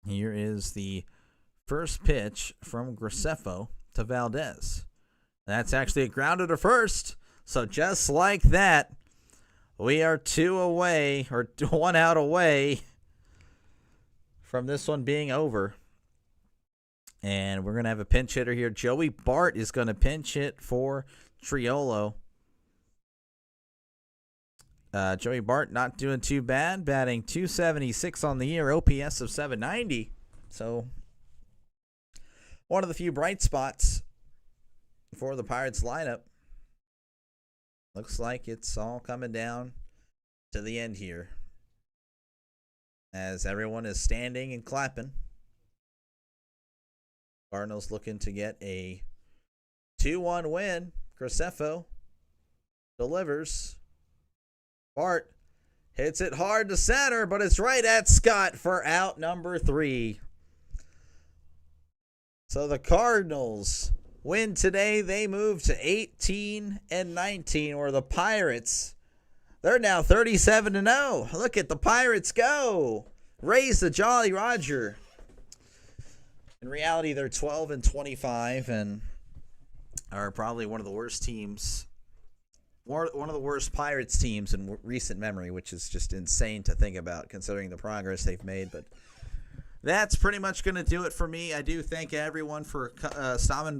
Here is the first pitch from Graceffo to Valdez. That's actually a grounder to first. So just like that, we are 2 away, or 1 out away from this one being over. And we're going to have a pinch hitter here. Joey Bart is going to pinch hit for Triolo. Joey Bart not doing too bad, batting .276 on the year, OPS of .790. So one of the few bright spots for the Pirates lineup. Looks like it's all coming down to the end here, as everyone is standing and clapping. Cardinals looking to get a 2-1 win. Graceffo delivers. Bart hits it hard to center, but it's right at Scott for out number 3. So the Cardinals win today. They move to 18-19, where the Pirates, they're now 37-0. Look at the Pirates go. Raise the Jolly Roger. In reality, they're 12-25 and are probably one of the worst teams, one of the worst Pirates teams in recent memory, which is just insane to think about considering the progress they've made. But that's pretty much going to do it for me. I do thank everyone for stopping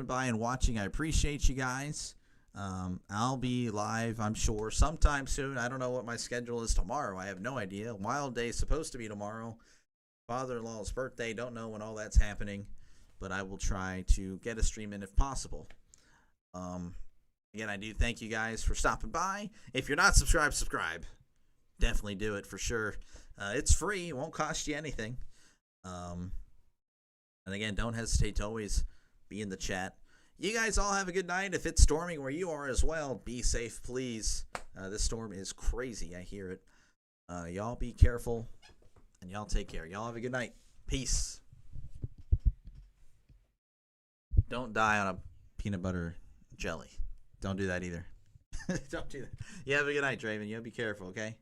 by and watching. I appreciate you guys. I'll be live, I'm sure, sometime soon. I don't know what my schedule is tomorrow. I have no idea. Wild Day is supposed to be tomorrow. Father-in-law's birthday. Don't know when all that's happening, but I will try to get a stream in if possible. Again, I do thank you guys for stopping by. If you're not subscribed, subscribe. Definitely do it for sure. It's free. It won't cost you anything. And again, don't hesitate to always be in the chat. You guys all have a good night. If it's storming where you are as well, be safe, please. This storm is crazy. I hear it. Y'all be careful. And y'all take care. Y'all have a good night. Peace. Don't die on a peanut butter jelly. Don't do that either. Don't do that. You have a good night, Draven. You be careful, okay?